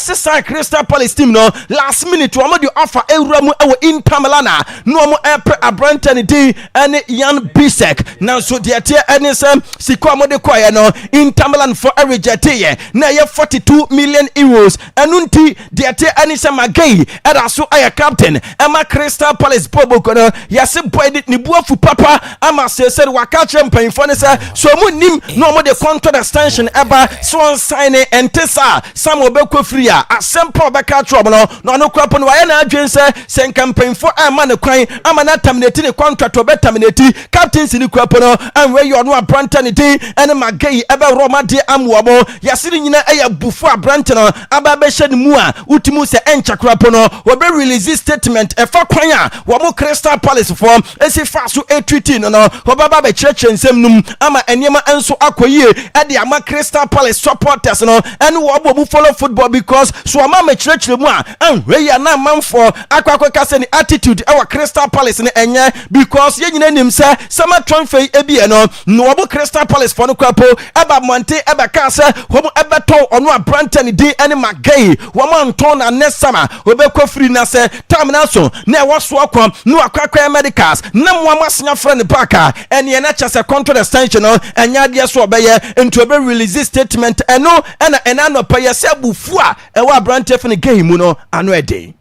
yɛsesa Crystal Palace team no last minute wɔn de offer ewura mu ɛwɔ Inter Milan no wɔn ɛpɛ abrantani din ɛne Jan Bisek na so deɛ tie ɛne sɛ sika wɔn de kɔɛ no Inter Milan for a reject yɛ na yɛ 42 million euros ɛnu nti deɛ tie ɛne sɛ Magai ɛda so ɛyɛ captain ɛma Crystal Palace bobo kono yɛse boy de ne buafu papa ama sɛ waka kyerɛ mpanyinfoɔ ne sɛ so mu nim na wɔn de contract extension ɛba so on sign ɛnte saa Samuel bɛkɔ free a asɛm pa ɔbɛka kyerɛ no na ɔno kora po no wayɛ na adwen sɛ nka mpanyinfoɔ ɛma ne kwan ama na terminate ne contract ɔbɛterminate captaincy ne kora po no anwɛ yɛ ɔno abranta ne din ɛne Magai ɛbɛworɔ ma de amoa mo yɛse ne nyina ɛyɛ bufo abranta no aba bɛhyɛ ne mu a wotimu sɛ ɛnkyɛ kora po no wɔbɛ release statement ɛfa kwan a wɔn Crystal Palace for esi fa so etwiti no wɔbɛba bɛkyerɛkyerɛ nsɛm num ama nneɛma nso akɔ yie ɛde ama Crystal Palace supporters no ɛne wɔbɔ mu follow football because so ama mɛkyerɛkyerɛ mu a anhwɛ yɛ na manfo akɔ kasa ne attitude ɛwɔ Crystal Palace ne ɛnyɛ because yɛ nyina nim sɛ sama transfer ebie no no wɔbɔ Crystal Palace for no kwapo ɛba monte ɛbɛka sɛ wɔn ɛbɛtɔn ɔno abranta ne din ɛne Magai wɔn antɔn na next summer wɔbɛkɔ free na sɛ time na so na ɛwɔ so akɔ no akwakwa medicals na mo amasenya friend baka ɛne ɛna kyɛ contract extension no ɛnya deɛ so ɔbɛyɛ into a release statement ɛno ɛna no pɛ yɛ sɛ bufu a ɛwɔ abrante fene game mu no ano ɛde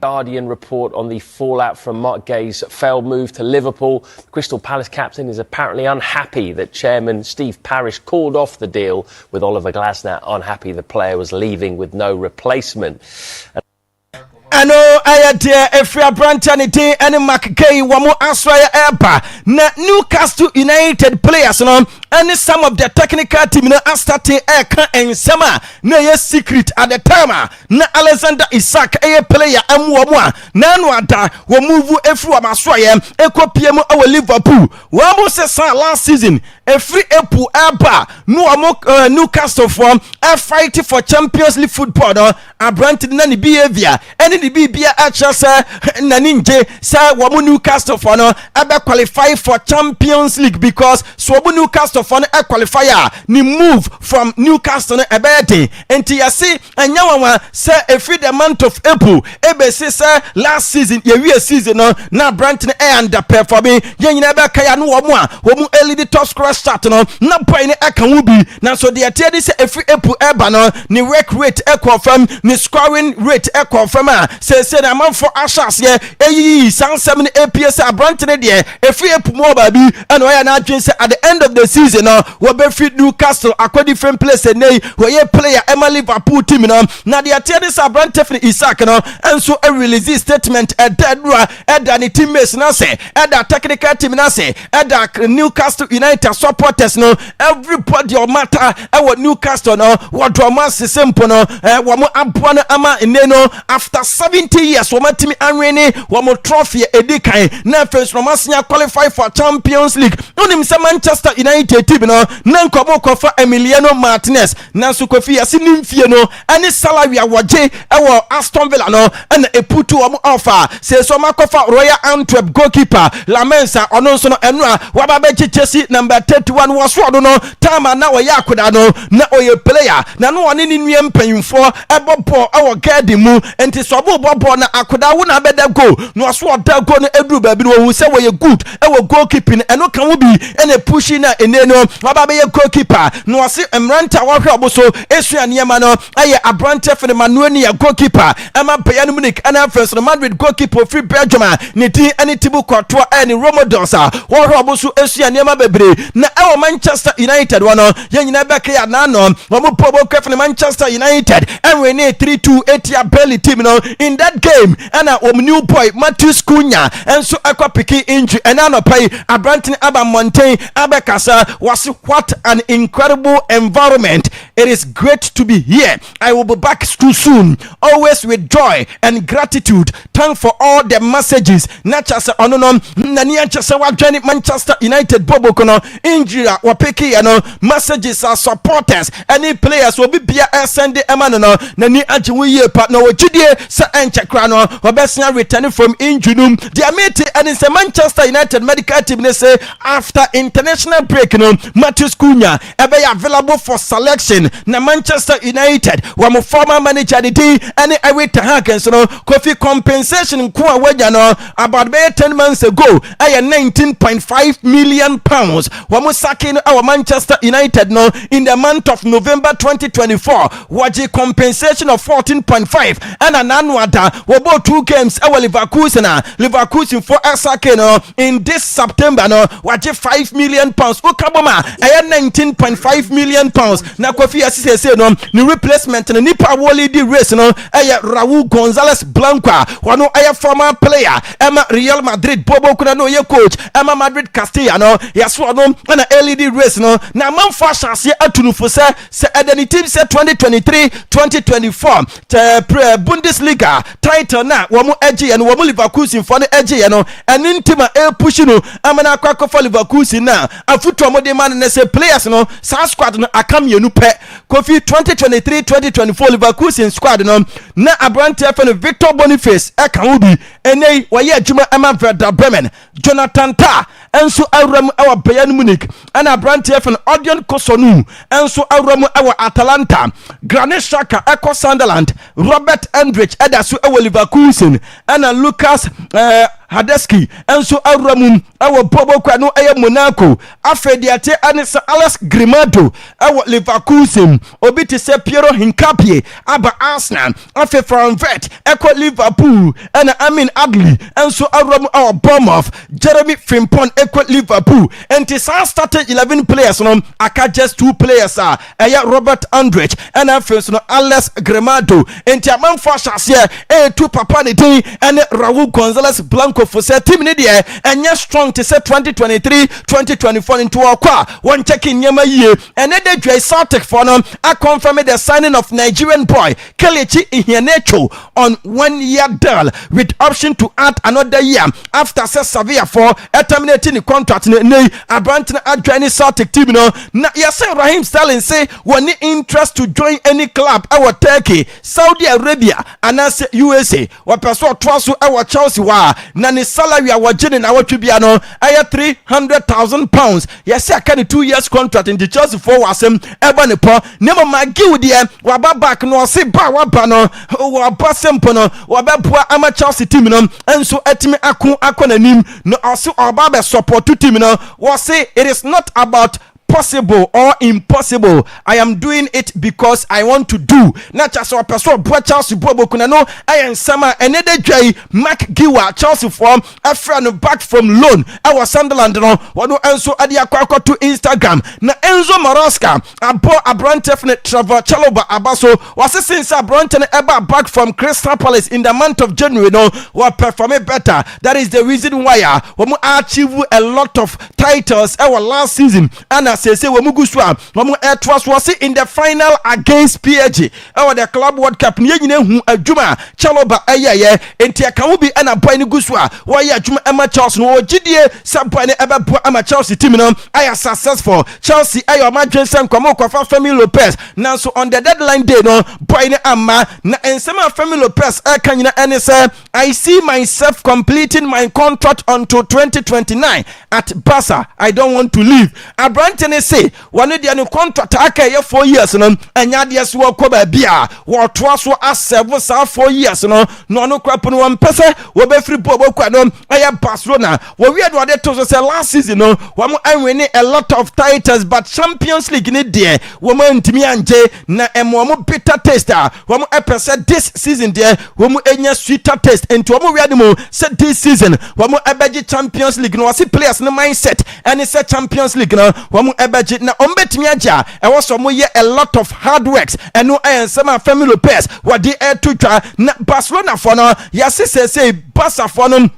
Guardian report on the fallout from Mark Gay's failed move to Liverpool. The Crystal Palace captain is apparently unhappy that chairman Steve Parish called off the deal, with Oliver Glasner unhappy the player was leaving with no replacement. Ano ayade efri abrantani din ene Magai wamo aswaya eba na Newcastle United players no and some of the technical team no astarte eka ensema na ye secret at the time na Alexander Isak eye player amwo a na no ada wo move efri amaswaye ekopie mu awo Liverpool wamo se san last season efri epu eba no amo Newcastle from a fight for Champions League football no abrantani na ni behavior the Bibia actually naninje say womu Newcastle for no ebe qualify for Champions League because so womu Newcastle for no qualifier ni move from Newcastle no ebe de enti yasi anyawa say every the month of April ebe say last season ye season no na Brighton underperforming ye nyina ebe kaya no womu early the top scorer start no na boy ni aka wo bi na so de atie dey say every April eba no ni work rate e confirm ni scoring rate e confirm say na man for ashas ye eyi sansem ne APS abrantene de efri epumo ba bi and oya na adwen say at the end of the season no we be fit Newcastle akwa different place nei we ye player Emma Liverpool team no na de atie this abrantene Isak no enso a release statement eda ni teammates na say eda technical team na say eda Newcastle United supporters no everybody o matter e wo Newcastle no wo do man simple no wo mo aboa no ama eneno after 70 years womatimi anwene womo trophy edikan na first romasia qualify for Champions League onim se Manchester United team no na nkomo kofa Emiliano Martinez na so kofi yasi nimfie no ani salary awoje ewo Aston Villa no na eputu womo offer se so makofa Royal Antwerp goalkeeper Lamensa ono nso no enura waba Chelsea number 31 waso do no time na wo yakoda no na oye player na no one ni nua mpanyimfo ebobo ewo garden mu enti so bobo na akoda wo na beda go no so oda go no eduru ba bi no hu se wo ye good ewo goalkeeping eno kan wo bi ene pushing na ene no waba be ye goalkeeper no ase emranta wo hwe oboso esua niema no aye abrante fene manuani ya goalkeeper ema Bayern Munich ana first Madrid goalkeeper free Belgium ne ti ene tibu kwatwa ene Romodosa wo hwe oboso esua niema bebre na ewo Manchester United wono ye nyina beka ya na no wo mo pobo kwefene Manchester United enwe ne 3-2 etia belly team no in that game and new boy Matthews Cunha and so aqua picking injury and now pay a Branton Abba Montaigne Abekasa was what an incredible environment. It is great to be here. I will be back too soon, always with joy and gratitude. Thank for all the messages. Nachasa ononom nania chasa wa join Manchester United bobo kono injury wa picking messages are supporters. Any players will be send the emano nani ajiwe partner wojidie sa enchakrano obesia returning from injury the amete and it's a Manchester United medical team they say after international break no no Matthews Cunha ebe available for selection na Manchester United wa mo former manager de di ene Eric Ten Hag no Kofi compensation ko awanya no about 10 months ago 19.5 million pounds wa mo saking our Manchester United no in the month of November 2024 waji compensation of 14.5 and an annual we bought 2 games our Leverkusen for Asake no in this September no waji 5 million pounds ukaboma 19.5 million pounds na Kofi asise say no ni replacement no nipa woli di race no Raul Gonzalez Blanco wano former player Emma Real Madrid Bobo kuna no ye coach Emma Madrid Castilla no yaso no na LED race no na man fa chance atunu fo se edeni team se 2023-2024 Bundesliga title na womu edge and womu Leverkusen for the edge no anintima push no amana akwa for Leverkusen na afuto mo de man na say players no sa squad no akam yenu pe Kofi 2023-2024 Leverkusen squad no na Abrante FN Victor Boniface Ekawubi enei waye adwuma Emma Werder Bremen Jonathan Tah enso awram awa Bayern Munich ana Abrante FN Odion Kosonu enso awram awa Atalanta Granit Xhaka Eko Sunderland Robert Endrich edaso awa Leverkusen ana Lucas Hadeski enso awram awa Bobo Kwano aya Monaco afediate anisa Alex Grimado awa Leverkusen obiti se Piero Hincapie aba Arsenal afe Frankfurt Eko Liverpool ana Amin Adli enso awram awa Bournemouth Jeremy Frimpong Eko Liverpool and it started 11 players no aka just 2 players aya Robert Andrich and afes no Alex Grimado and man for chance 2 papa ne din and Raul Gonzalez Blanco for say team ne there and strong to say 2023-2024 into akwa one checking nyama ye and they dwe Celtic for no I confirm the signing of Nigerian boy Kelechi Iheanacho on 1-year deal with option to add another year after Sevilla for terminating the contract ne Abrante adjoining Celtic team no na yes Raheem Sterling say one interest to join any club our Turkey Saudi Arabia and USA what person trust our Chelsea wa na ni salary our gene na watubia no aya 300,000 pounds yes I can 2 years contract in the Chelsea for wasem eba ne po nemo magi wo de wa ba back no se ba wa ba no wa ba sempo no wa ba boa ama Chelsea team no enso etimi akona nim no also oba be support team no was say it is not about possible or impossible. I am doing it because I want to do. Not just a person boy Chelsea Bobo kuna no I am sama another day Mark Giwa Chelsea from a friend back from loan. Our Sunderland no wano enso adi akwa to Instagram. Na Enzo Maroska abo Abrante definite Trevor Chaloba abaso was since Abrante eba back from Crystal Palace in the month of January no were performing better. That is the reason why we achieve a lot of titles our last season and say we muguswa we trust was in the final against PSG our the Club World Cup ni nyine hu adwuma Chaloba ayeye enti aka wo bi na boy ni guswa why adwuma ama Chelsea no gidie sampa ne ebe bo ama Chelsea team no aya successful Chelsea ayo ma dwensen kwamo kwafa Femi Lopez now so on the deadline day no boy ni ama na ensema Femi Lopez aka nyina ene say I see myself completing my contract until 2029 at Barca. I don't want to leave. Abrante ne say one of the contract aka 4 years no anya de so ko ba bia wo to so a 4 years no no crap no one person we be free bobo kwa no aya Barcelona we we do to say last season no we win a lot of titles but Champions League ni there we ntimi anje na emo bitter taste we epese this season there we enya sweeter taste and we we mo say this season we ebeji Champions League no we see players no mindset and it's a Champions League no we ebeji na ombetimi aja e was some ye a lot of hard works and no some Femi Lopez what the air to na Barcelona for no yes say Barca for no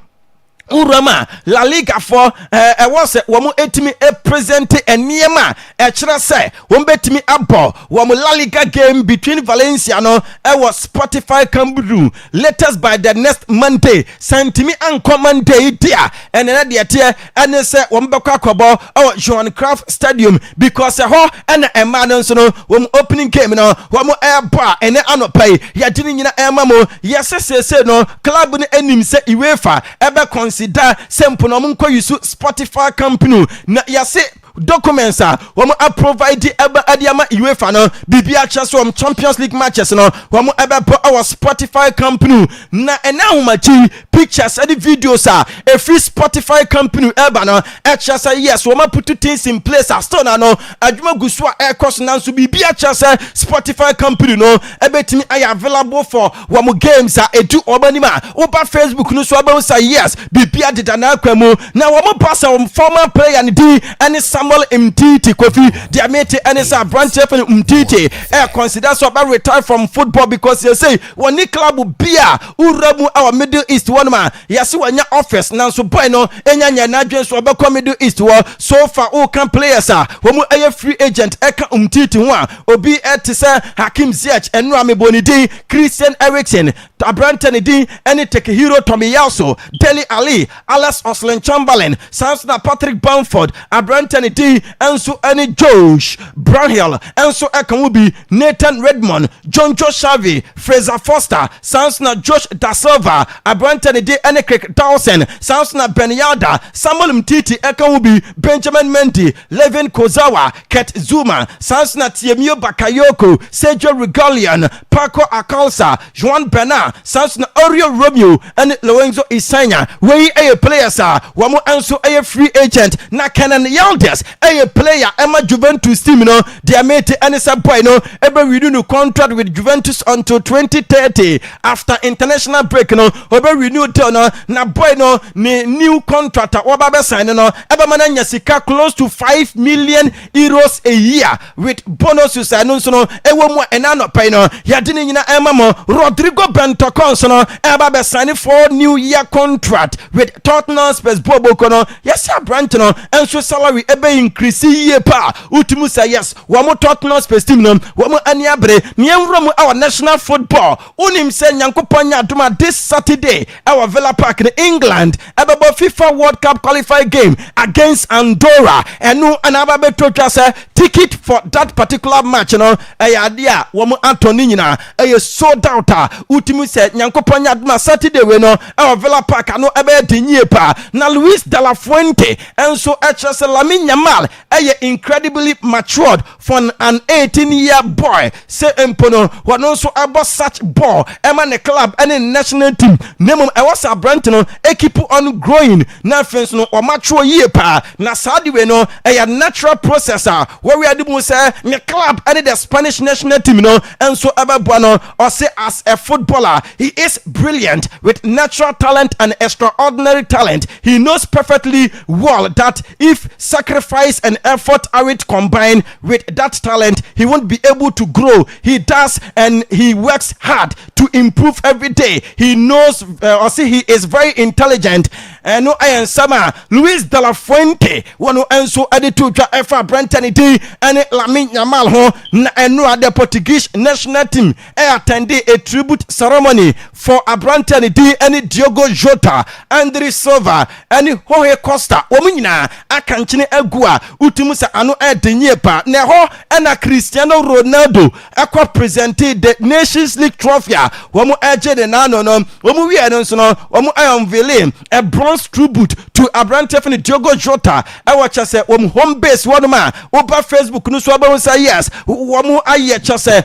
Urama La Liga for was womu etimi present eniema kire say won betimi abo womu La Liga game between Valencia no was Spotify Cambrou latest by the next Monday sentimi anko Monday dia and na de tie and say won bekwa kobo Johan Cruyff Stadium because ho and ema no so no wom opening game no womu eba and anopai ya dini nyina ema mo yes say no club ni enim say UEFA ebe consider sempo no mko yusu Spotify company na yase documents wɔn provide eba adiama UEFA no bibia kyerɛ Champions League matches no wɔn ɛbɛbɔ our Spotify company na ɛna ahomachi pictures and videos a free Spotify company eba no ɛkyerɛ yes wɔn put things in place still na no adwuma gu so a ɛkɔ so nanso bibia kyerɛ Spotify company no ɛbɛtumi ayɛ available for wɔn games edu ɔbɛnim oba Facebook no so aba say yes bibia deda na akwamu na wɔn pass former player ne di ɛne Samuel Mtiti Kofi Diamete ɛne sa branch FM Mtiti consider so about retire from football because you say when ni club bia uramu our Middle East one man yasi wanya office nanso boy no enya na adwen so obekɔ Middle East wo so far all can players wɔn ɛyɛ free agent ɛka Mtiti ho obi ɛte sɛ Hakim Ziyech ɛno amebonidi Christian Eriksen Abrante Di ɛne Takehiro Tomiyasu Dele Ali Alex Oxlade-Chamberlain Samson Patrick Bamford Abrante Di ɛnso ɛne Josh Brownhill ɛnso ɛka mu bi Nathan Redmond John Joe Shavy Fraser Foster Samson Josh Da Silva Abrante Di ɛne Craig Dawson Samson Ben Yada Samuel Mtiti ɛka mu bi Benjamin Mendy Levin Kozawa Ket Zuma Samson Tiemio Bakayoko Sergio Regalian Paco Akalsa Juan Bernard Samson Oriol Romeo and Lorenzo Isanya wey a players wɔn nso a free agent na Kenan Yildiz a player Emma Juventus team no their mate and sub boy no ebe renew contract with Juventus until 2030 after international break no ebe renew deal no na boy no ne new contract oba be sign no ebe mananya sika close to 5 million euros a year with bonuses no so no ewo mu ena no pay no yade ne nyina ema mo Rodrigo Bentocons no eba be sign for new year contract with Tottenham Spurs Bobo kono yes branch no enso salary ebe increase ye pa utimu say yes wo Tottenham Spurs team no wo ani abre ne enwro mu our national football unim say nyankopon nya adoma this Saturday our Villa Park in England ebebo FIFA World Cup qualifying game against Andorra enu anaba beto twa say ticket for that particular match no ade a wo Anthony nyina sold out utimu say nyankopon nya adoma Saturday we no our Villa Park no ebe dinye pa na Luis de la Fuente enso Echese Lamine Yamal incredibly matured from an 18-year boy say empono wano so about such ball ema ne club and national team name was a brand no keep on growing na fence no or mature year pa na sadi we no a natural processor where we are say ne club and the Spanish national team no and so no or say as a footballer he is brilliant with natural talent and extraordinary talent. He knows perfectly well that if sacrifice and effort are it combined with that talent, he won't be able to grow. He does, and he works hard to improve every day. He knows, he is very intelligent. No, I am Sama Luis de la Fuente. One enso editu twa efa Brentani D and Lamine Yamal ho and no the Portuguese national team attended a tribute ceremony for Brentani D and Diogo Jota, Andre Silva and Jorge Costa. Omunyina akanchine agua utimusa ano edenye pa ne ho na Cristiano Ronaldo akwa presented the Nations League trophy. Womu eje de nano no womu wi eno so no womu unveil a bronze tribute to Abrante Fini Diogo Jota. I watch say womu home base one man over Facebook no so aba say yes womu aye chase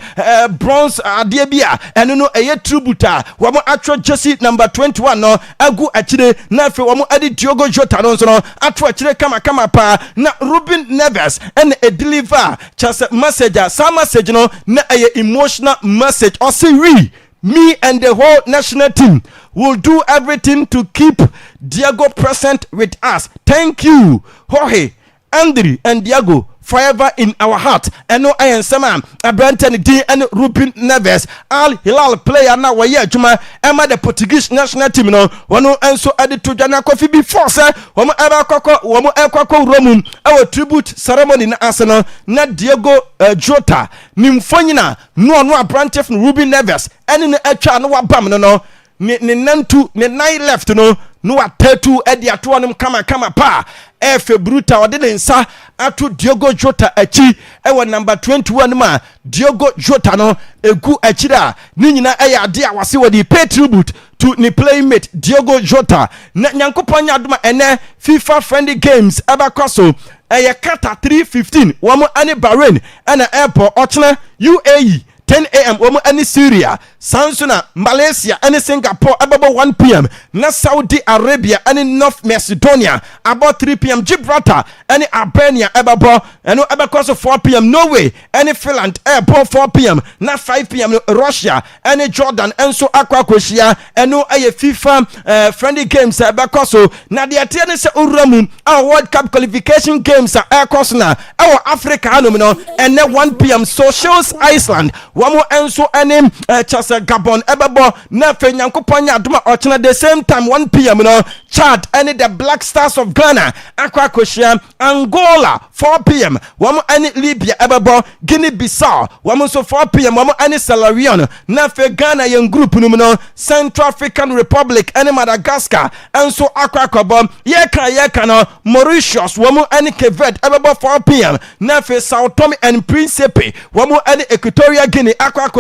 bronze ade bia eno no eye tribute womu atro jersey number 21 no agu achire na fe womu ade Diogo Jota no so no atro achire kama pa na Ruben Neves and a deliver chase message some message no na a emotional message or say we me and the whole national team will do everything to keep Diego present with us. Thank you Jorge, Andre and Diego forever in our heart. And no I am Sama Abrante D and Ruben Neves Al Hilal player na waye juma Emma the Portuguese national team no wano enso added to Jana Coffee before sir womo eba kwakọ womo ekwakọ Roman our tribute ceremony na Arsenal na Diego Jota nimfonyina no Abrante from Ruben Neves and ne atwa no wabam no ne nantu ne nine left no atatu edi ato anom kama pa efe bruta ode ne nsa ato Diogo Jota achi ewa number 21 ma Diogo Jota no egu achira ni nyina eya ade a wase wodi pay tribute to ni playmate Diogo Jota na nyankopon nya adoma ene FIFA friendly games abakwaso Qatar 3:15 wɔn ani Bahrain ɛna airport ɔkyena UAE 10 a.m. wɔn ani Syria Sansuna Malaysia and Singapore about 1 p.m. na Saudi Arabia and North Macedonia about 3 p.m. Gibraltar and Albania about and because of 4 p.m. Norway and Finland about 4 p.m. na 5 p.m. Russia and Jordan and so Akwaaba and no FIFA friendly games because so na the tennis uramu our World Cup qualification games because na our Africa and then 1 p.m. Socials Iceland one and so and Chasa Gabon ebebo na fe nyankopon ya adoma ochena the same time 1 p.m. Chad and the Black Stars of Ghana Akwaaba Angola 4 p.m. Wamo and Libya ebebo Guinea Bissau wamo so 4 p.m. wamo and Sierra Leone na fe Ghana yen group no Central African Republic and Madagascar and so Akwaaba yeka no Mauritius wamo and Cape Verde ebebo 4 p.m. na fe Sao Tome and Principe wamo and Equatorial Guinea Akwaaba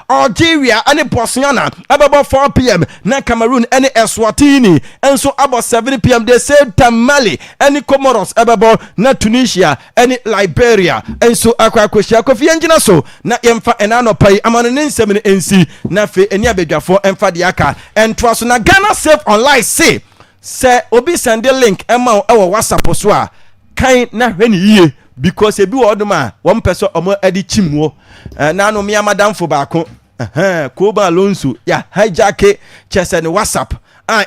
Algeria and Botswana about 4 p.m. na Cameroon and Eswatini and so about 7 p.m. they say Mali and Comoros about na Tunisia and Liberia and so Akwaaba Kofi Engina so na yemfa enano pai amanin 7 NC na fe eni abedwafo emfa de aka and trust na Ghana Safe Online say obi send the link ema ewo WhatsApp so a kan na hwani yie because ebi wo odoma one person omo edi chimwo na no me madam fo baako Koba Alonso ya hijack chese ne WhatsApp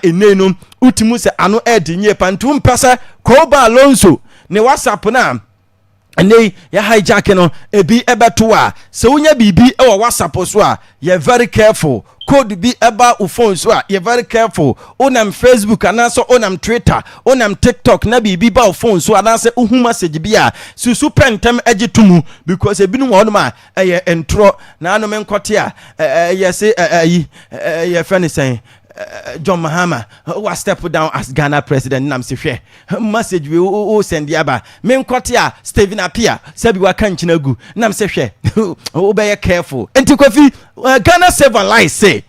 enenum utimu se ano edi nye pantum pese Koba Alonso ne WhatsApp na ene ya hijack no ebi ebeto a se unya bibi e WhatsApp so a you very careful code be eba u phone so a you very careful onam Facebook anaso onam Twitter onam TikTok na bibi ba u phone so anaso uhu message bi a susu pentem agitumu because ebinu won ma eye entro na anu menkote a yes ye friend say John Mahama was step down as Ghana president nam se hwe message we o send yaba men kwatia Stephen Apia sabi wa kan chinagu nam se hwe o be careful enti Kofi Ghana Safe Online say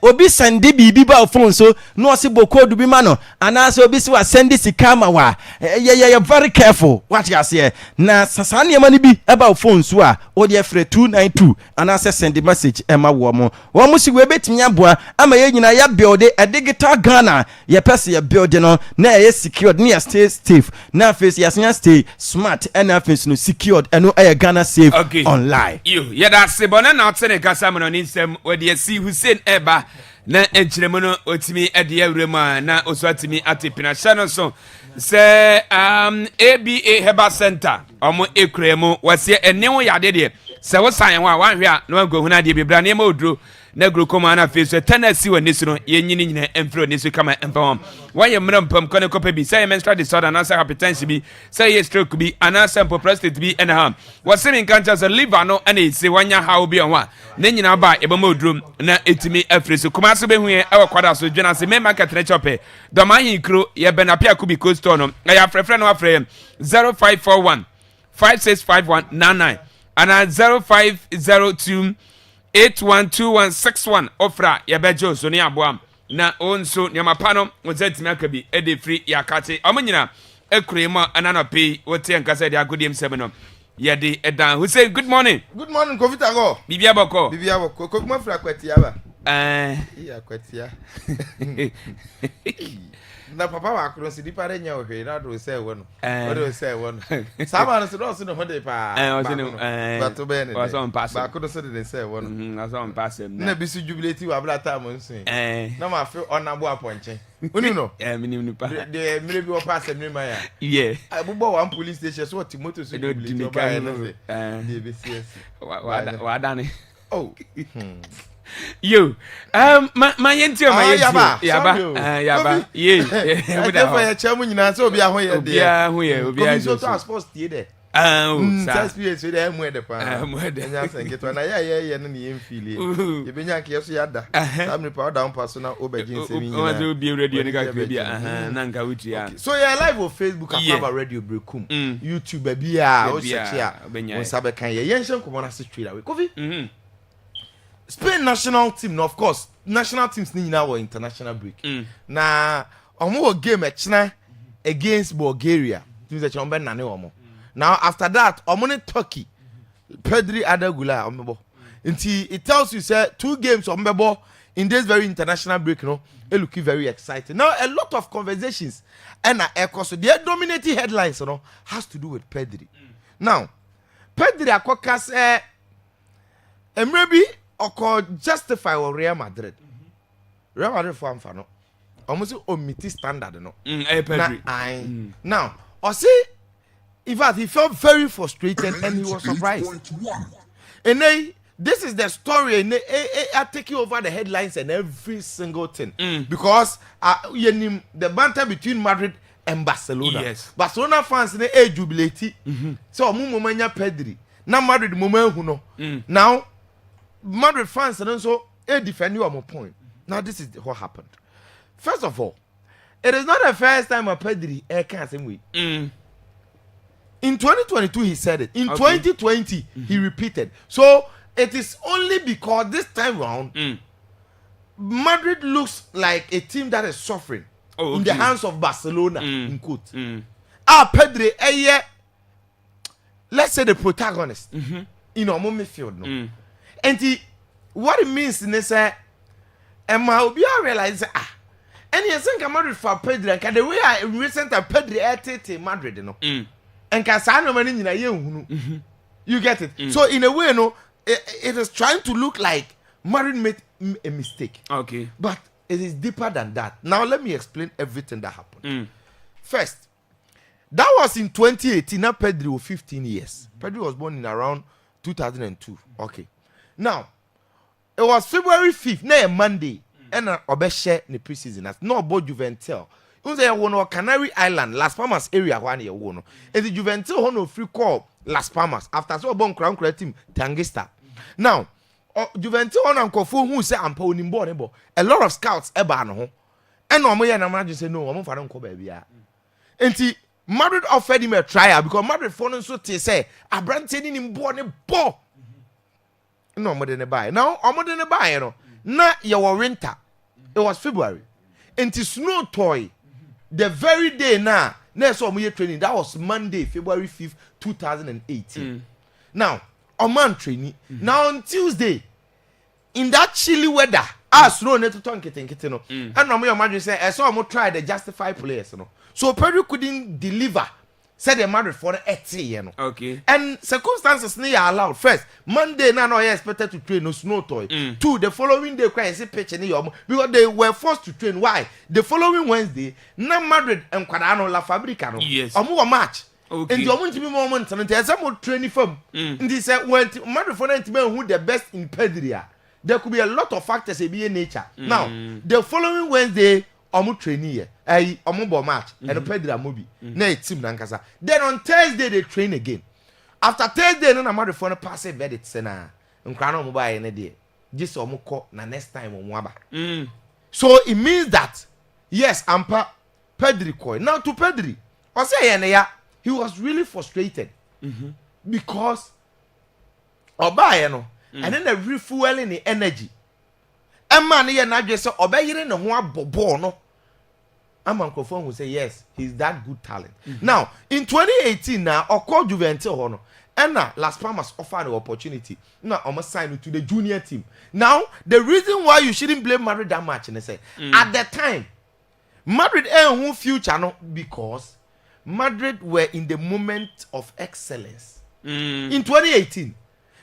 obi send bibi ba phone so no se boko du bi ma no ana se obi se wa send sikama wa ye very careful what you say na sasane ma ni bi eba phone so a o de frɛ 292 ana se send the message ema wo mo si we betimi aboa ama ye nyina ya build a digital Ghana ye pese ye build no na ye secured na ye stay safe na face ye stay smart and face no secured eno Ghana Safe Online you that se bona na tse ne kasa mo no nsem we de si Hussein eba na enchiremu no otimi ede awrema na oswatimi atipina channel so se ABA Herbal Center omo ekremu wase enewo yade de se wo san wa hwe a no agohu na de bibra na ma oduro na grokoma na face Tennessee wani so no yenyini nyina emfro ni so kama empam waye mrampam kone kopa bi say menstrual disorder na say hypertension bi say stroke bi ana sample prostate bi and ham wase min cancer so liver no ana se wanya how bi on wa na nyina ba ebama oduro na etimi afre so kuma so behu e kwada so dwena se me market na chope do ma hin kro ye benapia kubi coast no ya frefre no afre 0541 565199 ana 0502 812161 ofra yabejo so ne aboam na onso nyamapano wozatimi akabi ede free yakate omanyina ekrema ananope wote nkasa de agodiem semeno yede edan who say good morning Kofita go bibia boko kokuma fra kwatia ba iya kwatia na papa wa akro si dipa renya ohwe na do say wo no do say wo no sama no so no hode pa ba to be ne ba ko do so de say wo no na so on pass na bisu jubilate wa bla ta mo nsin na ma fe onabo aponche unu no minim ni pa de mire bi wo pass me ma ya abubo one police station so Timothy so jubilate ba ya no de be cs wa dane oh yo ma yenti o ma yenti yaba ye we da fa ya chamu nyina so obi ahon ye de obi ahon so transport tie de sa experience we da mu de pa nya sengeto na ya no ne yemfili ye benya ke so yada samni pa down pass na obegin semi nyina o zo bi radio ni ka bia na nka wuti ya so ya live on Facebook Akwaaba radio brekum YouTube bia o search ya on sabe kan ye yenhyen komo na se trade away Kofi Spain national team, no, of course, national teams need now international break. Na omo game echna against Bulgaria. Teams that chombe nane omo. Now after that, omone Turkey. Pedri Adagula omebo. Until it tells you say 2 games omebo in this very international break, it looking very exciting. Now a lot of conversations and echo so the dominating headlines, has to do with Pedri. Now, Pedri akokas and maybe or justify or Real Madrid. Real Madrid for amfano. Almost omiti standard, Now, or say, in fact, he felt very frustrated and he was surprised. And this is the story, and I take you over the headlines and every single thing because the banter between Madrid and Barcelona. Yes. Barcelona fans jubilate. So mumanya Pedri. Now Madrid huno. Now Madrid fans and also defend you on my point. Now this is what happened. First of all, it is not the first time a Pedri can't say we. In 2022 he said it. In 2020 he repeated. So it is only because this time round Madrid looks like a team that is suffering in the hands of Barcelona in quote. Pedri let's say the protagonist in our midfield no. And what it means in this and my obi realize and you think Madrid for Pedri and the way I recent Pedri at Madrid and Casano mani na ye you get it. So in a way it is trying to look like Madrid made a mistake. Okay. But it is deeper than that. Now let me explain everything that happened. First, that was in 2018. Now Pedri was 15 years. Pedri was born in around 2002. Okay. Now, it was February 5th, na Monday, and Obeshe in the preseason. That's not about Juventus. You say one Canary Island, Las Palmas area, one year one. And the Juventus on a free call Las Palmas after so bon crown team Tangista. Now, Juventus on Uncle who say I'm pulling board, a lot of scouts eba no. And no more and say no, I'm for Uncle baby. And Madrid offered him a trial because Madrid phone so to say a brand telling him born a ball. No more than a buy. Now, more than a buy, na your winter. It was February. And the snow toy. The very day now, next year training, that was Monday, February 5th, 2018. Now, on man training. Now on Tuesday, in that chilly weather, snow net to tongue no. And now your imagine say, I saw him try the justify players, So Pedro couldn't deliver. Said the Madrid for the Okay. And circumstances are allowed. First, Monday now I expected to train no snow toy. 2, the following day cry say pitch because they were forced to train. Why? The following Wednesday, na Madrid and Quadano La Fabrica. Yes. Omo match. Okay. And the moment to be moment and there's some training firm. And they said when Madrid for who the best in Pedria. There could be a lot of factors in nature. Now, the following Wednesday, omo training here. Omo bo match and the Pedra movie. Na team nankasa. Then on Thursday they train again. After Thursday no na Madrid for pass a verdict say na nkra no mo ba ye ne de. Just omo call na next time omo aba. So it means that yes, ampa Pedri coy. Now to Pedri, I say he was really frustrated because oba no and then the refueling the energy. And man here na just say obeyire ne ho abobo no. Amankofon will say yes, he's that good talent. Now, in 2018 now, Oko Juventus hono. And now Las Palmas offered the opportunity. Now almost signed to the junior team. Now, the reason why you shouldn't blame Madrid that much, and they say at the time, Madrid who future no because Madrid were in the moment of excellence. In 2018.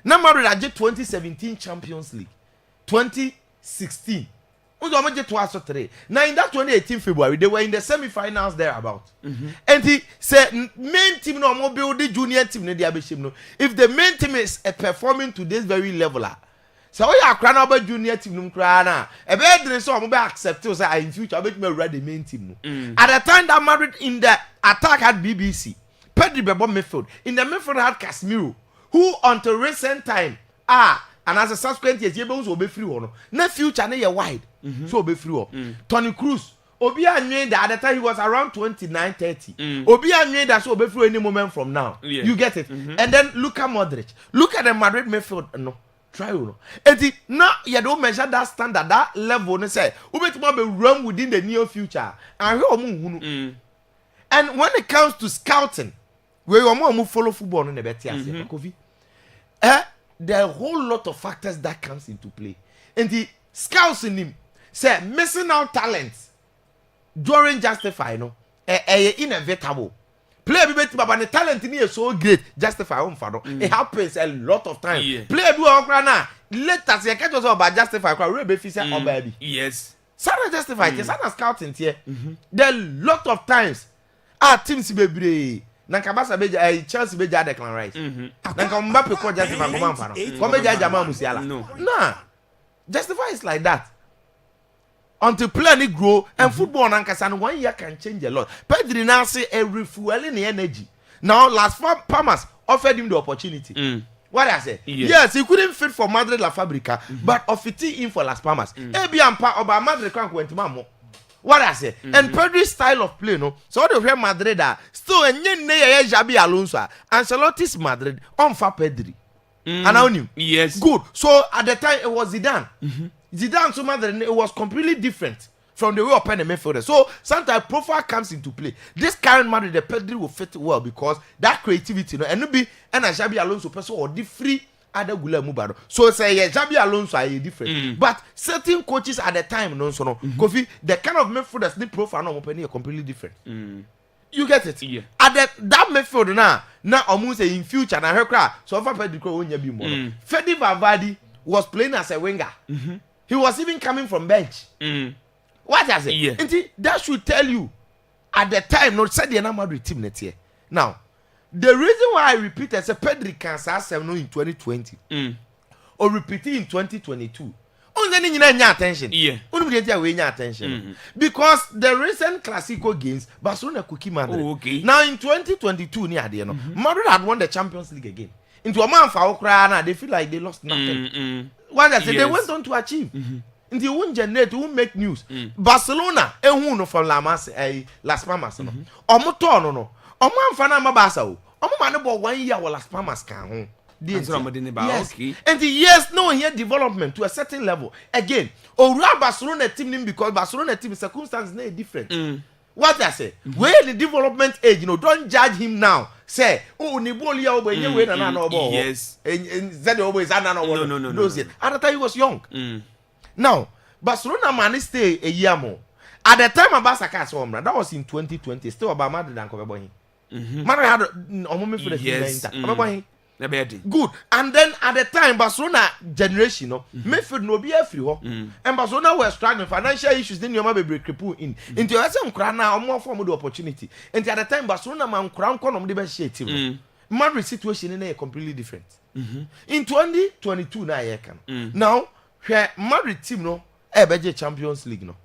Now Madrid had 2017 Champions League. 2016. Now in that 2018 February, they were in the semi-finals thereabout. And he said, main team no more build the junior team no. If the main team is performing to this very level, so we are crying about junior team no crying. A bad so I'm accept to say in future I bet me read the main team. At the time that Madrid in the attack had BBC, Pedri Bebo midfield. In the midfield had Casemiro, who until recent time and as a subsequent years, you will be free one. No future, no wide. So be free up. Tony Cruz, Obia knew that at the time he was around 29, 30. Obia knew that so be free any moment from now. Yeah. You get it. And then Luka Modric. Look at the Madrid midfield. No, try no. And now you don't measure that standard, that level. And say, we be run within the near future. And And when it comes to scouting, where you more follow football in the better Kofi, there are a whole lot of factors that comes into play. And the scouts in him say missing out talents during justify inevitable. Player be but the talent in is so great, justify on fado. It happens a lot of times. Yeah. Player do okra let us catch us about justify or baby. Yes. Sana justify, sana scouting here. There are a lot of times our teams be nanka basa beja Chelsea beja Declan Rice. Nanka Mbappe ko justify ko man fano. Ko beja Jamal Musiala. No. Nah. Justify is like that. Until play grow and football and 1 year can change a lot. Pedri now say a refueling the energy. Now last Palmas offered him the opportunity. What I say? Yes, he couldn't fit for Madrid La Fabrica, but offered in for Las Palmas. Ebi ampa oba Madrid can't went mamo. What I say? And Pedri's style of play, no. So the Real Madrid are still a nye Jabi Alonso. Ancelotti's Madrid on for Pedri. And I knew. Yes. Good. So at the time it was Zidane. Zidane so Madrid it was completely different from the way of pen the midfielder. So sometimes profile comes into play. This current Madrid, the Pedri will fit well because that creativity, you know, and be and a Xabi Alonso person or the free other Gula Mubaro. So say yeah, Xabi Alonso are different. But certain coaches at the time, no, so no, Kofi, the kind of midfielders the profile no open are completely different. You get it? Yeah. At that midfield now almost in future na her cry. So far Pedri ko onya bi mo. Fede Valverde was playing as a winger. He was even coming from bench. What I say? Yeah. That should tell you at the time, not said the Madrid team net here. Now, the reason why I repeat I say Pedri can say in 2020 or repeat it in 2022. Only you need attention. Yeah. Only we need attention. Because the recent Clasico games, Barcelona cookie Madrid. Oh, okay. Now in 2022, near the Madrid had won the Champions League again. Into a man for Ukraine, they feel like they lost nothing. What I said, they went on to achieve. Into you won't generate, you won't make news. Barcelona, no from Las Palmas. Omoto no. Oman fana mabasa o. Omo man bo 1 year wa Las Palmas kan ho. Yes. Okay. And yes, no here development to a certain level. Again, Ora Barcelona team nim because Barcelona team circumstances na different. What I say? Where the development age, you know, don't judge him now. Say, oh, ni boli ya obo nye we na na obo. Yes. Zed obo is na na obo. No. At the time he was young. Now, Barcelona man stay a year more. At the time Abasa cast that was in 2020. Still about Madrid and Kobe. Madrid had a moment for the yes. Good. And then at the time, Barcelona generation, Mayfield no be free. And Barcelona were struggling financial issues. Then you might be crippled in. Into the same crown now, more form of the opportunity. And at the time, Barcelona man crown con of the best shit team. Madrid situation in a completely different. In 2022, now I can. Now, where Madrid team no, a Champions League no.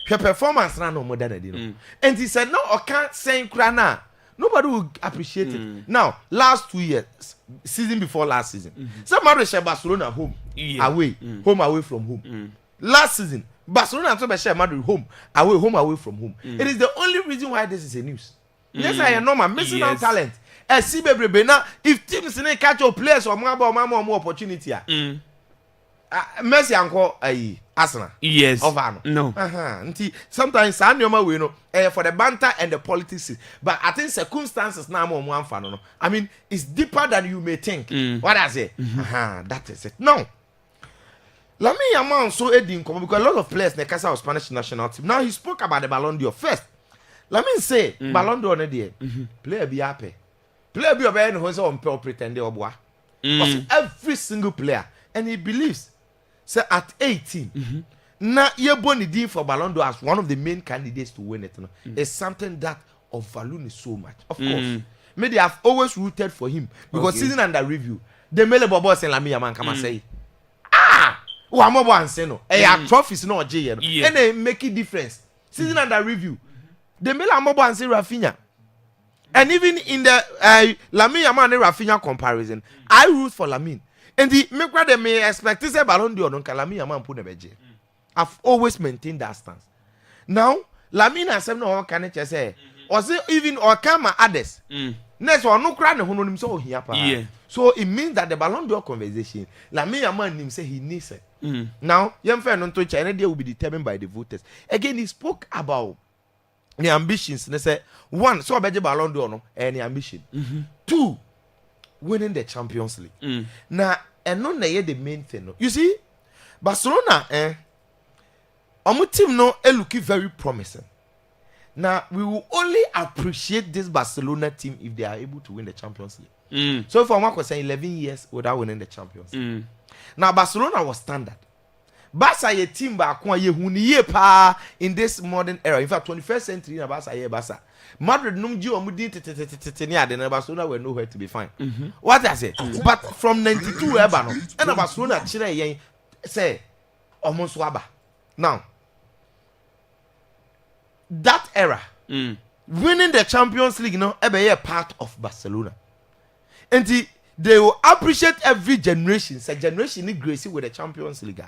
Her performance now no more than I did. And he said, no, I can't say crana. Nobody will appreciate it. Now, last 2 years, season before last season, somebody share Barcelona home, away, home away from home. Last season, Barcelona and share Madrid home, away from home. It is the only reason why this is a news. Yes, I know, man, missing out talent. I see, baby, now if teams in catch your players or more opportunity, Messi uncle, Arsenal. Yes. No. Sometimes I know we know for the banter and the politics, but I think circumstances now more one fan. No, I mean it's deeper than you may think. What I say? That is it. No. Let me amount so Eddie because a lot of players in the Casa of Spanish national team. Now he spoke about the Ballon d'Or first. Let me say Ballon d'Or there. Player be happy. Player be obeying who is on pretend or boy. Every single player, and he believes. So at 18, now you're born for Ballon d'Or as one of the main candidates to win it. No? It's something that of value is so much. Of course, maybe I've always rooted for him because season under review, the Mele Bobo and Lamia man come and say, one more one say no, trophies no J, and they make a difference. Season under review, the Mele Mobo and say Rafinha, and even in the Lamia man and Rafinha comparison, I root for Lamine. And the make what they may expect is a Ballon d'Or on Kalami man put a I've always maintained that stance. Now, Lamina has no can it say, or say even or Kama others. Next one, no crying who know him so here. So it means that the Ballon d'Or conversation, Lamina man him say he needs it. Now, young friend on Twitch, and they will be determined by the voters. Again, he spoke about the ambitions. They say one, so beje Ballon d'Or no, any ambition. 2, winning the Champions League. Now, and no na the main thing. No. You see, Barcelona, our team no looking very promising. Now we will only appreciate this Barcelona team if they are able to win the Champions League. So for Marco saying 11 years without winning the Champions League. Now Barcelona was standard. Barca ye team ba kwa ye huniye pa in this modern era. In fact, 21st century na Barca ye Barca. Madrid num ji omudi tetete ade na Barcelona were nowhere to be fine. What I say? But from 92 eba no, and Barcelona chire yen say almost waba. Now that era, winning the Champions League, a part of Barcelona. And they will appreciate every generation. Say generation need grace with the Champions League.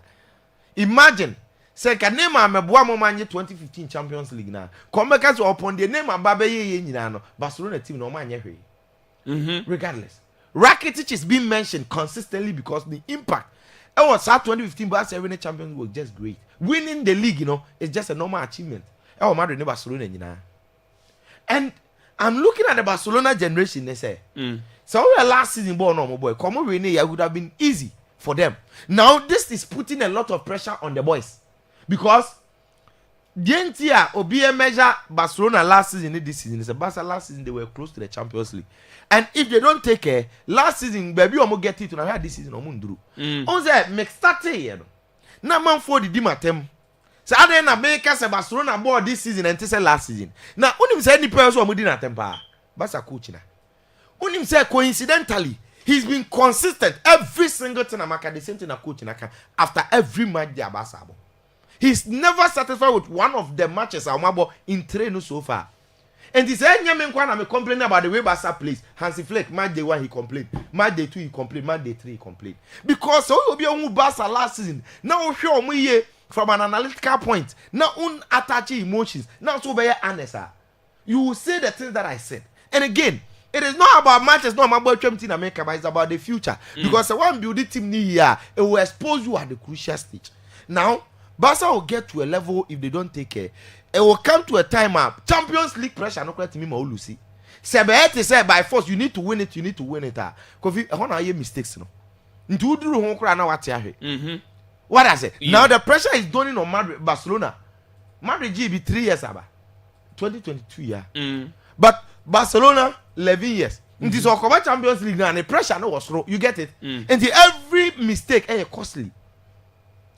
Imagine, say can name a meboa moment 2015 Champions League now. Come back as upon the name of Babe Barcelona team no man regardless. Rakitic is being mentioned consistently because the impact. It was 2015 Barcelona winning Champions League was just great. Winning the league, is just a normal achievement. Madrid ne Barcelona nyina. And I'm looking at the Barcelona generation, they say. So last season born no boy, come over it would have been easy for them. Now this is putting a lot of pressure on the boys. Because the entire OBA measure Barcelona last season this season. It's a Barca last season they were close to the Champions League. And if they don't take care, last season baby omo get it now this season omo nduru. On say make start here. Na man for the dimatem. So I didn't make us a Barcelona board this season and say last season. Now, unim say any person who didn't temper. Barca coach na. Unim say coincidentally, he's been consistent every single time. The same thing a coach na after every match they are Barca. He's never satisfied with one of the matches in training so far. And he said, I'm complaining about the way Barca plays. Hansi Flick, match day 1 he complained. Match day 2 he complained. Match day 3 he complained. Because so will be on Barca last season. Now show me from an analytical point, now unattach emotions, now so very honest. You will say the things that I said. And again, it is not about matches, not about team in America, but it's about the future. Because the one building team here, it will expose you at the crucial stage. Now, Barca will get to a level if they don't take care. It will come to a time up. Champions League pressure, no credit me, my Lucy. Sebehete said by force, you need to win it, you need to win it. Because I want to hear mistakes, no. Into do home cry now what you What I say? Yeah. Now the pressure is dawning on Madrid, Barcelona. Madrid G be 3 years about 2022 year. But Barcelona 11 years. It is Akwaaba Champions League now, and the pressure no was low. You get it? And every mistake is costly.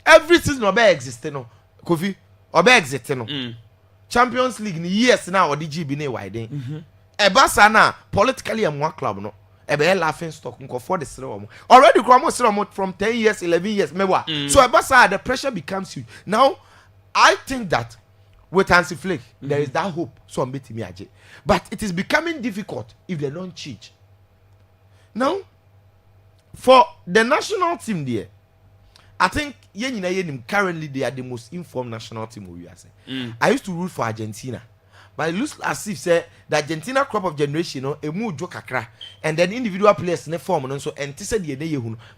Every season obe exist no. Kofi obe exist no. Champions League ni years now or DG be ne wide. Barca na politically am one club no. Ebe laughing stock for the sere already from 10 years 11 years mewa. So Barca the pressure becomes huge. Now I think that with Hansi Flick there is that hope so me aje. But it is becoming difficult if they don't change. Now for the national team there, I think currently they are the most informed national team we are saying. I used to root for Argentina. But it looks as if say the Argentina crop of generation, a move jo kakra, and then individual players ne form and so and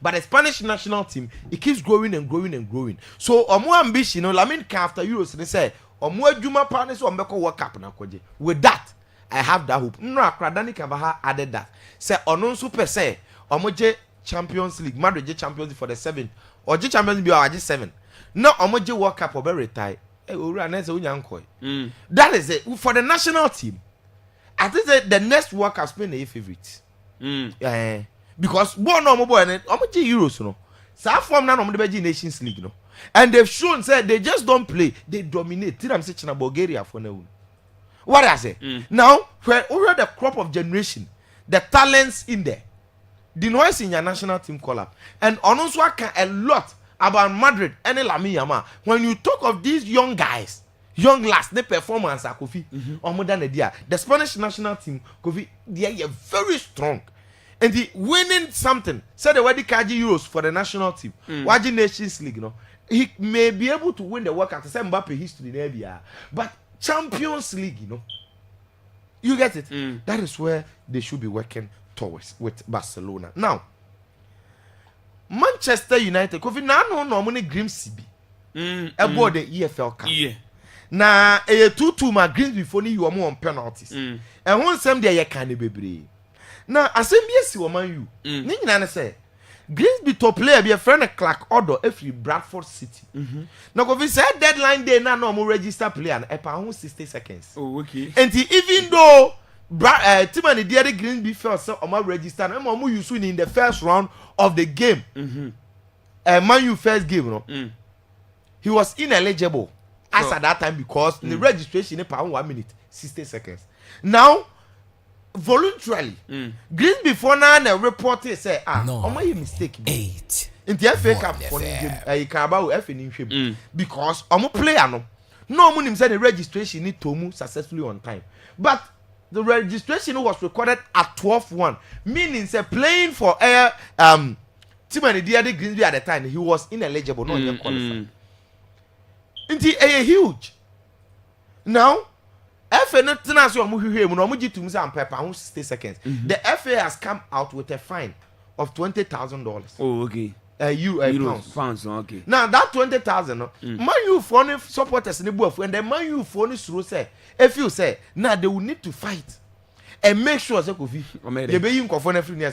but the Spanish national team it keeps growing and growing and growing. So more ambition, Lamin after Euros they say more Juma partners or Meko World Cup na koje. With that, I have that hope. No, Dani Carvajal added that. Say onon super say omoje Champions League, Madrid Champions League for the 7th, or Champions League or 7. No omoje World Cup or be retire. That is it for the national team. I think that the next World Cup Spain is favorite. Because one no more and Euros no. So form now the Nations League no. And they've shown said they just don't play, they dominate. Till I'm saying Bulgaria for now. What I say? Now where over the crop of generation, the talents in there, the noise in your national team call up, and also can a lot about Madrid and Lamine Yamal. When you talk of these young guys, young lads, the performance are Kofi or more than a dear. The Spanish national team, Kofi, they are very strong. And the winning something, said the Wadi Kaji Euros for the national team, Wadi Nations League, he may be able to win the World Cup. Say Mbappe history there, but Champions League, you get it. That is where they should be working towards with Barcelona now. Manchester United, Kofi, now no money Grimsby, about the EFL Cup. na 2-2 ma Greens before ni you on penalties and one sem there ye can bebre na asem bi esi wo man you ni nyina ne say Greensby top player be a friend Clark Odo if you Bradford City. Now if you say deadline day now no more register player and a 60 seconds. Oh okay. And even though team and the Greensby first so more register no more use in the first round of the game. Man U first game no. He was ineligible as at that time because the registration in 1 minute 60 seconds. Now voluntarily Green before now the report say my mistake 8 in the FA Cup for the game Carabao FA ni because player no nim say the registration need to move successfully on time but the registration was recorded at 12:1 meaning say playing for team and the Greensby at the time he was ineligible not even qualified into a huge now FA not tenants or Muhi to Musa and Pepper 60 seconds. The FA has come out with a fine of $20,000. Oh, okay. Pounds. Okay. Now that 20,000, man you for supporters in the book, and the man you for through say, if you say, now they will need to fight and make sure they be in for every year.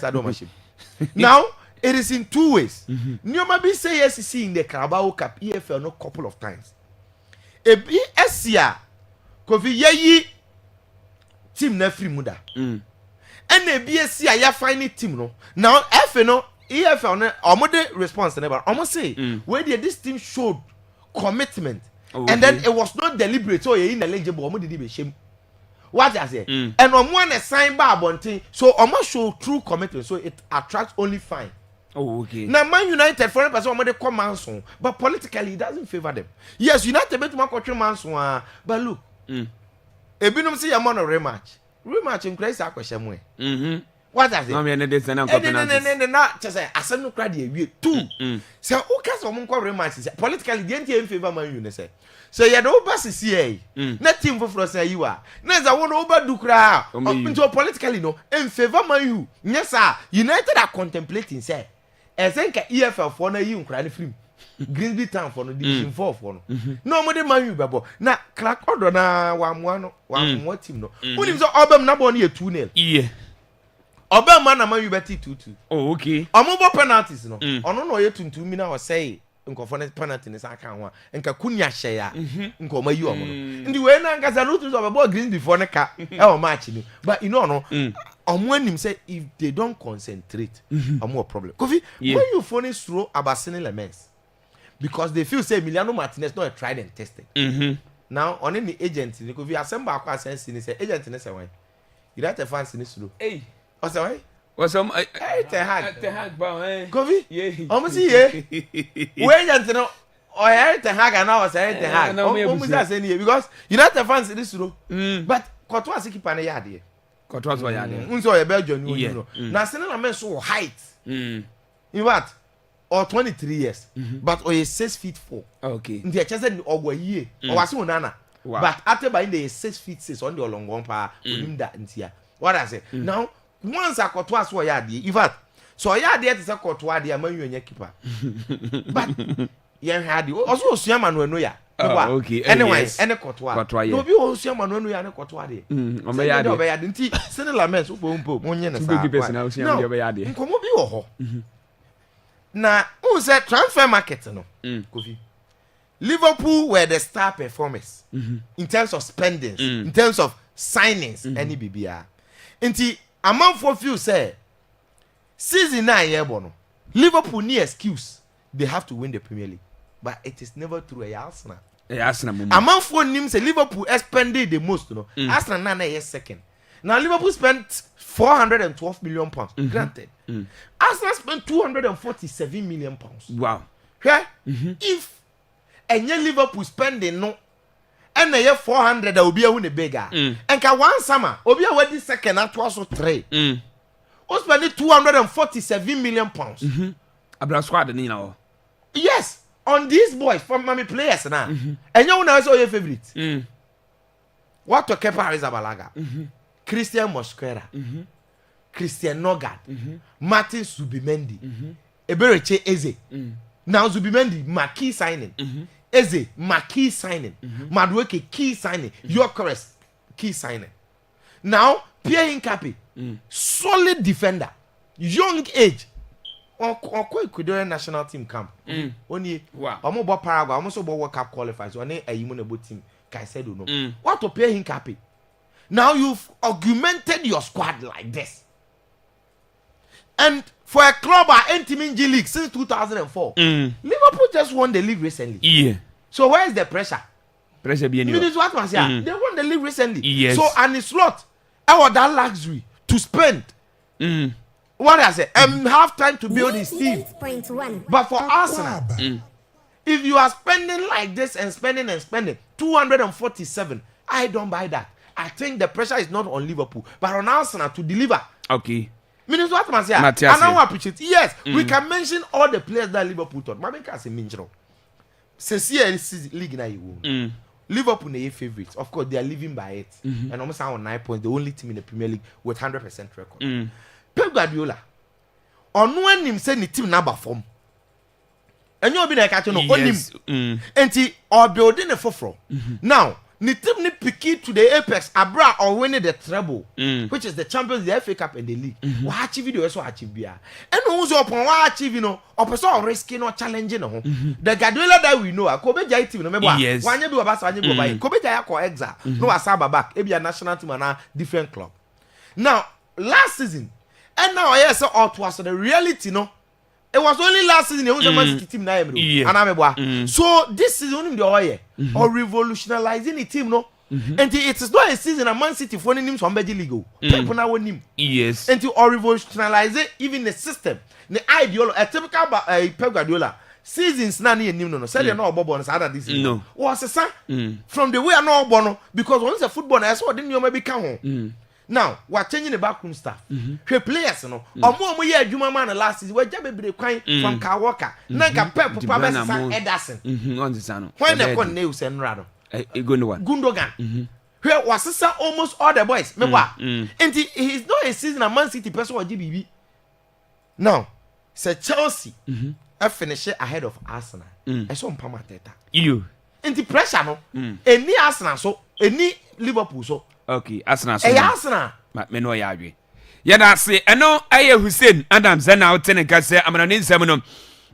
Now it is in 2 ways. You might be say yes, see in the Carabao Cup EFL no couple of times. A BSCA. Kofi yeyi team na free muda ene BSC aya fine team no now FA no EFL no omode response never omo say where this team showed commitment and then it was not deliberate so you ineligible omo did be shame what I say and omo na sign ba abontin so omo show true commitment so it attracts only fine. Oh, okay. Now, Man United, for person, they come Manson, but politically, it doesn't favor them. Yes, United bet to control Manson, but look, Ebinum see a man of rematch in Christ Aquasham. What I say? No, me and this and I'm not just say, I said no credit, 2. So, who can someone call rematch? Politically, the NTM favor Man United. So, you know, Bass CA, not team for say you are. Next, I want over do crowd into politically, no, in favor Man U. Yes, sir, United are contemplating, say. I think EFL for na you cry free Greensby Town for no division 4 for no more Man U babo na Clark Odo na one team no who so Obam na born here 2-0 yeah Obam man na Man U beti 2-2 oh okay omo penalties no ono no ye tuntum mi na o say nkofo na penalty ne saka ho nka kunya hye ya nko mayi omo no ndi we na ngasa no to so Greensby for ne ka e o match ni but you know no omo anim say if they don't concentrate omo problem Kofi when you phone through abasini lemens because they feel say Emiliano Martinez not tried and tested now on any agent ni Kofi assemble akwa sense ni say agent ni say why you that fans ni slow hey o say why what's some te hag ba Kofi yeah omo see ye we agent no o te hag na o say te hag omo say ni because you that fans ni slow but Kotwa sikipa na yade Kotwa so yade unso ye Belgium ni no na sene na men so height in what or 23 years but or 6'4" okay ndi e chese ogwa yie o wase unana but after by the 6'6" on the olongon pa onim da ntia what I say now once Kotwa so yade in fact so yade it say Kotwa de Man U nya keeper but yen hade also osuama no eno ya okay anyway ene Kotwa no bi osuama no eno ya ne Kotwa de o me yade o be yade nti sene lamens o pompo monye ne sa osuama de be yade nkomo bi wo ho na who said transfer market no Kofi Liverpool were the star performers in terms of spendings in terms of signings any BBR nti amount for few say season 9 year bono Liverpool need excuse they have to win the Premier League but it is never true Arsenal amount for nim say Liverpool expended the most no Arsenal na year second now Liverpool spent 412 million pounds granted Arsenal spent 247 million pounds wow okay if any Liverpool spending no and a 400 that will be a win a bigger and ka one summer obi a wadi second and twice or 3 o spend 247 million pounds abra squad ni na yes on these boys from mommy players now and you know so your favorite what to Kepa Arrizabalaga Christian Mosquera Christian Nogard Martin Zubimendi Eberechi Eze now Zubimendi marquee signing Eze, my key signing. Madueke, key signing. Gyökeres, key signing. Now, Pierre Hincapié, solid defender, young age. On quite national team camp. Only I'm about Paraguay, I'm also about World Cup qualifiers. On a human team, Caicedo no. What to Pierre Hincapié? Now you've augmented your squad like this. And for a club at NTMG League since 2004, Liverpool just won the league recently. Yeah. So where is the pressure? Pressure being you. What was here? They won the league recently. Yes. So and it's not our that luxury to spend. What I say? Have time to build his team. But for Arsenal, if you are spending like this and spending 247, I don't buy that. I think the pressure is not on Liverpool, but on Arsenal to deliver. Okay. Meaning what man say? And I appreciate. Yes, we can mention all the players that Liverpool thought. Maybe can say mention. Since league na you. Liverpool na your favorites. Of course, they are living by it, and almost on 9 points, the only team in the Premier League with 100% record. Pep Guardiola. On one him say the team number form. And you'll be like catching on him. And he are building a for now. Ni team ni picky to the apex abra or winning the treble, which is the champions, the FA Cup and the league. What achieve video so achieve bia. And who's upon what achieve or person risking or challenging the Guardiola that we know, Kobe Jai team, remember? Yes. One year do about one year by Kobe Jai ko exa. No asaba back. It be a national team and a different club. Now last season, and now yes, so it was the reality, no. It was only last season the Man City team na emro. So this season only the oye or revolutionizing the team no. And it is not a season a Man City for him from Belgian league. People now won him. Yes. And to or revolutionize even the system, the ideology, a typical Pep Guardiola seasons na ni him no. Say they no bobo on Saturday this season. No. Was a from the way I know bono because once a football na so didn't you maybe come now we're changing the backroom staff. Players no omo ye adwuma man last season we just be kwan from Kawaka na ka Pep Papa Ederson on the sano when the con news and rado Gundogan where was almost all the boys me wa and he's not a season a Man City person or GBB now say Chelsea I finish ahead of Arsenal I saw Mpama Teta you and the pressure no any Arsenal so any Liverpool so okay Arsenal so Arsenal me no ya adwe ya da se eno aye Hussein Adams na outene ka se amana ni nsem no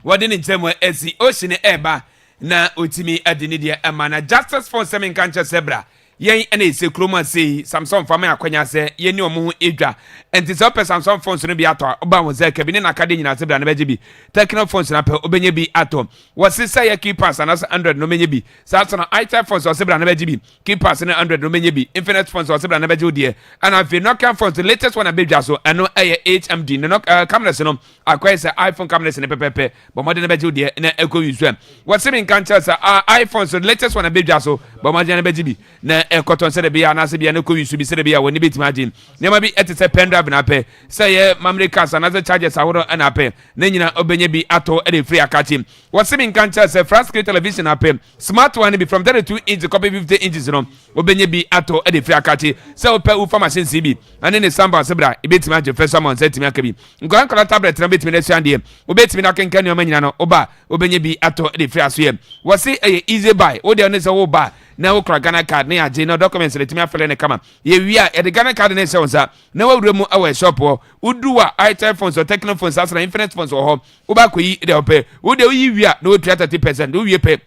wode ni nsem esi ocean eba na otimi adini dia amana justice for semen kancha sebra yen ena ese kroma sei Samson fama akwanya se yen ni omo ho edwa enti se ope Samson phones no bi ato oba wo ze kabine na kade nyina sebra na beje bi techno phones na pe obenye bi ato wasisa ya keepers na 100 no menye bi sa na item phones o sebra na beje bi keepers na 100 no menye bi infinite phones o sebra na beje die ana fi no can phones the latest one na beja so eno HMD no cameras no akwai se iPhone cameras ne pepepe bo modern na beje die na eko use wasimi kancha se iPhones the latest one na beja so bo modern na beje bi na ekoton se de bia na se bia na ko use bi se de bia woni betima agin ne ma bi etese pendrive na pe se ye memory card na se chargers aworo na pe na nyina obenye bi ato e de free akachi wasimi nkancha se flat screen television na pe smart one be from 32 inch copy 50 inches no obenye bi ato e de free akachi se ope u pharmacy CB ane ne samba se bra e betima agin first one se timi akabi nko an tablet na betimi na suande obetimi na kenkan ne omanyina no oba obenye bi ato e de free aso ye wasi easy buy wo de ne se wo ba na wo kra Ghana card na agye no documents le timi afele ne kama ye wia e de Ghana card ne se wonsa na wawura mu awe shop ho uduwa item phones or techno phones asra infinite phones ho wo ba koyi de ope wo de yi wia na wo 30% wo wie pe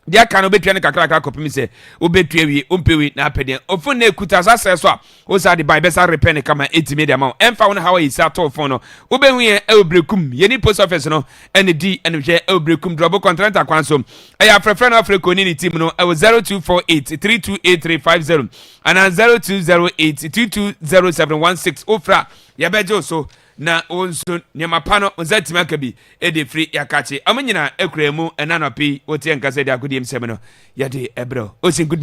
dia kan obetua ne kakra kopimi se obetua wi ompewi na apede ofun na ekuta sase so a o sa de buy besa repair ne kama 80 media ma emfa won how yi sa to phone no obehu ye e obrekum ye ni post office no ene di ene hwe e obrekum drop contract akwan so e ya frefre no africa ni team no e 0248328350 and 0208220716 ofra ya bejo so na onso nyama pano onzatima kabi e de free yakache amanyina ekremu enanopi wotie nkase de agodiem semeno ya de ebro osin good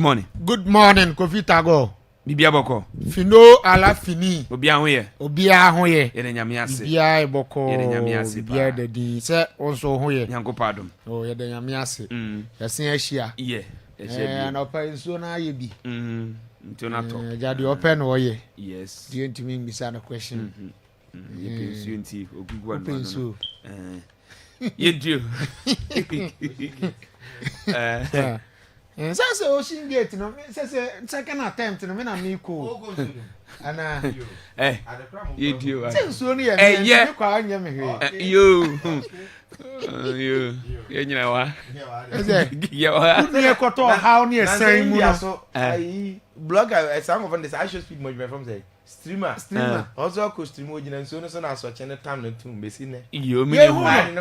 morning Kofi Tago bibia boko fino ala fini obia ho ye ye nyame ase bibia e boko ye nyame ase bibia de di se onso ho ye nyankopadom ye de nyame ase yasen ahia na opa nso na ye bi ntona to jadi opa na oye yes do you want me mbisa na question ye pensu nti ogugu anu You do. Say Ocean Gate, no. Say second attempt, no. Me na me cool. Ana. You do. Say so ni e. Yeah. You. You know what? Yeah. You koto how near saying mu so. Blogger, some of them I should speak much from say. Streamer. Also ko stream o gina so no so na so chene time no tun be si ne. You me no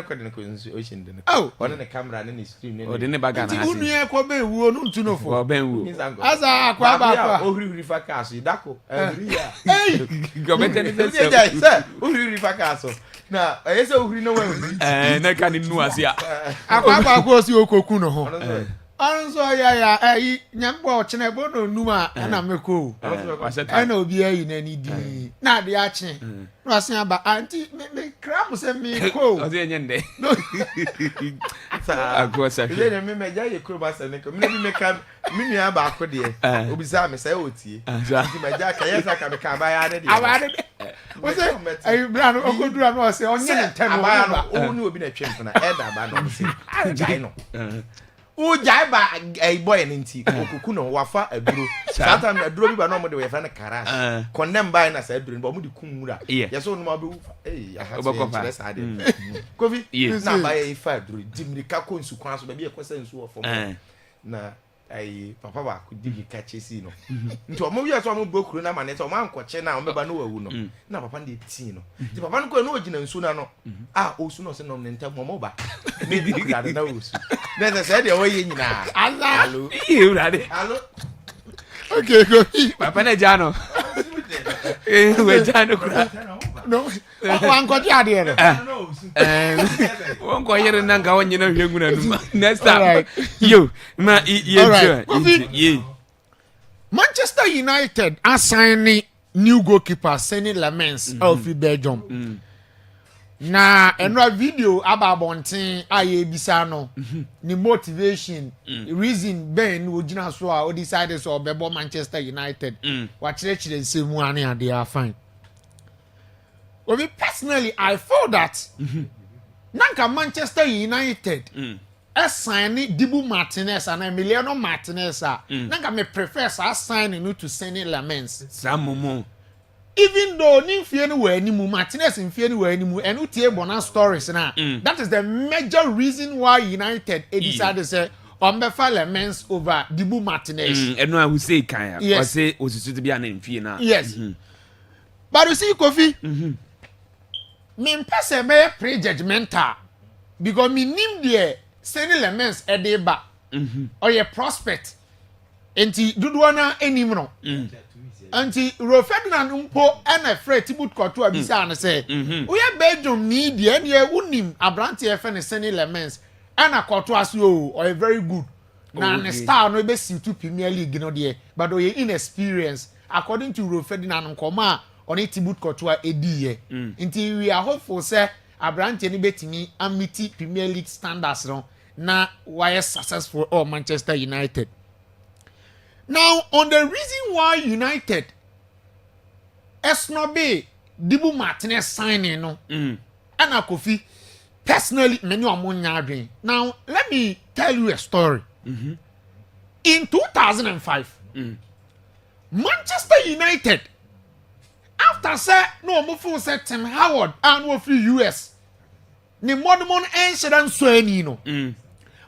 kwade no ko ocean de. Oh, on the camera na stream ne. O de ne baga na. Ti unu e ko be wu onu ntu no fo. Ko ben wu. Asa Akwaaba akwa. O huri fa ka so dako. Ya. Hey. Go better ni Say sir, o huri fa ka so. Na ese o huri no wa. Na ka ni nu asia. Akwaaba akwa si okoku no ho. Anso ya nyambo ochene bo no numa na meko ana obi ayi na ni di na de ache no asen aba anti me crab se me ko o de nyende sa agosa ile me me ja ye kuro ba se ne ko me me ka me nua ba ko de obi sa me say otie nti me ja ka yesa ka me ka ba ya de de aba de o se ayi bra no okodura no se onye ne ntem aba no o ni obi na twem na e da ba no se jai no o jai ba ai boy nti okuku no wafa aduro sata na aduro bi ba no mo de we fa na karash condemn by na sa aduro bo mo de kumura yeso no ma be ya ha se sa de kofi na ba ye fa aduro dimrika ko nsu kwan so ba bi e kwasa nsu wo fo na ai papa ba ko digi ka chesi no nti o mo wi so mo bokuru na mane so o man koche na o meba no wawu no na papa de ti no ti papa no ko no ogina nsu na no osu no se no nenta mo ba me di ga na osu na se de o ye nyina allo allo okay go papa na jano we jano kura no wan ko ti ade re won ko yere nan ga won nyina hwegu na numa next time yo ma ye Manchester United assigning new goalkeeper Seny Lamens of Belgium na eno video about bonten aye bisa no ni motivation reason ben ogina so a o decide so obebo Manchester United wa chire nsemu ane ade afan personally I feel that nanka Manchester United assign Dibu Martinez and Emiliano Martinez nanka me prefer assign no to Seny Lamens samumu even though Nimfie no were animu Martinez Nimfie no were animu and utie bona stories na that is the major reason why United decided to say Ombefa Lamens over Dibu Martinez eno a say kan ya o say osusu to bia na Nimfie na yes but you see Kofi me pese me prejudgmental because me nim there Seny Lamens edeba or your prospect enti dudu na enim no anti Ferdinand mpo na Fred Tibut Koto abisa na say we Belgium ni de ne unim abrante efe ne Seny Lamens na Koto aso or very good na ne star no be si to Premier League no de but o inexperience according to Ferdinand nkoma on Tibut Koto ediye nti we are hopeful say abrante ni betimi amiti Premier League standards no na why successful or Manchester United. Now, on the reason why United Esnobe Dibu Martinez signing no, and Kofi personally many are. Now, let me tell you a story. In 2005, Manchester United, after say no more say Tim Howard and wo free US, ni modern incident so any no.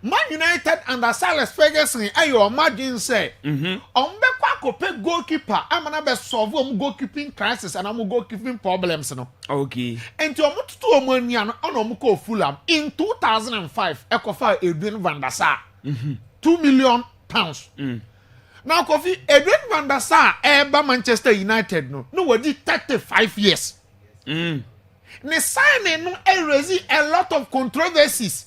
Man United under Alex Ferguson ayo imagine say ombekwa kope goalkeeper amana be solve goalkeeping crisis and goalkeeping problems no okay enti omututu omani ano ono ko Fulham in 2005 ekofa Edwin van der Sar £2 million now Kofi Edwin van der Sar eba Manchester United no wadi 35 years ne signing no raise a lot of controversies.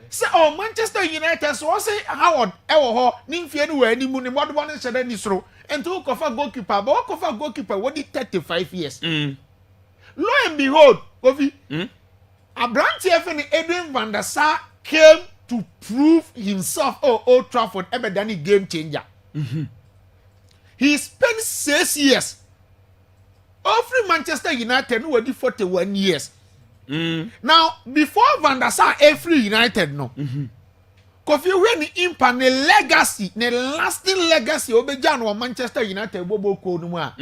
So Manchester United so say Howard ewo ho Nimfie no wani mu ne modbo ne shede ni soro ento kofa goalkeeper but kofa goalkeeper what 35 years lo and behold Kofi Abranti FN Edwin van der Sar came to prove himself Old Trafford ebedani game changer he spent 6 years offering Manchester United no wadi 41 years Now, before Van der Sar free United, no. Kofi when the impact the legacy, the lasting legacy obeja no Manchester United bobo ko no mu a.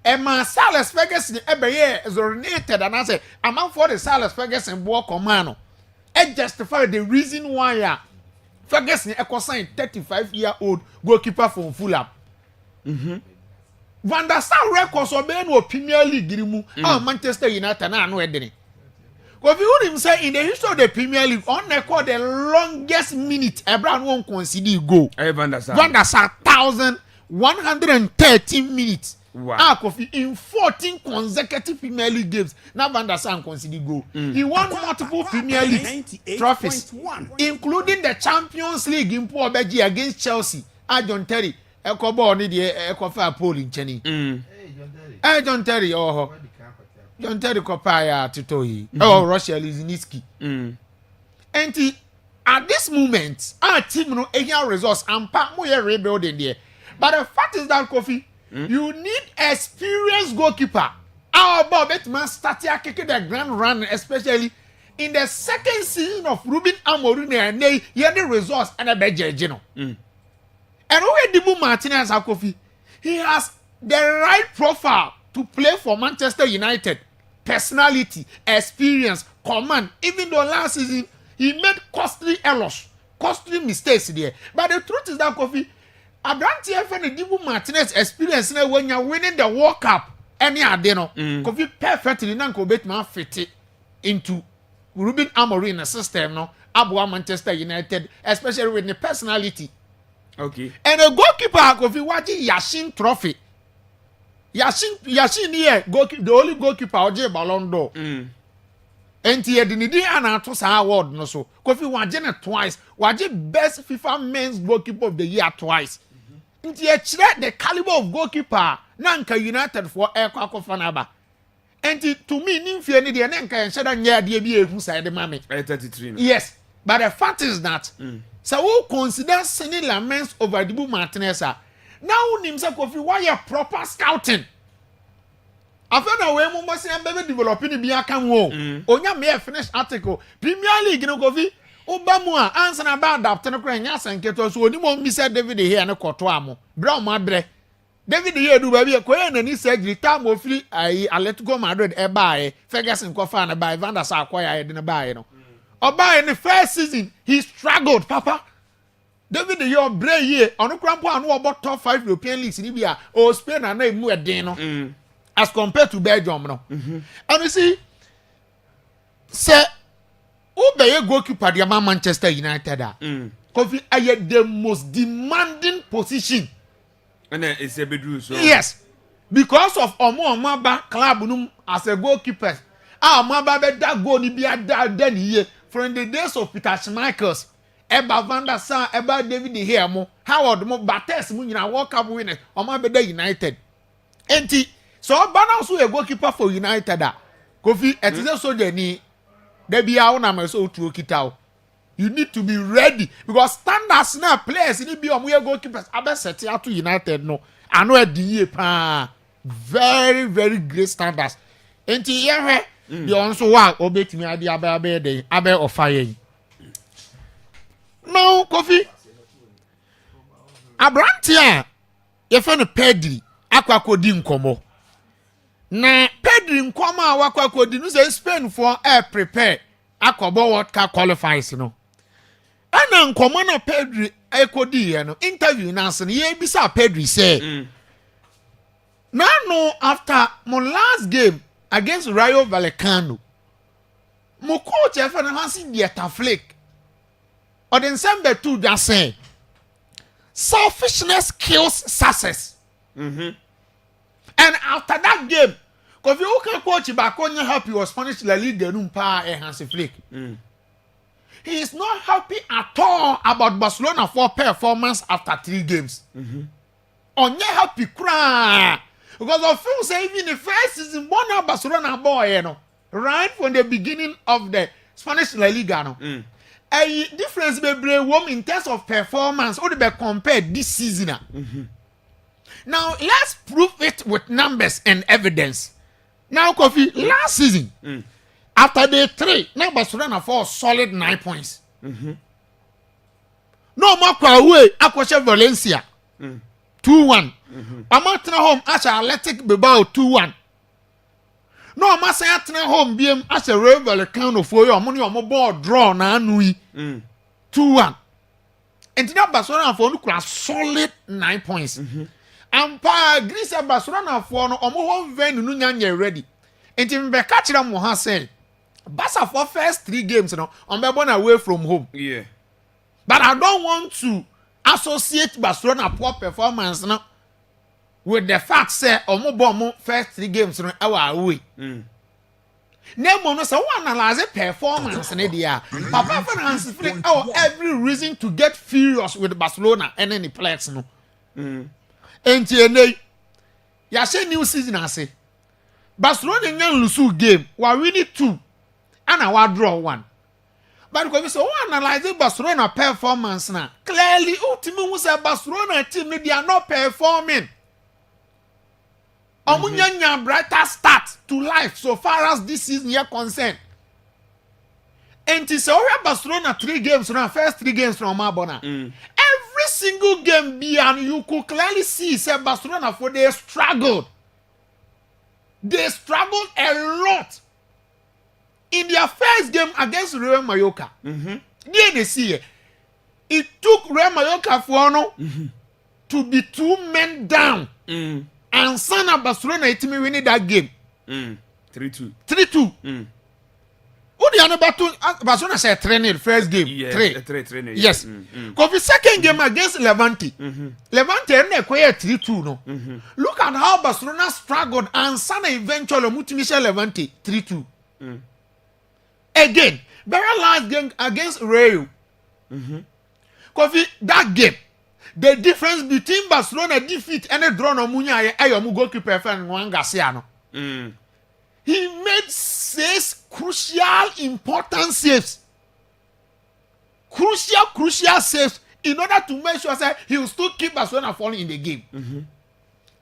Emma Sales Ferguson ebeye exonerated and I say among for the Sales Ferguson bo command no. It justify the reason why Ferguson sign 35-year-old goalkeeper from Fulham. Van der Sar records obey no Premier League mu Manchester United na no edene. If you would say in the history of the Premier League, on record the longest minute Abraham won't consider goal. Van der Sar 1,113 minutes. Wow. Kofi in 14 consecutive Premier League games. Now Van der Sar consider goal. He won multiple Premier League trophies, including the Champions League in Paul Beji against Chelsea. John Terry, Ekobo ni the Ekofa Paul in Chenny. John Terry, oh. John Terry Kopaya Titoyi. Oh, Russia Liziniski. And at this moment, our team no any resource and part more rebuilding there. But the fact is that Kofi, you need experienced goalkeeper. Our Bob Etman started kicking the grand run, especially in the second season of Ruben Amorim and they had the resource and a better Gino. And who Dibu Martinez Kofi, he has the right profile to play for Manchester United. Personality, experience, command. Even though last season he made costly errors, costly mistakes there. But the truth is that Kofi, Abranti FN Dibu Martinez experience when you're winning the World Cup, any adeno, Kofi perfectly nanko betman fit into Ruben Amorim system no. Abua Manchester United, especially with the personality. Okay. And a goalkeeper Kofi watching Yashin Trophy. Yashin here, the only goalkeeper oje Ballon d'Or. And here the nidi anato sa award no so. Kofi waje twice. Waje best FIFA men's goalkeeper of the year twice. And here the caliber of goalkeeper nanka United for Akwaaba fanaba. And to me nimfie ni de nanka ensheda nya de bi ehu side mame. 33. Yes, but the fact is that so we consider sending laments over Dibu Martinez. Now nimsa Kofi why a proper scouting. After we must say baby developing bi aka wo. Onya me finish article Premier League no Kofi Obamu a answer about adapt no kra nya sanketo so oni mo mi say David here na koto amo. Bra mo abre. David here do baby ko e na ni surgery time ofili ai Atletico Madrid e baaye Ferguson ko fa na baaye Van der Sar ko ya de na baaye no. Oba in the first season he struggled papa. David your brain here on the crampo and about top 5 European leagues in Libya or Spain and na mu edeno as compared to Belgium no. And you see say obey goalkeeper the Manchester United Kofi aye the most demanding position. And then it's a bedroom so. Yes. Because of Omo club num as a goalkeeper. Omaba be that goal ni bia then here from the days of Peter Schmeichel. Eba Van der Sar, Eba David De Gea mo, Howard mo, Bates mo nyina World Cup winner, Omabeda United. Enti, so Bana also a goalkeeper for United Kofi, it is so ni, debi a una me so tu okita. You need to be ready because standards now players ni bi omo goalkeepers abe set out to United no. Ano ediye pa. Very very great standards. Enti ye the onso wa obetimi ade abe dey abe ofire. No, Kofi. Abrantia, if any Pedri, Aquacodi nkomo. Na Pedri nkoma Aquacodi no say Spain for prepare Akwaaba World Cup qualifiers no. Ana nkomo na Pedri ekodi no interview na se ye bisa Pedri say. Now no after my last game against Rayo Vallecano. Mo coach e fa na hansi Dieta Flake. Or then December 2 just say selfishness kills success. And after that game, because you can coach back on your happy or Spanish La Liga numpa e Hansi Flick. He is not happy at all about Barcelona for performance after 3 games. On your happy cry. Because I feel say even the first season one Barcelona boy, you know, right from the beginning of the Spanish La Liga no. A difference be bring in terms of performance or be compared this season. Now let's prove it with numbers and evidence. Now Kofi last season after day 3 now Barcelona for solid 9 points. No more away Aquasha Valencia 2-1. Amatna home as Athletic Bilbao 2-1. No more say atna home BM as a Real Vallecano for your money on board draw na nui 2-1. And now Barcelona for no solid 9 points. And pa Greece Barcelona for no omo venue no nyanya ready. And in be catch them mo ha say Barca for first 3 games no on be born away from home. Yeah. But I don't want to associate Barcelona poor performance now with the fact say omo first 3 games no away. Nemo no say one analyze performance in dia. Papa Francis Flick every reason to get furious with Barcelona and any players no. Enti ya say new season ase. Barcelona nyan lose game, wa win 2 and wa draw 1. But because so one analyze Barcelona performance now, clearly ultimately we say Barcelona team they are not performing. Omunyanya brighter start to life so far as this season is concerned. And it's already Barcelona 3 games now, first 3 games from Marbona. Every single game and you could clearly see say Barcelona for they struggled. They struggled a lot in their first game against Real Mallorca. They see it took Real Mallorca for no to be 2 men down. And Sana Barcelona team winning that game. 3-2. 3-2. Who the other battle? Barcelona said 3-0 first game. Yeah, 3. Yes. Because the second game against Levante. Levante and they 3-2 no. Look at how Barcelona struggled and Sana eventually multimission Levante 3-2. Again, very last game against Real. Because that game, the difference between Barcelona defeat and a draw no munya ayo goalkeeper fan Juan Garcia no. He made 6 crucial important saves. Crucial saves in order to make sure that he will still keep Barcelona falling in the game.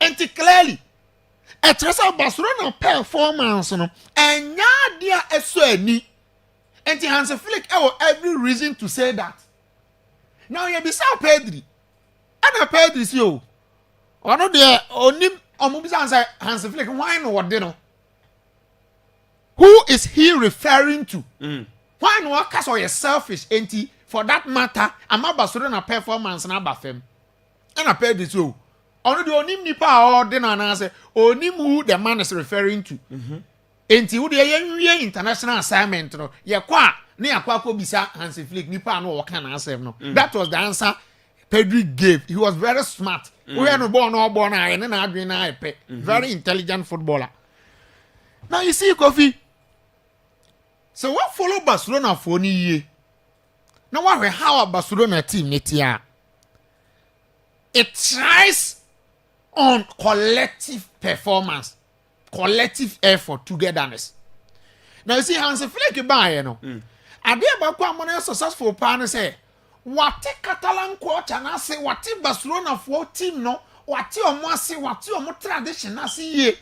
And clearly, a trust Barcelona performance no and ya dia eso ani. And Hans Flick every reason to say that. Now you be Pedri. And Pedri see you. Or no there onim omubisa Hans Flick why no what they know. Who is he referring to? Why no cause or selfish enti for that matter ama Barcelona performance na bafem. And Pedri see you. Or no the onim nipa or den na say onim who the man is referring to. Enti wo de ye international assignment no ye kwa na yakwa ko bisa Hans Flick nipa no wo kan answer no. That was the answer Pedri gave. He was very smart. We no born na e na adwen na epe. Very intelligent footballer. Now you see Kofi. So what follow Barcelona for ni ye? Now what how Barcelona team netia? It tries on collective performance. Collective effort, togetherness. Now you see Hans Flick buy no. Ade ba kwa mo successful pan say what Catalan coach and say what Barcelona for team no what omo ase what omo tradition ase ye.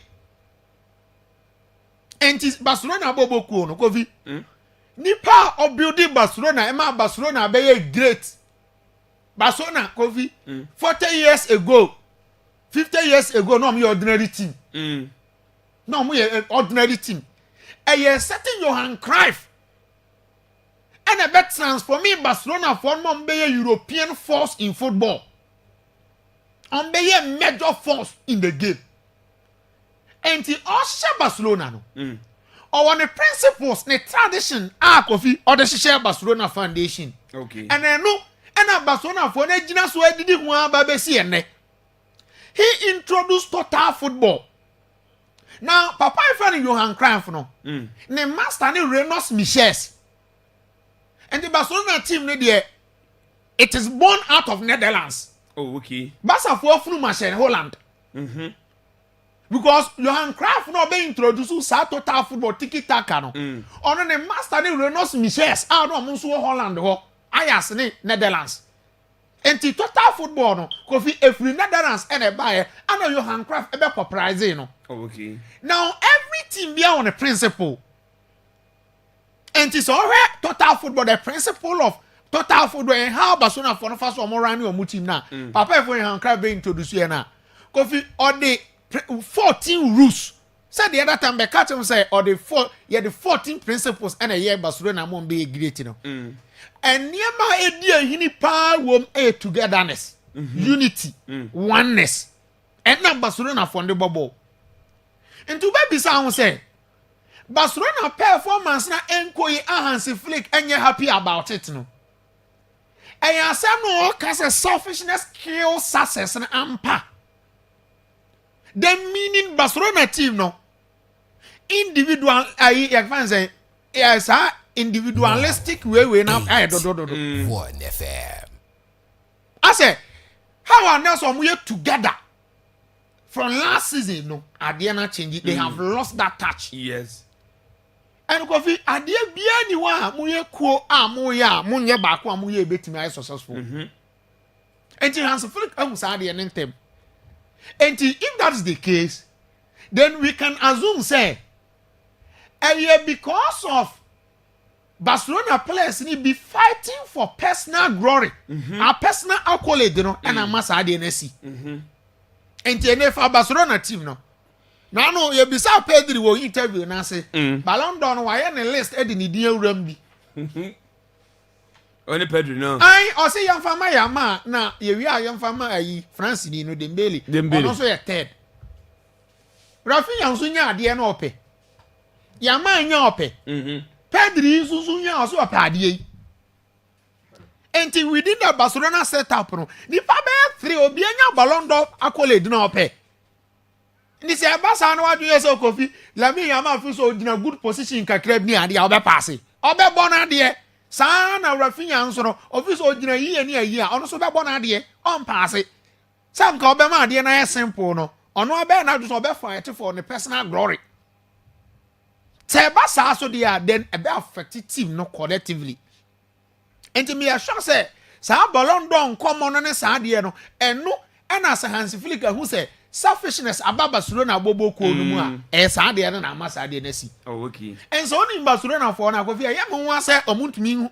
Enti Barcelona boboku no Kofi. Nipa of building Barcelona e ma Barcelona be great. Barcelona Kofi 40 years ago 50 years ago no me ordinary team. No, we ordinary team. A year setting Johan Cruyff. And a bet transforming Barcelona for one be a European force in football. And be a major force in the game. And the Osha Barcelona no. Or on the principles, the tradition, Kofi, or the Shisha Barcelona Foundation. Okay. And I know, and a Barcelona for the Ginas where did he want Babesi. He introduced total football. Now, Papa friend Johan Cruyff no. Ne master ne Renos Michels. And the Barcelona team ne it is born out of Netherlands. Oh, okay. Barca for flu machine Holland. Because Johan Cruyff no be introduced sa total football tiki taka no. Ono ne master ne Renos Michels no amunso Holland ho. Ajax ne Netherlands. And the total football no Kofi every Netherlands and a buyer and Johan Cruyff ebe surprise no. Oh, okay. Now every team be on a principle. And it's alright. Total football, the principle of total football and how Barcelona for the first one more running or team now. Papa, if we have crab introduced here now, Kofi or the 14 rules. Said the other time, the catcher say, or the 14 principles and a year Barcelona won't be great, you know. And near my idea, he power won't aid togetherness, unity, oneness, and now Barcelona for the bubble. And to baby sound say, Barcelona performance na enkoyi ahansi flick and you're happy about it, no. And you say no, cause selfishness kills success and ampa. The meaning Barcelona team no individual yes individualistic way now do. 1 FM. I say how are now we together from last season no Adiana change they have lost that touch. Yes. And Kofi adie bia ni wa moye ko amoya monye ba ko amoye betimi successful. And Hans Flick say dey nentem. And if that is the case, then we can assume, say, because of Barcelona players need be fighting for personal glory, a personal accolade, you know, and a mass IDNC. And for Barcelona team, no. Now, no, you be so Pedri will interview and say, Ballon d'Or, why on the list, Eddie, dear Rumby. Only Pedro, no. I say young farmer, Yama, now, you are young farmer, France, you know, Dembele. And also a third. Rafinha, Sunya, dear Nope. Yama, Yope. Pedri, Susunya, also a paddy. Until we did the Barcelona setup, no. The Faber 3 will be a Ballon d'Or, accolade, no pay. This is a Barcelona, what you say, Kofi. Lami Yama, so in a good position in Kakreb near the Alba Passy. Obe Bonadia. Sana Rafinha nso office ogina yi ono so be bona de on pass it sam ka obema de na simple no ono abe na do so be fight for the personal glory te ba sa so dia then e be affect team no collectively enti me sure say sa Ballon d'Or nkomo no ne sa de no eno na sa Hans Flick who say selfishness about Barcelona bobo ko no mu a sa de na amasa de na si. Oh, okay. And so in Barcelona for na Kofi ya mo wan say omuntumi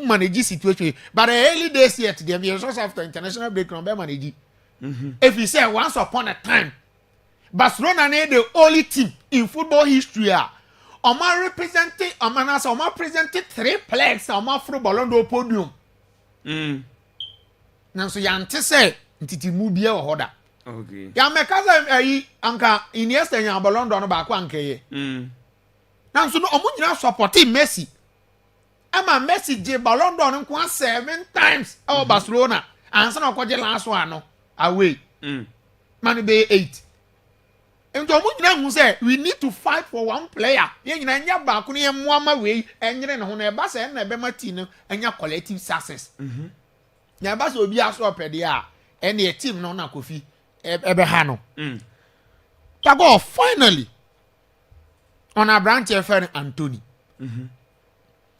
manage situation but early days yet there be source after international break no be manage. If you say once upon a time Barcelona na the only team in football history Oma represented 3 players Oma for Ballon d'Or podium. Na so yante say ntiti mu bia wo hoda. Okay. Ya mekaza anka Iniesta nya Ballon d'Or no ba kwa nkeye. Na so no omu nyina support Messi. Ama Messi je Ballon d'Or no kwa 7 times o Barcelona. Ansa na kwaje last one no away. Man be 8. Ento omu nyina hu say we need to fight for one player. Ye nyina nya ba ko ne mo ama we enyere ne ho na e ba say na be mati no anya collective success. Nya ba so obi aso opede a ene a team no na Kofi ebe ha no. Tago finally on a branch friend Anthony.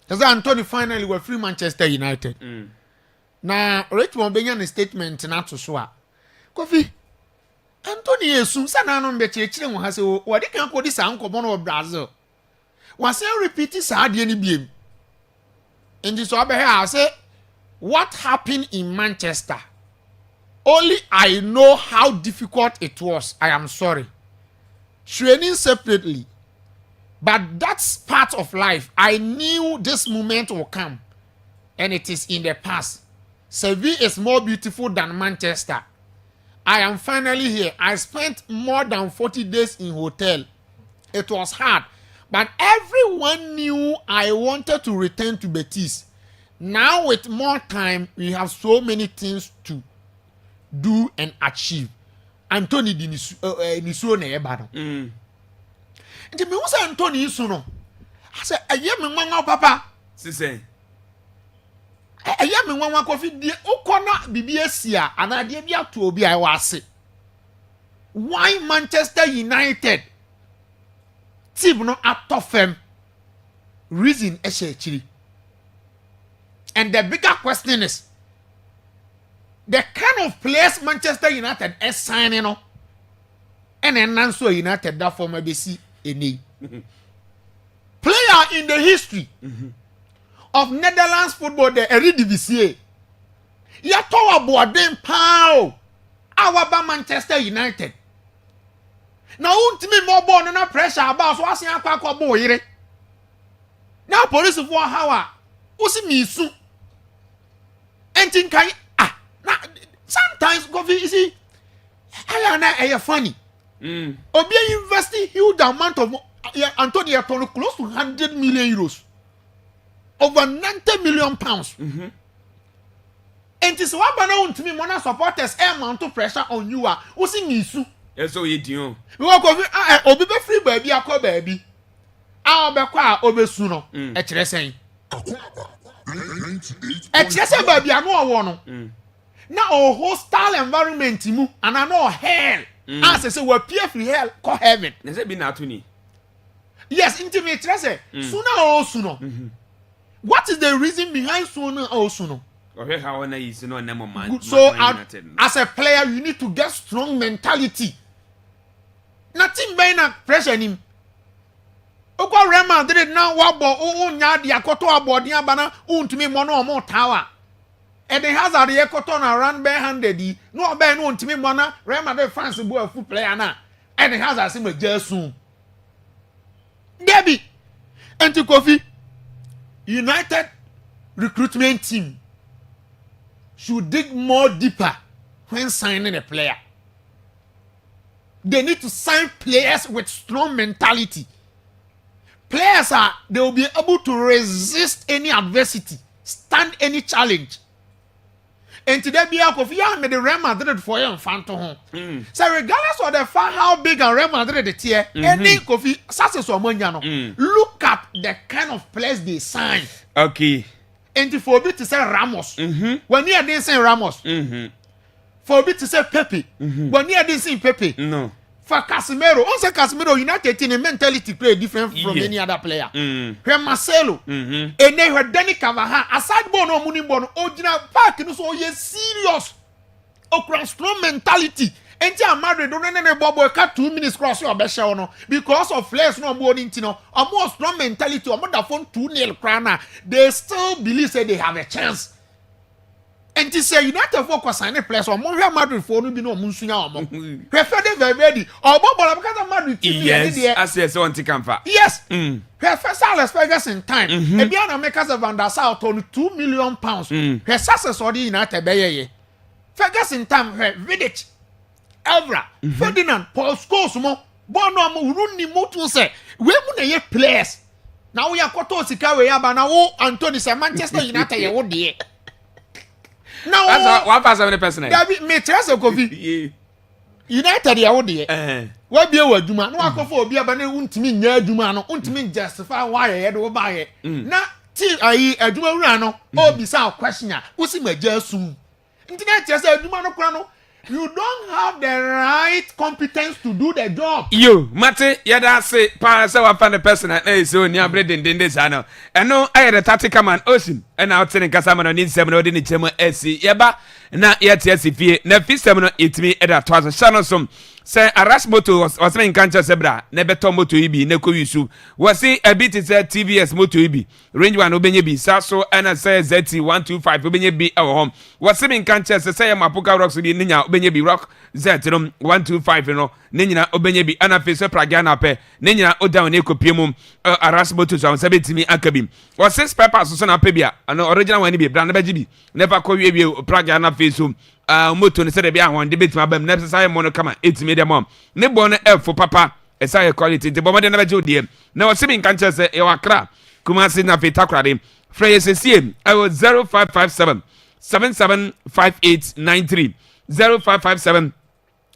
Because Anthony finally were free Manchester United. Na Richmond benya statement na to so a. Kofi Anthony esum sana no mbe chire wo ha se wo de kan ko di sa nkomo no Brazil. Was repeat sa de ni biem. Ndi so abe ha say what happened in Manchester? Only I know how difficult it was. I am sorry. Training separately. But that's part of life. I knew this moment will come. And it is in the past. Seville is more beautiful than Manchester. I am finally here. I spent more than 40 days in hotel. It was hard. But everyone knew I wanted to return to Betis. Now with more time, we have so many things to do and achieve. Anthony di nisu na eba no. Nti me wose Anthony isu no. Ase eye me nwanwa papa. Sise. Eye me nwanwa Kofi die ukona bibi asia anade bi ato obi ai wase. Why Manchester United team no atofem reason e she chiri. And the bigger question is the kind of players Manchester United is signing on, and then Nanso United that former BC any players player in the history of Netherlands football, the Eredivisie. Ya towa boaden pao. Awaba Manchester United. Now untimi more born na pressure about so asin akwa bo yire. Now police for how usi misu. Entin kai sometimes coffee you see I funny. Obi investing huge amount of Antonio close to 100 million euros. Over 90 million pounds. And this one banana to me, mona supporters amount of pressure on you are usi misu. Yes, so you do. We walk over obi be free baby, akwa baby. Our be kwa obe suno. Echere sen. Echere baby anu owo no. Na o hostile environment mu and I know hell. As say we appear free hell call heaven. Na say be na tuni. Yes, intimate say sooner or sooner. What is the reason behind sooner or sooner? Okay, how na is no name man. So as a player you need to get strong mentality. Nothing by na pressure him. Oko Real Madrid now wabo nya dia akoto abodi abana untumi mo no mo tower. And the hazard ye koto na run barehanded no be no untumi mo na Real Madrid fans bu a full player na. And the hazard say me jesu. Debbie Enti Kofi United recruitment team should dig more deeper when signing a player. They need to sign players with strong mentality. Players they will be able to resist any adversity, stand any challenge. And today, Kofi made the Real Madrid for you and home. So regardless of the fact how big a Real Madrid is here, any Kofi success or money, look at the kind of players they sign. Okay. And for me to say Ramos, when you didn't say Ramos, for me to say Pepe, when you didn't say Pepe, no. For Casemiro, also Casemiro United team mentality play different from any other player. When Marcelo, and then when Danny Cavaha, aside bono muni bono, original park, no so ye serious, okra strong mentality. Enti Madrid don't know bobo cut 2 minutes cross your best no because of flares no more intino, a more strong mentality, or more than 2-0 crana. They still believe say they have a chance. And to say United focus on a place or more Madrid for no be no munsunya omo. Prefer very ready. Or bobo because of Madrid team. Yes, I say so anti camper. Yes. Her first Alex Ferguson time. Ebiana make us a Van der Sar on 2 million pounds. Her success or the United Baye. Ferguson time her Vidic, Evra, Ferdinand, Paul Scholes mo. Bono mo runni mutu say. We mu ye players. Now we are koto sika we aba na wo Anthony say Manchester United ye wo de. Now that's one person. David me trust Kofi. United ya wo de. We bia wa aduma na akofo obi aba na untimi nya aduma no untimi justify why ye do ba ye. Na ti ayi aduma wura no obi sa question a wo si magya sum. Ntina trust aduma no kura no you don't have the right competence to do the job. You, Mate, yada say, pa say wa fan the person na so ni abre den sa no. Eno aye the tactical man ocean. And out in Kasama no need seven odi ni chemo esi. Yeba na yeti esi fie. Na fi seven no itimi eda twaso channel som. Say Arash moto was me nkancha sebra na beto moto ibi na ko wisu wasi a bit is TVS moto ibi range one obenye bi saso and say ZT125 obenye bi e hom wasi me nkancha say mapuka rocks bi ninya obenye bi rock Z125 no ninya obenye bi ana fe so praga na pe ninya odown e kopie mum Arash moto so say betimi akabim wasi peppers so na pe bia no original one bi bra na beji bi never ko wie praga na fe so moto ne sede bia hon de betima bam na say mono kama etimi de mom ne bon F for papa esa quality de bomade na beje odie na o simi nkan chese e wakra kuma si na fitakrade frey sesie I was 0557 775893 0557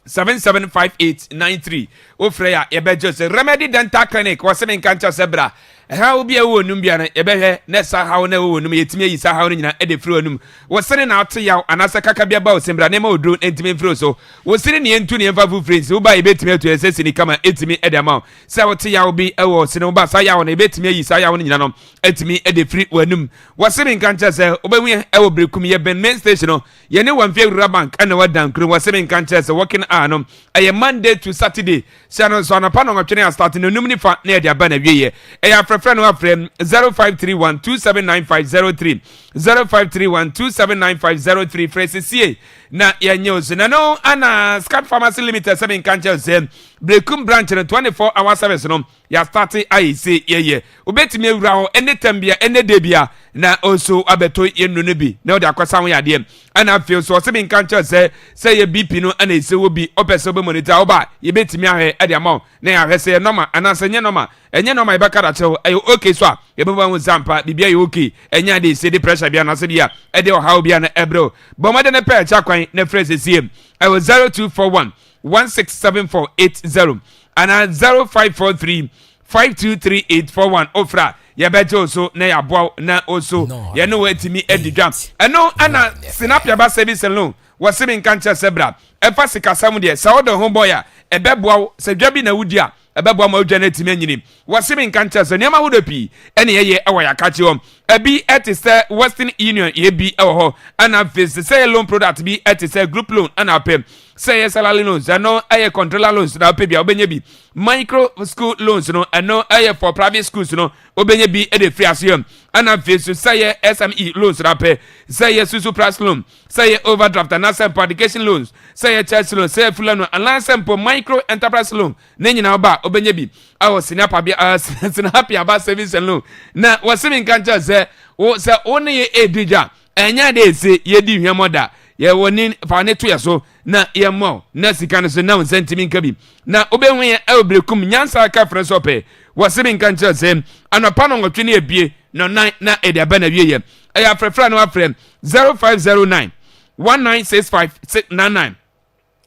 775893 o freya e beje se remedy dental clinic o simi nkan chese bra how be a wonum bia na ebehwe na sa how na wonum yetime yi sa how nyina e de fro onum wo sene na ate yaw anasa kaka bia ba o sembra na ma odro entime fro so wo sene ne entu ne emfa fu friends wo ba ebetime ato esesi ni kama etime e de ma sa wo te yaw bi e wo sene wo ba sa yaw na ebetime yi sa yaw nyina no etime e de free wanum wo sene nkan cha se obamu e wo brekum ye ben main station no ye ne wan fie rura bank ana wadan kru wo sene nkan cha se working no Monday to Saturday so no so na pa no twene start no num ni fa na e de aba na wie ye e ya friend wa frame 0531279503 0531279503 fresesie na yanyo na no ana Scat Pharmacy Limited 7 kanche ze Brekum branch no 24 hour service no ya start IC ye obetimi ewura ho anytime bia ene de bia na also abeto yenu no bi na ode akwasa ho yade ana feel so 7 kanche ze say ye BP no ana ese wo bi opese obe monitor oba ye betimi ahwe ade amount na ya hwese normal ana senye normal enye normal ibaka da chew ayo okay so a ye beba ho zampa bibia ye okay enya de se de pressure bia na se bia ede o how bia na ebro bomade na pe cha kwan na phrase siem I was 0241 167480 and 0543 523841 ofra ya beto so na ya boa na also ya no wetimi edidwam eno ana snap ya ba service alone wasimi nkancha sebra efa sikasam de sa odo ho boya ebeboa se dwabi na wudi a ebeboa ma odwa na timi anyini wasimi nkancha so niam ahodopi ene ye ewa ya kachi om ebi etise Western Union ye bi ewo ho ana face say loan product bi etise group loan ana pem say salary loans no aye controller loans na pay bia obenye bi micro school loans no no aye for private schools no obenye bi e de free asem ana face say SME loans na pay say susu price loan say overdraft and asset education loans say church loan say full loan and for micro enterprise loan na nyina ba obenye bi awo sinapa bia sinapa about service loan na wasimi nkancha say o say oni ye edija enya de se ye di hwemoda ye woni fa ne to yaso na ye mo na sika no so na sentimi nkabi na obenhu ye Brekum nyansa ka freso pe wasimi nkancha say anopa no ngotwe ne ebie no nan na ediaba na wie ye eya frefra no afrem 0509 1965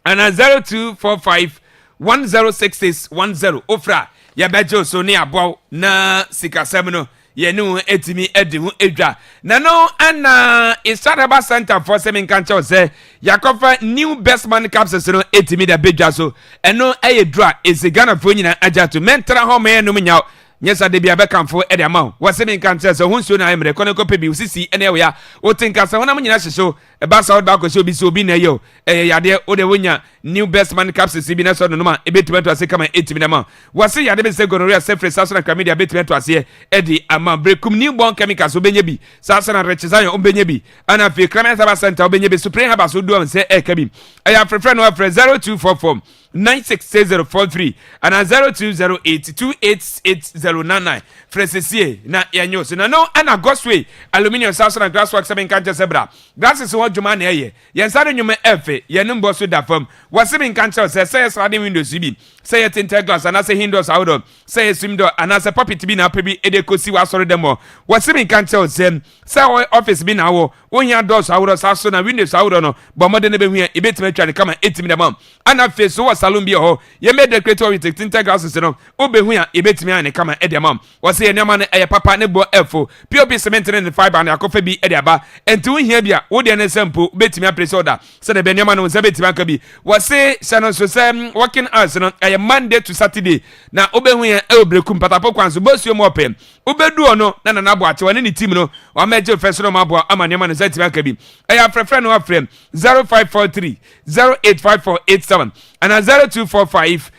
and 0245 106610 ofra ya bejo so ne abo na sikasem no ye no etimi edi hu edwa na no ana Isaraba Center for Semin Kancha say yakofa new best man capsules no etimi da bedwa so eno eyedra esigana fo nyina aja to mentra ho me no nya nyesa de bia bekamfo e de ama wasemi kanche so hunso na emre kono kope bi usisi ene we ya otinka se wona nyina hyeso e ba sa oda ko obi so obi na yo yade o de wonya new best man capsules bi na so no ma e betimento ase kama etimi na ma wase yade be se gonorrhea sefre saso na kamedia betimento ase e di ama Brekum new born chemicals obenye bi saso na rechisan obenye bi ana fi Isaraba Center obenye bi supreme haba so do am se e kabi aya frefre no afre 0244 966043 and 0208288099 fresesie na yanyo so na no ana Gosway aluminium saso na glassworks 7 kanche sebra glasses wo djuma na eye yensare nyume efe yenumbo so da fam wasemi kanche say sliding windows bi say tinted glass and say windows out say swim door and say puppet bi na pebi edekosi wasore demo wasemi kanche say office bi na wo onya doors out saso na windows out no bomode ne be hu ebetima twa ne kama etimi demo ana face wo salon bi ho ye made the creator with tinted glasses no obehu ya ebetimi ane kama edemam wose ye nyama ne papa ne bo efo pop cement ne fiber na akofa bi ediaba enti wo hia bia wo de ne sampo betimi aprese order se de be nyama no se betimi aka bi wose sano so se working hours no Monday to Saturday na obehu ya Brekum patapo kwanso bosuo mo opem obedu ono na na abo ache wane ni team no wa meje first no mabo ama nyama no se betimi aka bi frefre no afrem 0543 085487 and 0245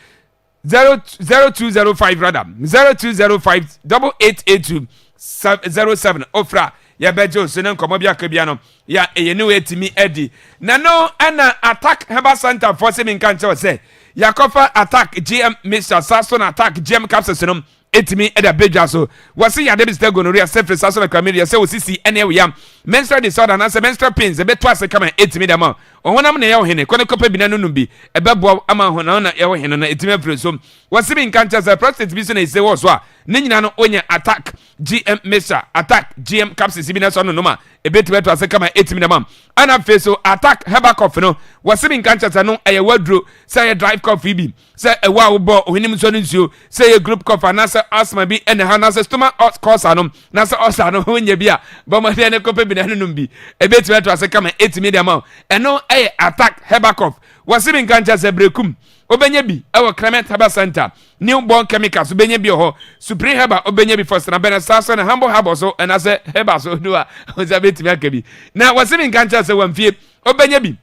0205 rather 0205 888207 ofra ya bejo so ne nkomo bia ka bia no ya eyenu etimi edi na no ana attack Heba Center for Semin Kancha say yakofa attack GM Mr. Sasson attack GM capsules no etimi eda beja so wasi ya debis te gonorrhea sefre saso na chlamydia se osisi ene we yam menstrual disorder na se menstrual pains ebe to ase kama etimi da ma ohonam na ye ohene kone kopa bi na nunu bi ebebo ama hona na ye ohene na etimi afre so wasi bi nkancha se prostate bi so na ise wo so a ne nyina no onya attack GM Mr. attack GM capsules bi na so no ma ebe to ase kama etimi da ma ana fe so attack Heba cough no wasi bi nkancha se no eye wadro se ye drive cough bi se ewa wo bo ohenim so no nsuo se ye group cough na asthma bi ene ha na se stomach cause anom na se osa no wonya bi a bomade ne kope bi na num bi ebetime to ase kama 8 million amount eno attack Heba cough wasimi nkancha se Brekum obenya bi ewo Clement Heba Center new born chemicals obenya bi ho supreme Heba obenya bi first na bena saso na humble Heba so na se Heba so do a oza betime akabi na wasimi nkancha se wamfie obenya bi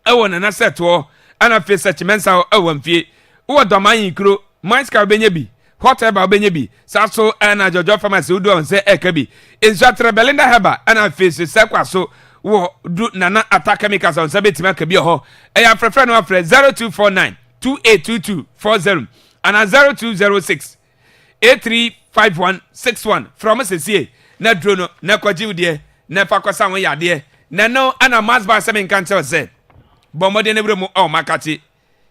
ewo na set wo ana face search mensa ewo mfie wo doman kro Maiska obenya bi whatever obenye bi saso na Jojo Pharmacy udu on se eka bi insuatre Belinda Heba na face se kwaso wo du nana attack chemicals on sabetima ka bi ho eya frefre no afre 0249 282240 and 0206 835161 from Sesi na drono na kwaji udie na fakosa won yade na no ana masba se men kan tell say bomode ne bremu o makati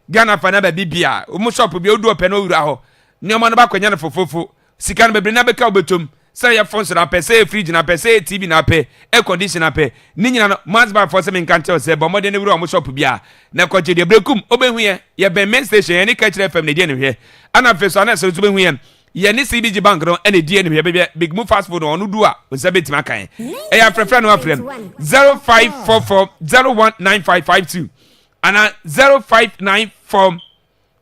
Ghana fa na ba bibia o mu shop bi odu ope no wura ho nyoma no ba kwanya na fofofo sika no bebre na beka obetom say your phones na pe say fridge na pe say TV na pe air condition na pe ni nyina no masba for se men kan tell say bomode ne wura o mu shop bia na kwaje de brekum obehu ye be main station ye ni ka kire FM ne die ne hwe ana fe so ana so obehu ye ni CBG bank no ene die ne hwe big move fast food on do a o se betima kan e ya frefra no afrem 0544019552 and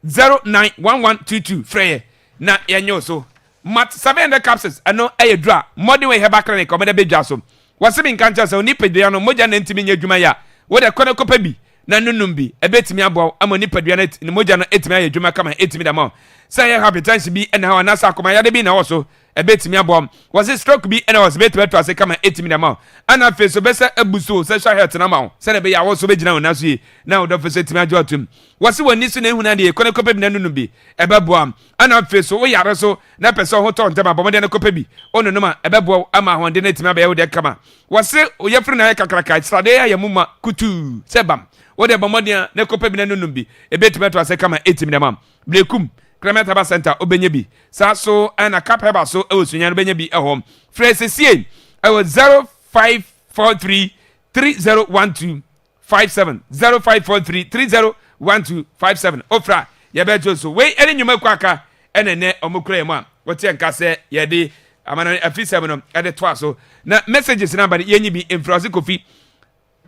0594091122 freye na yenyo so mat 700 capsules ano eye dra modern way heba clinic o mede bedwa so wasemi nkancha so ni pedua no moja na ntimi nya dwuma ya wo de kono kopa bi na nunum bi ebetimi abo ama ni pedua na ni moja na etimi aye dwuma kama etimi da ma say you have hypertension bi na ha na sa akoma ya de bi na wo so ebetimi abo was it stroke bi na was betimi to ase kama etimi da ma ana fe so besa abuso sexual health na ma se na be ya wo so be gina na so yi na wo do fe so etimi ajo atum wasi woni so na hu na de kono kopa bi na nunum bi ebeboam ana fe so wo yare so na pese ho to ntema bomode na kopa bi onu no ma ebebo ama ho de na etimi abaye wo de kama wasi oyefri na kakraka strade ya muma kutu sebam wo de bomode na kopa bi na nunum bi ebetimi to ase kama etimi da ma blekum Clement Haba Center obenye bi sa so na cap heba so e wosunya no benye bi e hom phrase sie e was 0543301257 0543301257 ofra ye be jo so we ene nyuma kwaka enene omukura mu a wote nka se ye de amana afisem no e de to so na messages number ye nyi bi influence Kofi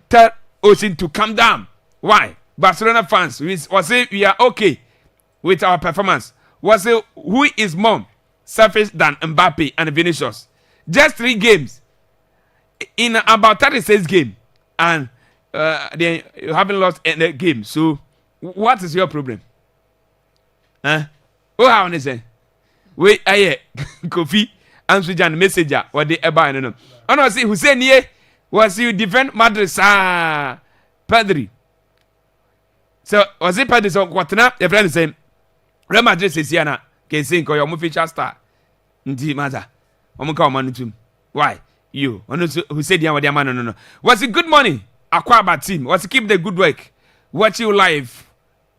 tell Osin to calm down. Why? Barcelona fans was say we are okay with our performance. Was it who is more selfish than Mbappe and Vinicius? Just 3 games in about 36 games, and they haven't lost any game. So, what is your problem? Huh? Oh, how is it? Wait, Kofi answer Jan messenger what they ever know. Oh no, see Hussein ye was you defend Madrid Padri. So was it Padri so what now? Your friend is saying Real Madrid says yana can sing or your future star. Ndi matter. Omuka manutum. Why? You. Who said ya what man no. Was it good morning? Akwaaba team. Was it keep the good work? Watch you live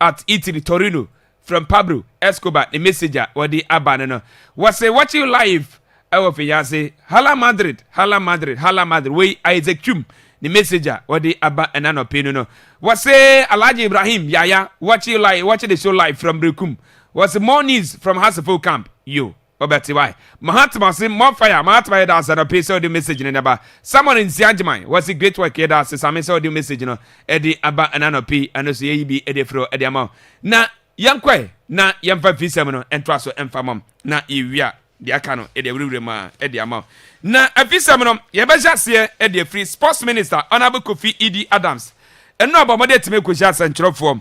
at Italy Torino from Pablo Escobar the messenger or the Abanano. Was it watch you live? I will say Hala Madrid, Hala Madrid, Hala Madrid. We Isaac Chum the messenger or the Abba and Ano Pino. Was say Alaji Ibrahim Yaya watch you live, watch the show live from Brekum. Was more news from Hasselful camp. You. Obeti why? Mahatma say more fire. Mahatma that's an episode the message in the someone in Sianjimai was a great work here. That's some saw the message, you know. Eddie Abba and Ano P and also be Eddie Fro Eddie Amount. Na Yankwe, na Yamfa Fisemino and Trasso and Famum. Na Ivia, the Akano, Eddie Rurema, Eddie Amount. Na a Fisemino, Yabajas Eddie Free Sports Minister, Honorable Kofi Edie Adams. And no about my to make shots and chop form.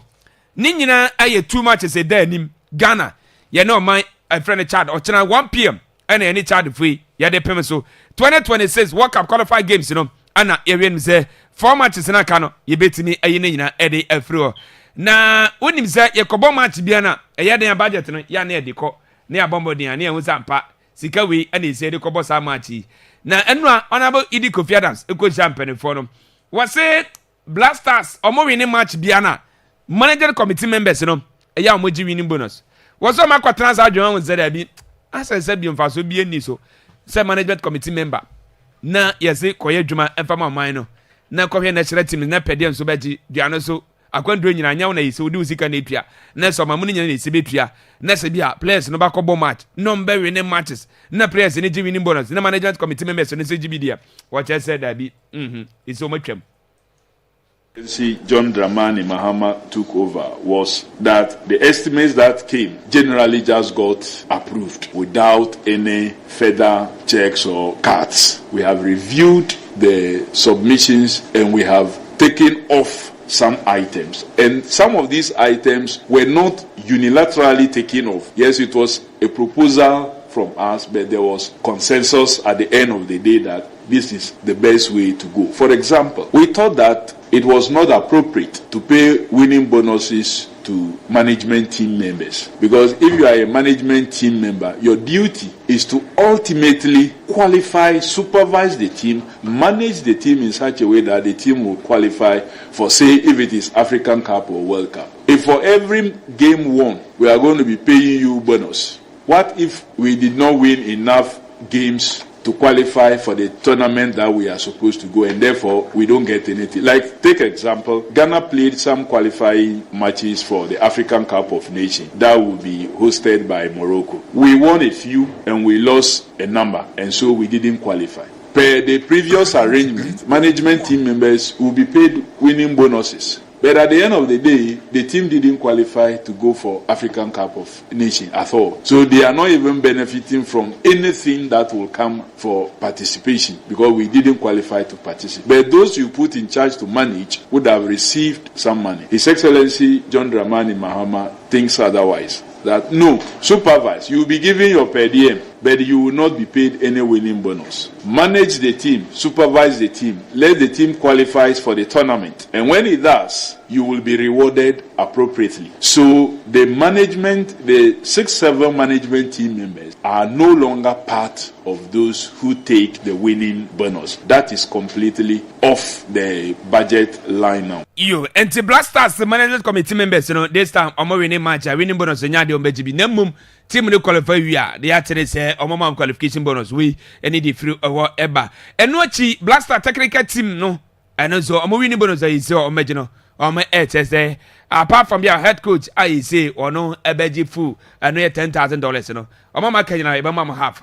Nina, I too much as a day nim Ghana. You know my a friend Chad or channel 1 p.m. and any child free. Yeah, they pay so 2026 World Cup qualified games, you know. Anna Arian say 4 matches in a cano. You bet me a yina Eddie Afro. Na when him say your kobo match biana a yard budget no ya near the co near Bombardier near Wuzampa. Sikawi and he said the kobo samachi. Na enwa honorable Idi Kofi Adams, a good champion for them. Was it Blasters or more winning match biana? Manager committee members, you know, a young moji winning bonus. Was so Marco Transfer John was there. As I said, being fast, so be any so. Say management committee member. Na yes, Koye Juma and Fama Mino. Na Koye national team, na Pedian Sobeji, Diana so. I can't do any now, so do Sika Napia. Ness of my money in Sibitria. Nessabia, players no back match. No bury name matches. No players in winning bonus. No management committee members on the CGBD. What I said, I be. It's so much. See, John Dramani Mahama took over was that the estimates that came generally just got approved without any further checks or cuts. We have reviewed the submissions and we have taken off some items. And some of these items were not unilaterally taken off. Yes, it was a proposal from us, but there was consensus at the end of the day that this is the best way to go. For example, we thought that it was not appropriate to pay winning bonuses to management team members, because if you are a management team member, your duty is to ultimately qualify, supervise the team, manage the team in such a way that the team will qualify for, say, if it is African Cup or World Cup. If for every game won, we are going to be paying you bonus, what if we did not win enough games to qualify for the tournament that we are supposed to go, and therefore we don't get anything? Like, take example, Ghana played some qualifying matches for the African Cup of Nations that will be hosted by Morocco. We won a few and we lost a number, and so we didn't qualify. Per the previous arrangement, management team members will be paid winning bonuses. But at the end of the day, the team didn't qualify to go for African Cup of Nations at all. So they are not even benefiting from anything that will come for participation, because we didn't qualify to participate. But those you put in charge to manage would have received some money. His Excellency John Dramani Mahama thinks otherwise. That no, supervise, you will be given your per diem, but you will not be paid any winning bonus. Manage the team, supervise the team, let the team qualify for the tournament, and when it does, you will be rewarded appropriately. So the management, the 6-7 management team members are no longer part of those who take the winning bonus. That is completely off the budget line now. You anti Blasters the management committee members, this time I'm winning match, winning bonus in Yadi Ombejibi. Nemum team no qualify we are. The actually say Omama qualification bonus. We any the free or eba. And watchi Blaster technical team no. And also I'm winning bonus is so omejino. Say apart from their head coach, I say or no ebeji fu and $10,000. Omama Kenya mama half.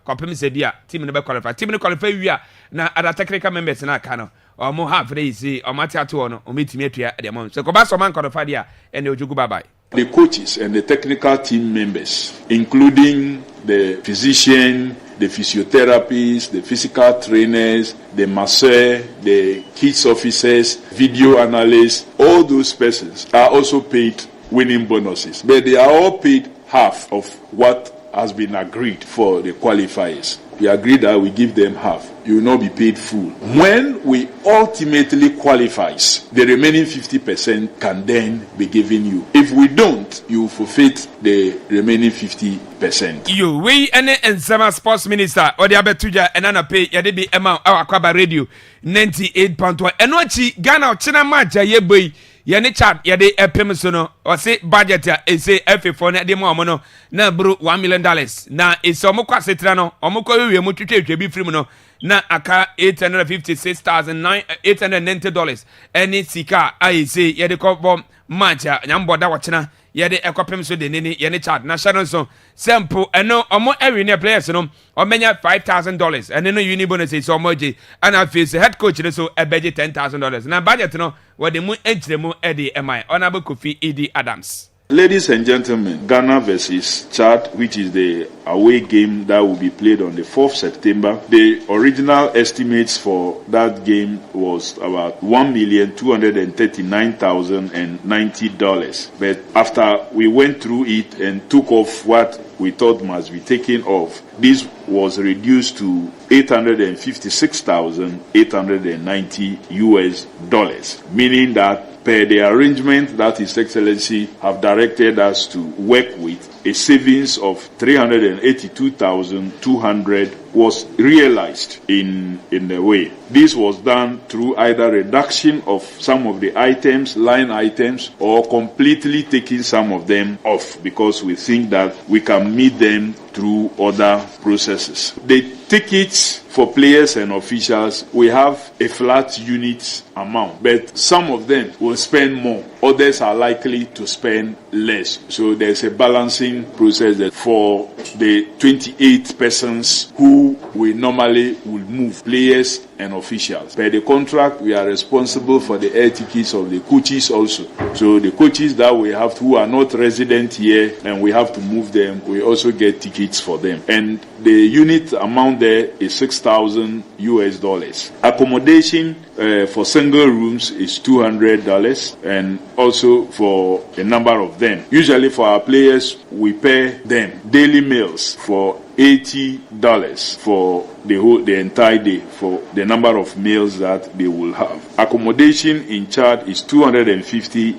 Company say dia team no qualify. Team no qualify we are na other technical members na kano. Or more half they say or matter to on or meet me at the moment. So Kobaso man qualify there and they'll go bye. The coaches and the technical team members, including the physician, the physiotherapists, the physical trainers, the masseur, the kids officers, video analysts, all those persons are also paid winning bonuses. But they are all paid half of what has been agreed for the qualifiers. We agreed that we give them half. You will not be paid full. When we ultimately qualifies, the remaining 50% can then be given you. If we don't, you forfeit the remaining 50%. You, we and summer sports minister, or the Abetuja and Anna pay Yadebi Emma, our Akwaaba radio, 98.1. And what she Ghana China Maja ye boy. Yane chat yade epimesono or say budget ya say F4 na de mo no na bro $1 million na eso mo kwasetra no omukọ we mu twetwe bi free no na aka $856,890 any sika I say yade ko bom match ya nyamboda wachena yade ekopem so de nini yane chat na sharon so sample eno omo every ne players no omenya $5,000 and no uni bonus is so much and I face head coach so a budget $10,000 na budget no what the mu entremu Eddie MI Honorable Kofi Edi Adams. Ladies and gentlemen, Ghana versus Chad, which is the away game that will be played on the 4th September. The original estimates for that game was about $1,239,090. But after we went through it and took off what we thought must be taken off, this was reduced to $856,890, meaning that per the arrangement that His Excellency have directed us to work with, a savings of 382,200 was realized in the way. This was done through either reduction of some of the items, line items, or completely taking some of them off, because we think that we can meet them through other processes. The tickets for players and officials, we have a flat unit amount, but some of them will spend more. Others are likely to spend less. So there's a balancing process that for the 28 persons who we normally would move, players and officials. Per the contract, we are responsible for the air tickets of the coaches also. So the coaches that we have who are not resident here and we have to move them, we also get tickets for them. And the unit amount there is 6,000. $6,000 US. Accommodation for single rooms is $200, and also for a number of them. Usually for our players, we pay them daily meals for $80 for the entire day for the number of meals that they will have. Accommodation in Chad is $250.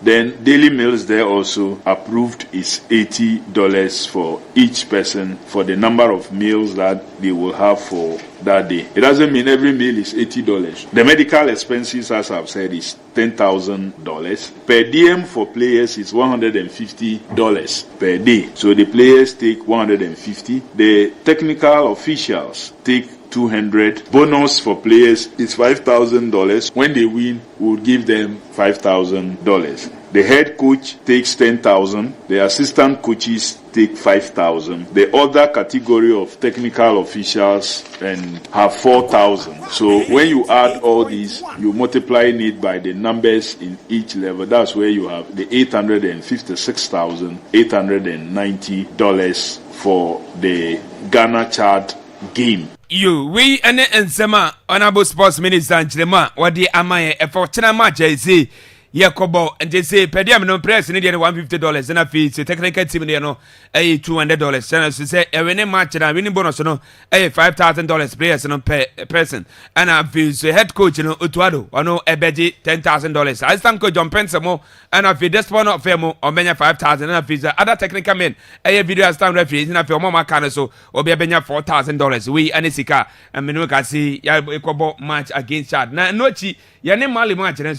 Then daily meals there also approved is $80 for each person for the number of meals that they will have for that day. It doesn't mean every meal is $80. The medical expenses, as I've said, is $10,000. Per diem for players is $150 per day. So the players take $150. The technical officials take $200. Bonus for players is $5,000. When they win, we'll give them $5,000. The head coach takes $10,000. The assistant coaches take $5,000. The other category of technical officials and have $4,000. So when you add all these, you multiply it by the numbers in each level. That's where you have the $856,890 for the Ghana-Chad game. We and Nsema, Honorable Sports Minister and Chilema, what the Amaye, a fortuna match, I say. Yakobo and they say per diem no press in the $150 and a fee to technical team no $200 channel to say a winning match and a winning bonus no $5,000 players no per person and a fee so head coach no Utuado or no a beji $10,000 I stand coach John Pensamo and a fee this one of Femo or many 5,000 and a fee other technical men a video stand referees in a few more can so or be a benya $4,000 we and Isika and Minuka see Yakobo match against Chad na no chi yani Mali match and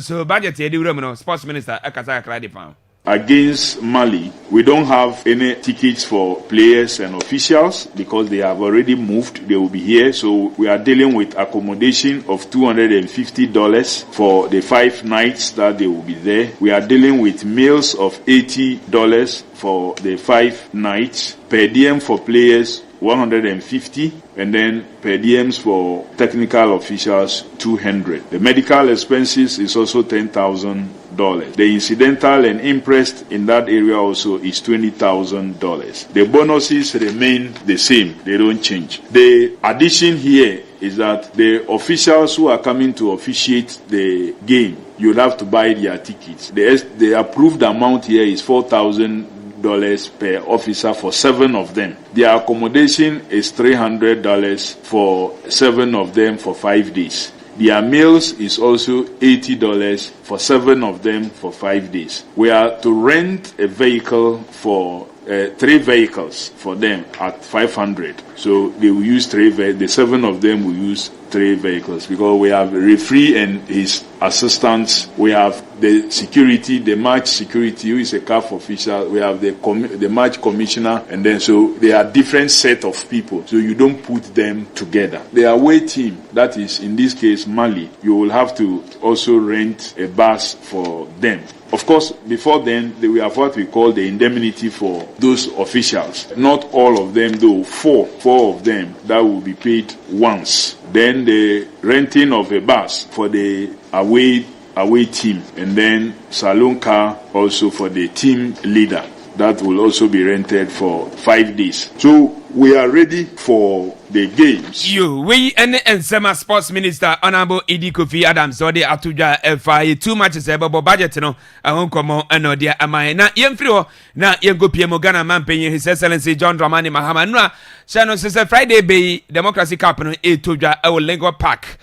so budget Sports Minister against Mali, we don't have any tickets for players and officials because they have already moved. They will be here. So we are dealing with accommodation of $250 for the 5 nights that they will be there. We are dealing with meals of $80 for the 5 nights. Per diem for players, $150, and then per diems for technical officials $200. The medical expenses is also $10,000. The incidental and imprest in that area also is $20,000. The bonuses remain the same; they don't change. The addition here is that the officials who are coming to officiate the game, you'll have to buy their tickets. The approved amount here is $4,000 per officer for 7 of them. Their accommodation is $300 for 7 of them for 5 days. Their meals is also $80 for 7 of them for 5 days. We are to rent a vehicle for 3 vehicles for them at $500. So they will use 3 vehicles. The 7 of them will use 3 vehicles because we have a referee and his assistants. We have the security, the match security, who is a CAF official. We have the match commissioner, and then so they are different set of people. So you don't put them together. The away team, that is in this case Mali, you will have to also rent a bus for them. Of course, before then, we have what we call the indemnity for those officials. Not all of them, though, 4 of them, that will be paid once. Then the renting of a bus for the away team, and then saloon car also for the team leader. That will also be rented for 5 days. So we are ready for the games. We and Nsema Sports Minister Honorable Idi Kofi Adams or the Atuja FI 2 matches about budget no ahonkomo eno dia amai na yemfrio na yengo PM Ghana man penye His Excellency John Dramani Mahama no shano se Friday be Democracy Cup no etodwa e Lingo Park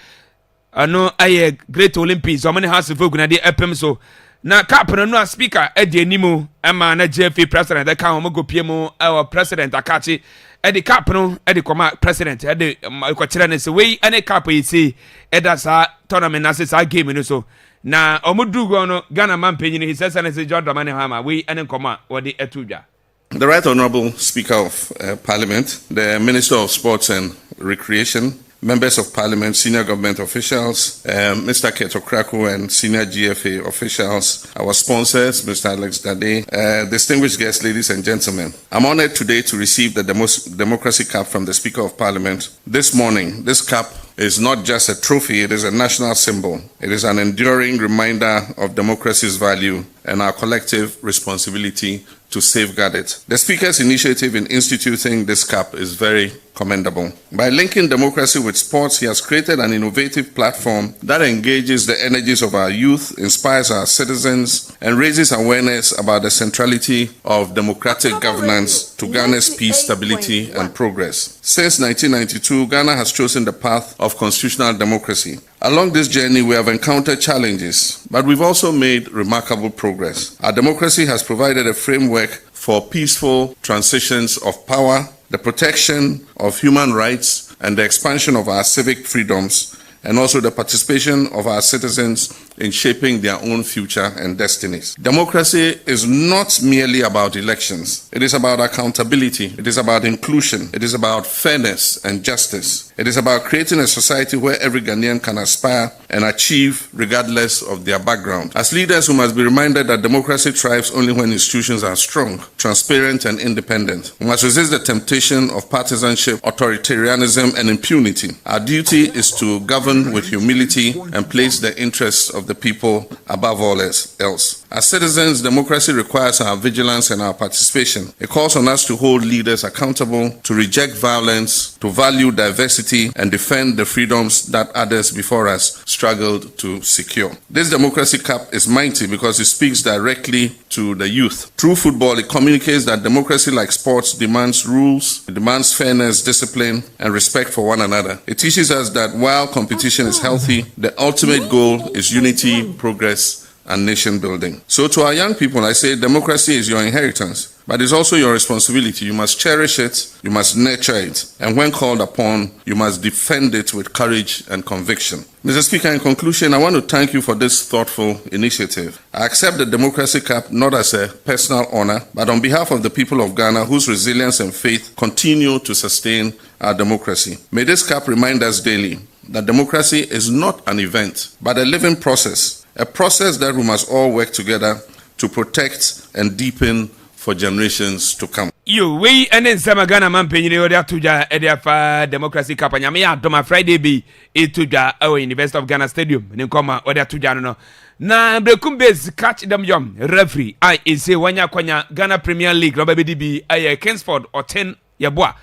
ano aye Great Olympics o many house of na de epem so na cup no speaker e de animu ama na JFA president e ka ho go PM our president akachi e de cap no e de koma president e de ko kire ne se we ane cap yi se e da sa tournament na se sa game no so na omudu go no Ghana man penyin His Excellency John Dramani Mahama we ane koma wo de etudwa. The Right Honourable Speaker of Parliament, the Minister of Sports and Recreation, Members of Parliament, senior government officials, Mr. Keto Kraku and senior GFA officials, our sponsors, Mr. Alex Dade, distinguished guests, ladies and gentlemen. I'm honored today to receive the Democracy Cup from the Speaker of Parliament. This morning, this cup is not just a trophy, it is a national symbol. It is an enduring reminder of democracy's value and our collective responsibility to safeguard it. The Speaker's initiative in instituting this CAP is very commendable. By linking democracy with sports, he has created an innovative platform that engages the energies of our youth, inspires our citizens, and raises awareness about the centrality of democratic governance to Ghana's peace, stability, and progress. Since 1992, Ghana has chosen the path of constitutional democracy. Along this journey, we have encountered challenges, but we've also made remarkable progress. Our democracy has provided a framework for peaceful transitions of power, the protection of human rights, and the expansion of our civic freedoms, and also the participation of our citizens in shaping their own future and destinies. Democracy is not merely about elections. It is about accountability. It is about inclusion. It is about fairness and justice. It is about creating a society where every Ghanaian can aspire and achieve regardless of their background. As leaders, we must be reminded that democracy thrives only when institutions are strong, transparent, and independent. We must resist the temptation of partisanship, authoritarianism, and impunity. Our duty is to govern with humility and place the interests of the people above all else. As citizens, democracy requires our vigilance and our participation. It calls on us to hold leaders accountable, to reject violence, to value diversity, and defend the freedoms that others before us struggled to secure. This democracy CAP is mighty because it speaks directly to the youth. Through football, it communicates that democracy, like sports, demands rules, it demands fairness, discipline, and respect for one another. It teaches us that while competition is healthy, the ultimate goal is unity, progress, and nation building. So to our young people, I say democracy is your inheritance, but it's also your responsibility. You must cherish it, you must nurture it, and when called upon, you must defend it with courage and conviction. Mr. Speaker, in conclusion, I want to thank you for this thoughtful initiative. I accept the Democracy CAP not as a personal honor, but on behalf of the people of Ghana whose resilience and faith continue to sustain our democracy. May this CAP remind us daily that democracy is not an event, but a living process, a process that we must all work together to protect and deepen for generations to come. You we and then some Ghana man penny or tuja edia democracy kapanya me adoma Friday be etuja our University of Ghana Stadium in koma or tuja no na brekum base catch them young referee I say wanya kwanya Ghana Premier League no baby be ay Kingsford or 10 yeboa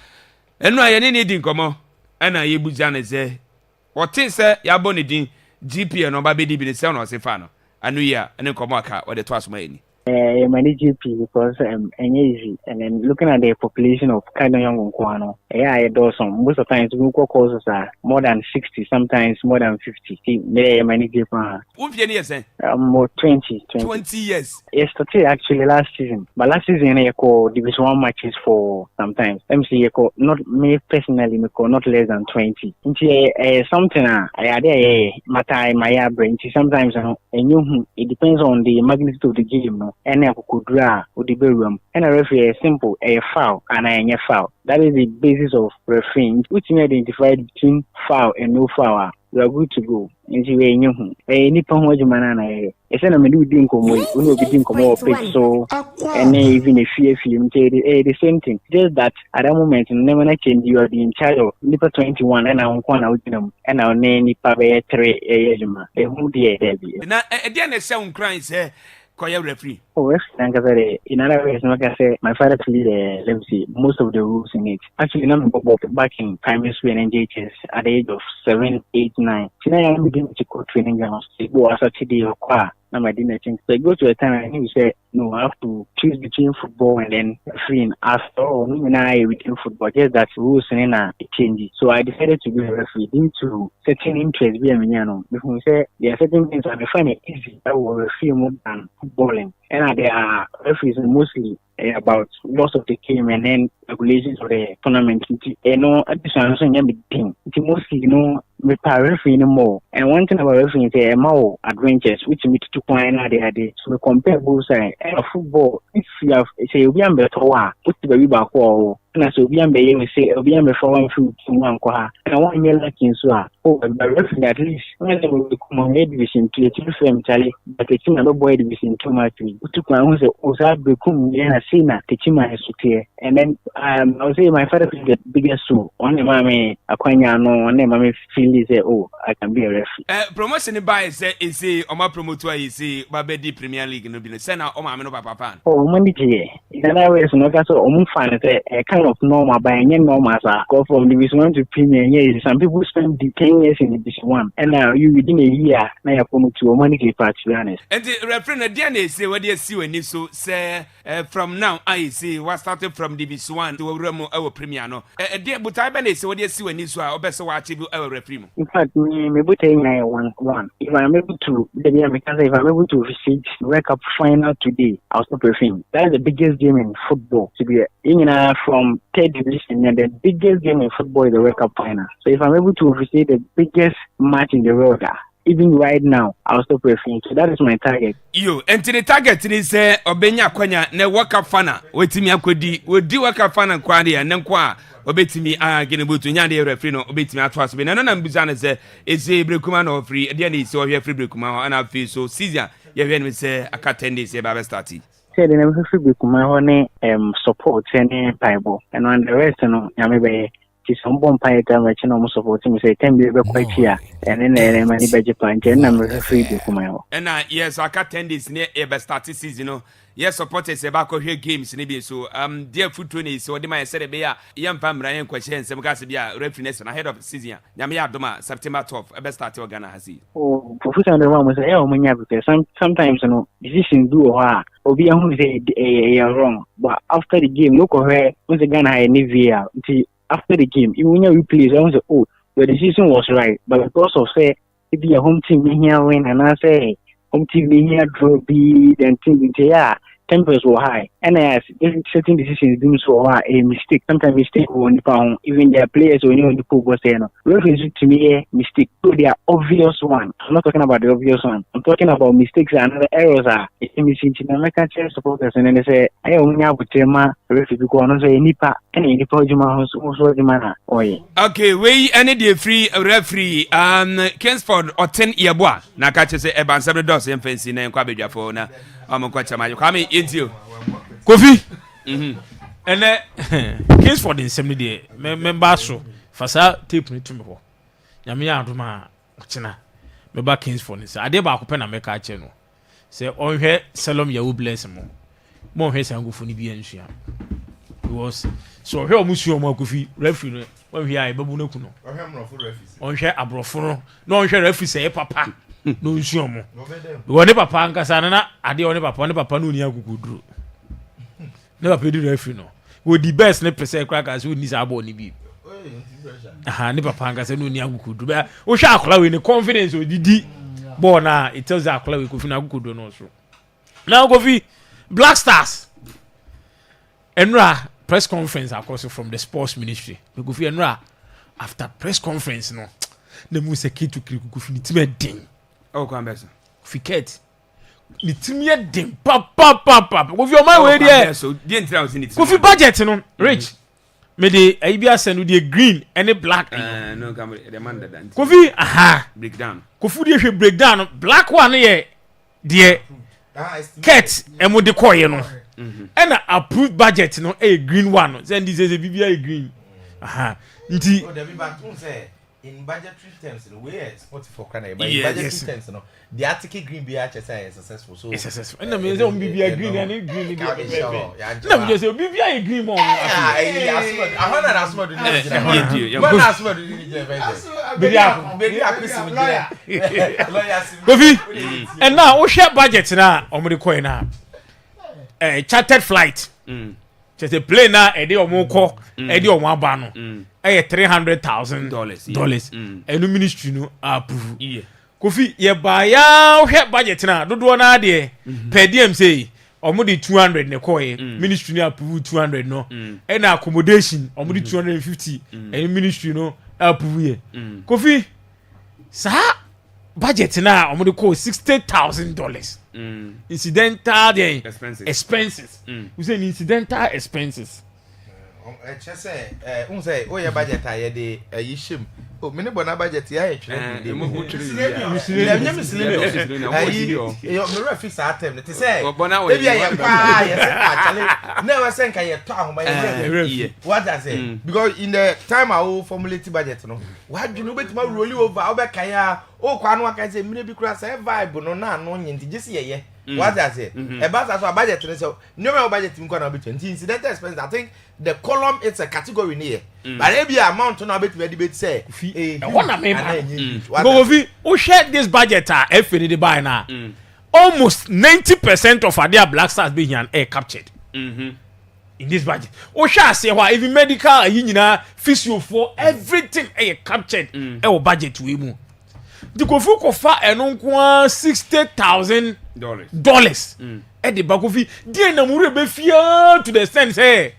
eno ay ni din komo ana yebuja na say what say yabo ni din GP no baby be say no se fa no anu ya ene komo aka or the twasoma ni manage GP because easy, and then looking at the population of kind of young Nkwano, I do some most of the times we courses are more than 60, sometimes more than 50. See, may manage GP. More 20 years. Yes, actually last season, but last season I call Division 1 matches for sometimes. MC not me personally, not less than 20. Something I had my brain. Sometimes it depends on the magnitude of the game. No. And I could draw with the bedroom. And a referee is simple, a foul and a foul. That is the basis of refereeing, which may identify between foul and no foul. We are good to go. And you know, any point man, it's an amazing come so and even if you the same thing. Just that at that moment, never change. You are in charge of Nipper 21 and I'm one out them and our name Nipa 3 years. A who dear Debbie. Now, again, sound cries, referee. Oh, in other words, like I say, my father played, let me see, most of the rules in it. Actually, I'm back in primary school and NJHS at the age of 7, 8, 9. So now I'm beginning to go training grounds. It was actually a car. Now I didn't think. So I go to a time and he said, no, I have to choose between football and then refereeing. After all, I within football, just that rules and it changes. So I decided to be a referee due to certain interests. Before we say there are certain things I find it easy. I will referee more than footballing. And there are referees mostly about loss of the game and then regulations of the tournament. Additional thing. Mostly, we referee no more. And one thing about refereeing is more adventures, which meet to point out the so we compare both sides. And football, if you have say we are better, put the baby back or na so obi am be we say obi am be for one food to one kwa na one year like so oh but referee at least when they will come division 2 film Charlie but the team no boy division 2 match to kwa who say o sa be kum na see na the team is and then I would say my father is the biggest so on the mama akwanya no on the mama feel say oh I can be a referee promotion by say is oma promoter is Babedi Premier League no be say na oma me no papa oh money here in other words no ka so omu fan say a kind of normal by any normal sir go from division 1 to Premier years some people spend 10 years in division 1 and now you within a year na you promote to money part to be honest and the referee na dia na say what dey see when so say from now I see what started from division 1 to Remo our Premier no dia but I be say what dey see when so obese wa achieve our referee in fact me but I one if I'm able to because if I'm able to receive World Cup final today I'll stop refereeing. That's the biggest game in football to be from third division and the biggest game in football is the World Cup final. So if I'm able to receive the biggest match in the world even right now I'll stop refereeing. So that is my target. Yo and the target is obenya kwanya na World Cup final wetimi akodi wodi World Cup final kwa dia na kwa obetimi agene botu nya de referee no obetimi atwa so be na na mbuza na se eze brekuma no free dia na ise ohwe free brekuma ana fi so season ye hwe no se aka 10 days e ba start say the name free brekuma ho ne support any bible and on the rest no nya be some bomb pie time no support me say 10 be quite here and then many budget point and I'm free brekuma and yes aka 10 days ne e be start season no yes supporters e ba ko hwe games ne bi so dear football ne so de man say be ya yam pam ran kwa che nsem ka se bia referee na ahead of season nyame ya doma September 12 e be start Ghana hasi oh professor the one say o manya because sometimes no decision do obi ahun say wrong but after the game look where when the Ghana had Nivea after the game even when you play I say oh the decision was right but because of say if your home team here win and I say home team here draw be then team tempers were high and as certain decisions do so a mistake sometimes mistake will found even their players when you the football say no referees to me a mistake so they are obvious one. I'm not talking about the obvious one, I'm talking about mistakes and other errors are missing in American supporters and then they say I only have to tell referee because I say nipa any juma also the manner okay we any day free referee Kingsford or 10 yearboa na ka che say e ban seven doors em fancy na kwa bedwafo na amon chama kwame yentio Kofi ene Kingsford in sem de member so fasa tape ni tumi ho nyame ya adoma chena meba Kingsford ni say ade ba akopɛ na meka che no say onhwɛ Salom Yawu bless mo hwɛ sangufo ni bi ansua because so hwɛ omusuo mo Kofi referee no onhwɛ ai babu na ku no onhwɛ abrofo no na onhwɛ referee say papa no nsuo mo woni papa nkasa na ade woni papa no ni aguguduro ne papa di referee no wo di best ne pese kraka so ni sa ball ni bi ne papa nkasa no ni aguguduro wo hwa akola we ni confidence odidi ball na it tells akola we Kofi na aguguduro no so now Kofi Black Stars enra press conference across from the sports ministry Kofi enra after press conference no na mu se kitu Kofi ni time din kwambesa fiket ni timye dem papa Kofi o my way there so dey ntra o ni Kofi budget no rich me dey ibia send dey green any black no come the man that Kofi breakdown Kofi dey hwe breakdown black one ye dey ket emo de koye no and approved budget no green one send this is bibia green nti in budgetary terms, we export for Canada. But in budgetary terms, the article green BHS is successful. So it's successful. And the museum BBI green and green. No, because BBI green more. I want to ask what and now we share budget now. Omri coin now. Chartered flight. Just a plane now. Edi omoko. Edi omabano. $300,000 enu ministry no approve Kofi ye ba ya hwe budget na dodo na de per diem say omo de 200 ne koye ministry no approve 200 no and accommodation omo de 250 enu ministry no approve ye Kofi sa budget na omo de call $60,000 incidental expenses we say incidental expenses say oh your budget I de yishim. Oh, many bona budget ya e tire de. Mo tire. Me fix atem. Te say. Ebi ya pa ya say actually. Never say can you talk about what I say because in the time I will formulate budget no. What you know bet ma roll over obeka ya o kwa no aka say me bi kura say vibe no na no nyinti gisi ye. What I say? About as a budget, so no budget in corner between incidental expenses. I think the column it's a category near, but every amount on a bit where debate say, one of me, who shared this budget are the buy now. Almost 90% of their black stars being an air captured. In this budget, or shall say why even medical, physio for everything air captured, our budget to him. The Kofu Kofa and $60,000 at the Bakofi. Dear Namure be fear to the sense, hey,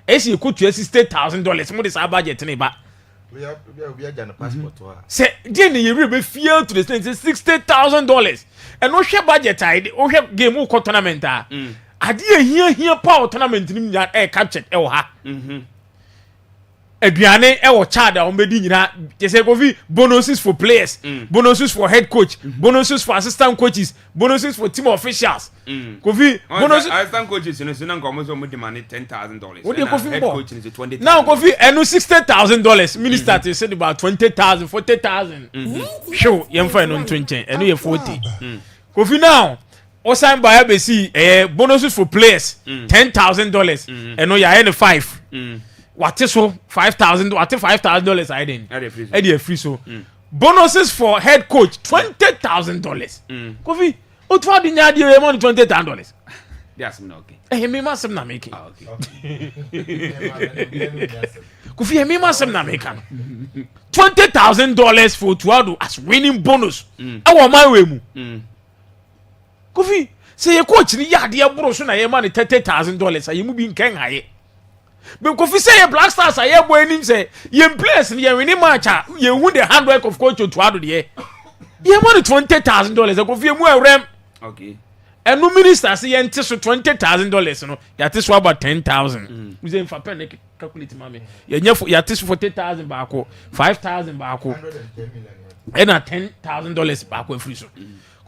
as you could $60,000, what is our budget, neighbor? We are done a passport. Say, dear, you be fear to the sense $60,000 and no share budget, or have game more tournament. I dear here power tournament in that air captured, Aduane e wo chada on bedi nyina je say kofi bonuses for players bonuses for head coach bonuses for assistant coaches bonuses for team officials kofi bonuses assistant coaches no na nkomo so mo demand $10,000 head coach is $20,000 now kofi enu $60,000 minister te said about 20,000 40,000 show yemfa enu 20 enu ye 40 kofi now osan ba be see bonuses for players $10,000 enu ya enu 5 what is so $5,000? What is $5,000? I didn't. Eddie free so. Bonuses for head coach $20,000. Kofi, what for the nyadi we money $20,000? That's not okay. Eh, me must na making. Okay. Kofi, me must na making. $20,000 for Tuado as winning bonus. Our my way mu. Kofi, say your coach ni yadi ya bro so na ye money $30,000. Ayi mu bi nken haye. But if you say Black Stars are here, when say you place and you win match, you win the handwork of coach to do the year. You money $20,000. If you more rem, okay. And no minister say you entice $20,000. No, you entice about 10,000. We say for pen calculate, mommy. You entice 40,000 back, 5,000 back, and $10,000 back with free so.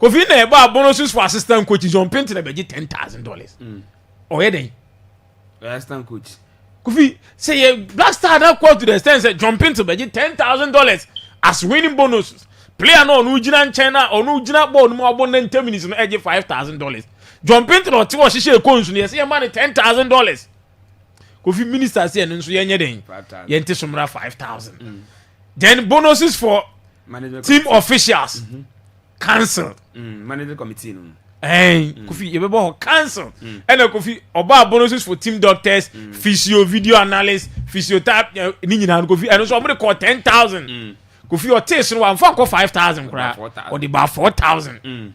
If you know about bonuses for assistant coaches, on painting a budget $10,000. Or anything. Assistant coach. Kofi say Black Star now quote to the extent that jump into budget $10,000 as winning bonuses. Player no Ujina China or no Ujina board more abundant 10 minutes no edge $5,000. Jump into the tiwa shishe konsu ne say money $10,000. Kofi minister say no so yenye den. Yente somra 5,000. Then bonuses for team officials cancelled. Management committee no. Kofi you cancel and Kofi oba bonuses for team doctors physio video analysts physiotherapy ni nyina Kofi and so I'm call 10,000 Kofi your taste no one for 5,000 or the about 4,000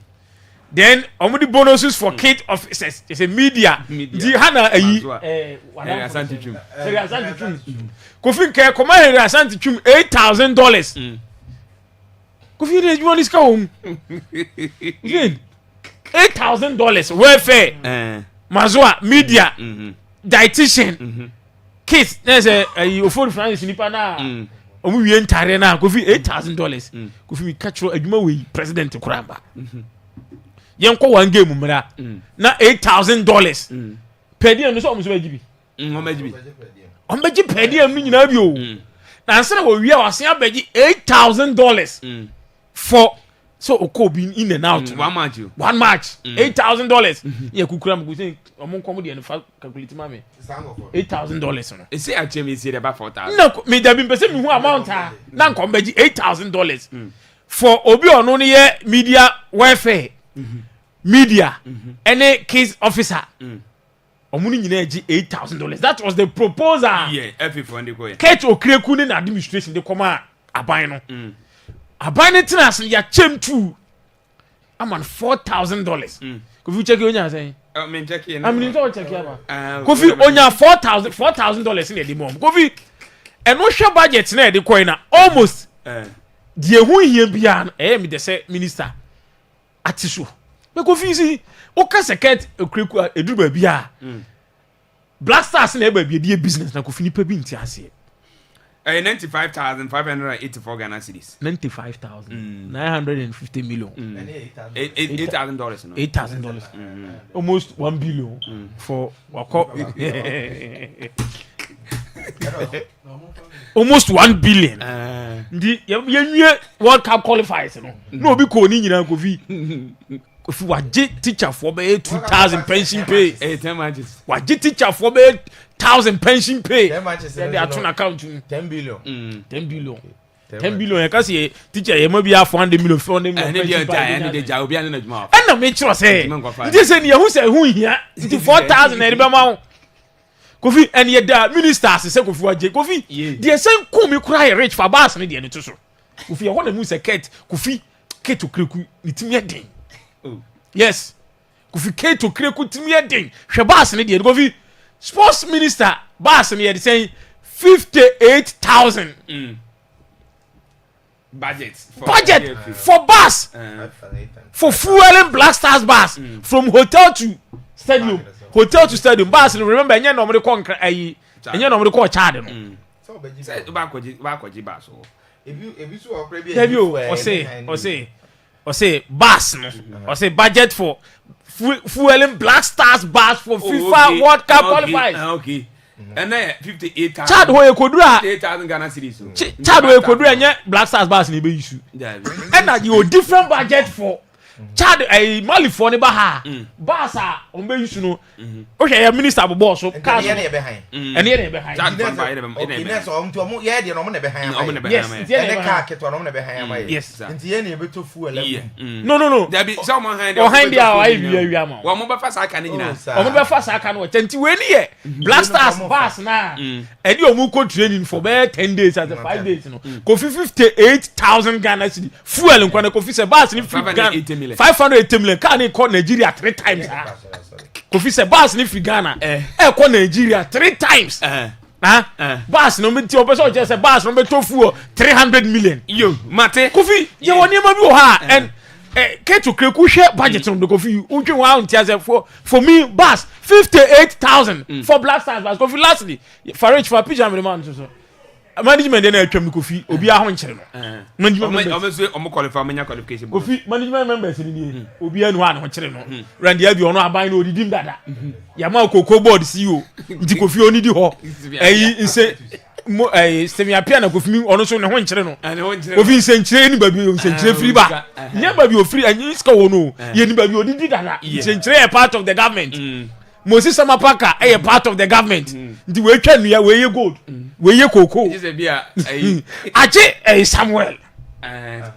then the bonuses for kid officers it's a media di hana Asante Chum Kofi ke command Asante Chum $8,000 Kofi dey you want this home again $8,000 welfare, Mazua media, dietitian, kids. There's a phone France nipa na. Omu wie ntare na Kofi $8,000. Kofi mi catch adwuma we president Kuramba. Yenko one game mra na $8,000. Pedi no so omu so bagibi. Ombaji pedi am ni nyina bi o. Na ansana wo wie wasen abaji $8,000 for so okobi in and out one match $8,000 yeah kukura mu say omon komo de no fa calculate mame $8,000 no e say actually say about 4,000 no me da bi pese me hu amount na nkom baji $8,000 for obi ono ne media welfare media any case officer omuni nyina agi $8,000 that was the proposal yeah everyone dey go Kate Okreku ne administration dey come aban no Abanity as ya chem too. I'm on $4,000. Kofi check onya say. I mean check here. I mean so check here ba. Kofi onya $4,000 in the mom. Kofi no share budget na de coin na almost the hu hie bia me dey say minister atiso. Me Kofi si o ka secret Okreku eduru ba bia. Black Stars na eba bi e business na Kofi nipa bi nti ase 95,584 Ghana cedis. 95,950 million. $8,000. No? $8,000. Almost $1 billion for almost $1 billion. The World Cup qualifiers. No, be calling you Kofi. If you are teacher for 2,000 pension pay, what teacher for 1,000 pension pay? They are trying account 10 billion. 10 billion. 10 billion. Because teacher, you maybe have 400 million, 400 million. And I make sure say, this is who say who here? 4,000 and Kofi and yet the ministers say Kofi. The same come cry rich for bass and the end to so. Kofi, I want to move a cat. Kofi, Kate to Kriku, it's me again. Yes. Kofi K to Kreku Timia Ding. Shabas and the Kofi sports minister Bass and he saying 58,000 budget for bus for fueling Black Stars bus from hotel to stadium. Hotel to stadium. Bass and remember any normally call any normally call child. So back bass. If you or say bus or say budget for fueling Black Stars bus for FIFA World Cup qualifiers. Okay. And then 58,000. Chad who kodura 8,000 Ghana cedis. Chad who kodura nya Black Stars bus ni be issue. And you different budget for Chad Mali for ne ba ha. Bus on be issue no. Okay, your minister boss so cash. And here behind. Chad so omo ye de no mo na behind. Yes. And the car keto no mo na behind. Yes. Nti ye na e beto fuel. No. There be someone behind there why we am. Wa mo be fa sa kan nyina. Omo be fa sa kan no. Nti we ni ye Black Stars bus na. E di omo ko training for 10 days at 5 days no. Kofi 58,000 Ghana cedi. Fuel nkwa na Kofi se bus ni 580 million. Can he call Nigeria 3 times? Kofi se bus ni fi Ghana. Call Nigeria 3 times. Bus no me ti opeso je se bus no me to fuel 300 million. Yo, mate. Kofi, ye woni ma bi o ha and Keto Kreku share budget on the Kofi. Unje wa untia for me bus 58,000 for Black Stars bus. Kofi lastly for pijama man so. Management dey na atwam Kofi obi a ho nkyere no. Management omo qualify menya qualification. Kofi management members ni obi anu ha no nkyere no. Randy Abi ono aban no odidim dada. Ya ma Koko board CEO nti Kofi oni di ho. Nse Stevia Pia na Kofi ono so ne ho nkyere no. Kofi nse nkyere ni babi nse nkyere free ba. Nya babi o free anyi ska wo no. Ye ni babi odidi dada. Nse nkyere a part of the government. Moses Samapaka a part of the government. The way can we ye gold. We ye Koko. This be a Ache Samuel.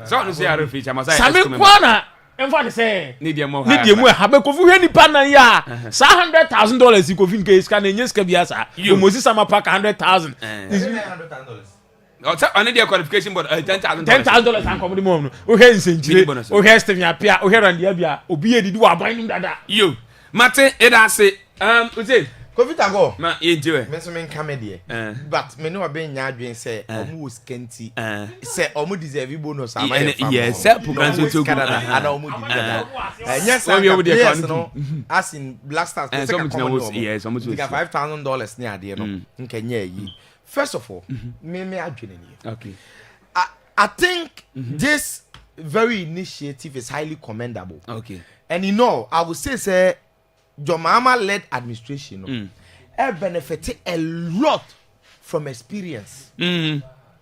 So no say a feature must I Samuel Kwana emfa say need them more. Need them more. Habe Kofi we ni pana ya. Sa $100,000 Kofi nke ska na nyeska bia sa. Moses Samapaka $100,000. $100,000. I need their qualification but $10,000. $10,000 and come the mom. O he nsenjire. O he Stephen Apia. O he Randy Abia. Obi e didi wa ban nim dada. Yo. Mate, it I say, Uze, Kofi Tago, ma, you do it. Mention comedy, but me no be nyadwen say omu scanty, say omu deserve bonus. Yes, sir, program so good. And omu deserve. Yes, yes, no, as in Black Stars, yes, almost $5,000 near there, no, Kenya. First of all, me adwen. Okay, I think this very initiative is highly commendable. Okay, and I would say John Mahama led administration benefited a lot from experience.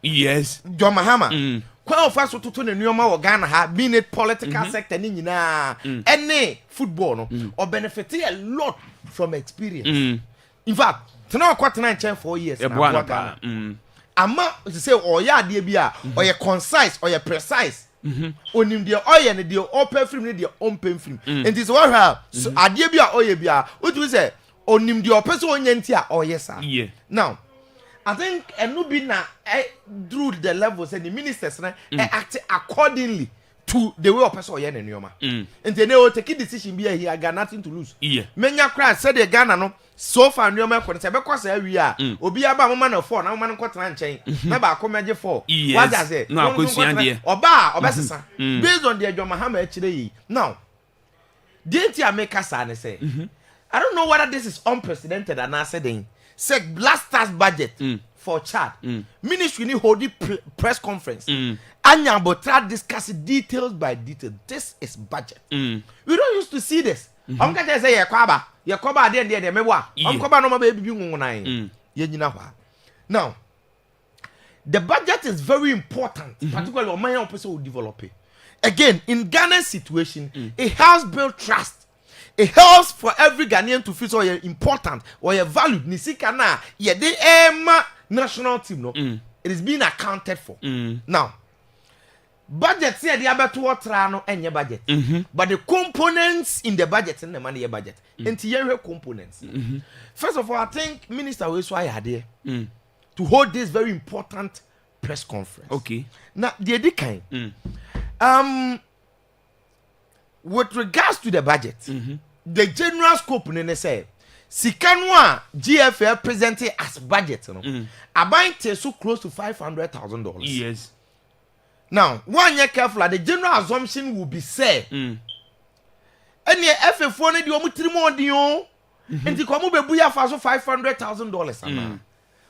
Yes. John Mahama. Quite fast to turn the new Ghana have been a political sector any football or benefited a lot from experience. In fact, tonight quite 4 years. Ama to say ya de bia or you concise or you precise. Onim de oye ne de open film ne de open film. And this what have so ade bia oye bia what do we say onim de opese onye nti a oye sa. Now I think enu bi na drew the levels and the ministers na act accordingly to the way opese oye ne nyoma. And they know take decision bia he got nothing to lose. Menya cry said the Ghana no so far nyoma ko se be kwasa awi a obi aba mama na 4 na mama no kwotena nchen na ba akomeje 4 what does it no akosuan de oba obesesa based on the John Mahama akire yi now didn't you make us say I don't know whether this is unprecedented and I said say last tax budget for Chad. Ministry ni hold the press conference. Anya Botra discuss details by detail. This is budget. We don't used to see this. I'm gonna say Akwaaba there mewa. Akwaaba no baby bi ngunai. Now, the budget is very important, particularly on my person will develop it. Again, in Ghana's situation, it has built trust. It helps for every Ghanaian to feel so important or you're valued. Nisika na ye de national team no. It is being accounted for. Now, budget say the abeto otra no enye budget. But the components in the budget in the money budget. Enti ye components. First of all, I think Minister we so had there to hold this very important press conference. Okay. Now, the kind. With regards to the budget, the general scope in say Sikanwa GFL presented as budget, about so close to $500,000. Yes. Now, 1 year careful, the general assumption will be said. And the FF1 the omutrimo and the Komu Bebuya for $500,000.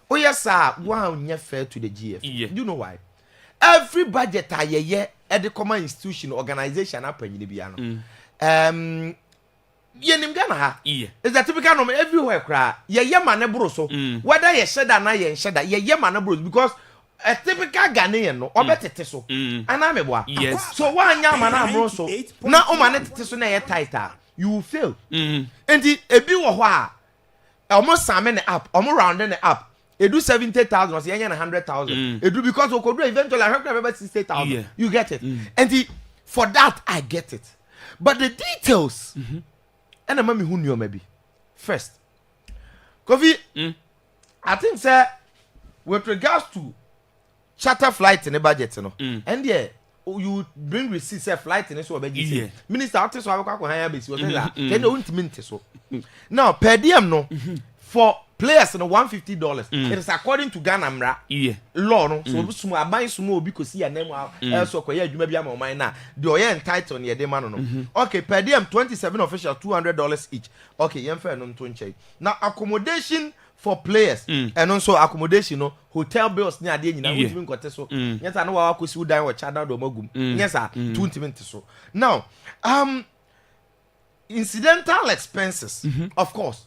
Oh, yes, sir. 1 year fair to the GFL. Yeah. Do you know why? Every budget a year at the common institution organization up in the Biano. Yenim Ghana ha. Yeah. Is that typical norm everywhere cry. Ye man bro so. Whether ye sheda na ye sheda ye man bro because a typical Ghanaian no obetete so. Ana meboa. Yes. So one yam man bro so. Na o man tete so na ye tighter. You will fail. And the ebi wo ho a almost salmon up, almost rounding it up. It do 70,000 or 100,000. It do because we could do eventually I have 60,000. Yeah. You get it. And for that I get it. But the details, and I'm who knew maybe first. Kofi, I think sir, with regards to charter flight in the budget, and yeah, you bring receipts say flight in this one. Yeah. Minister, I so I go hire base. Was that? Then don't mean so. Now per diem no for players no $150. It is according to Ghana Mra law no. So small buy small because see a name also koye adwuma bia ma o man na the oye entitled ne de ma no. Okay, per diem 27 official $200 each. Okay, yen fair no to nche. Now accommodation for players and also accommodation no hotel bills ni ade nyina wotimi nkote so. Yes na wa akosi udan wo chada do magum. Yes sir, $2 so. Now, incidental expenses, of course.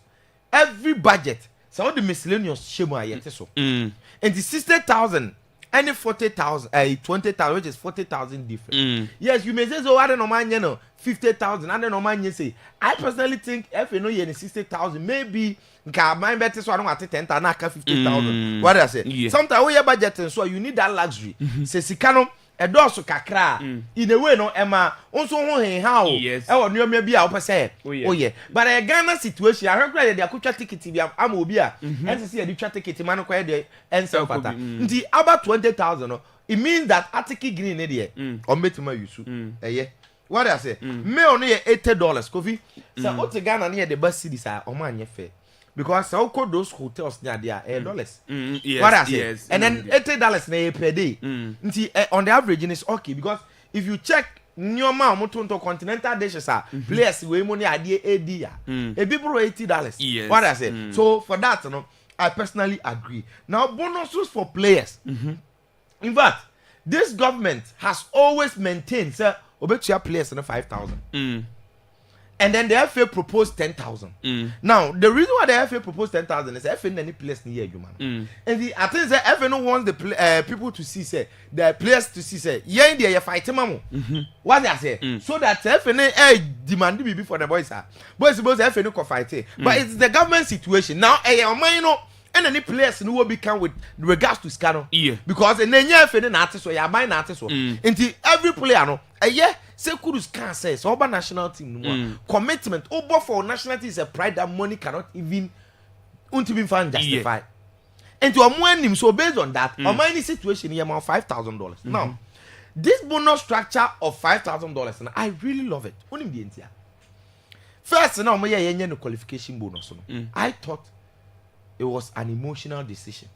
Every budget, so all the miscellaneous shame are yet so. And the 60,000 and the 40,000, 20,000, which is 40,000 different. Yes, you may say so. I don't know, man, you know, 50,000. I don't know, man, you say. I personally think if you know you're in 60,000, maybe my better so I don't want to 10,000, I can 50,000. What I say? Yeah. Sometimes when your budget and so you need that luxury. Say, Sikano. A dosu kakra in a way no Emma also how yes I want you maybe I'll say oh yeah but a Ghana situation I heard that they could ticket I'm obia and see a ticket man the answer the about 20,000 it means that article green idiot or metuma yusu yeah what I say me only $80 coffee so what the Ghana near the bus cities are on my fair. Because so called those hotels near there dollars. Yes, what I say? Yes. And then $80 per day. On the average, it's okay because if you check Nyoma Motonto continental dishes are players we money idea AD. A people $80. Yes. What I say? So for that, you know, I personally agree. Now bonuses for players. In fact, this government has always maintained sir obetua players in 5,000. And then the FA proposed 10,000. Now, the reason why the FA proposed 10,000 is FA any place near you, man. And I think the FA no wants the people to see, say, the players to see, say, yeah, India, you fight mamu. What they say? So that FA demand be for the boys. Boys suppose FA no fight. But it's the government situation. Now, you know, and any players who will become with regards to Scano. Yeah. Because in the FA an artist or you buy an artist. Until every player, no, say Kudus can't say so over national team commitment over for national team is a pride that money cannot even find justify. And to a money so based on that, on my situation here amount $5,000. Now, this bonus structure of $5,000, and I really love it. Only the entire first now my qualification bonus. I thought it was an emotional decision.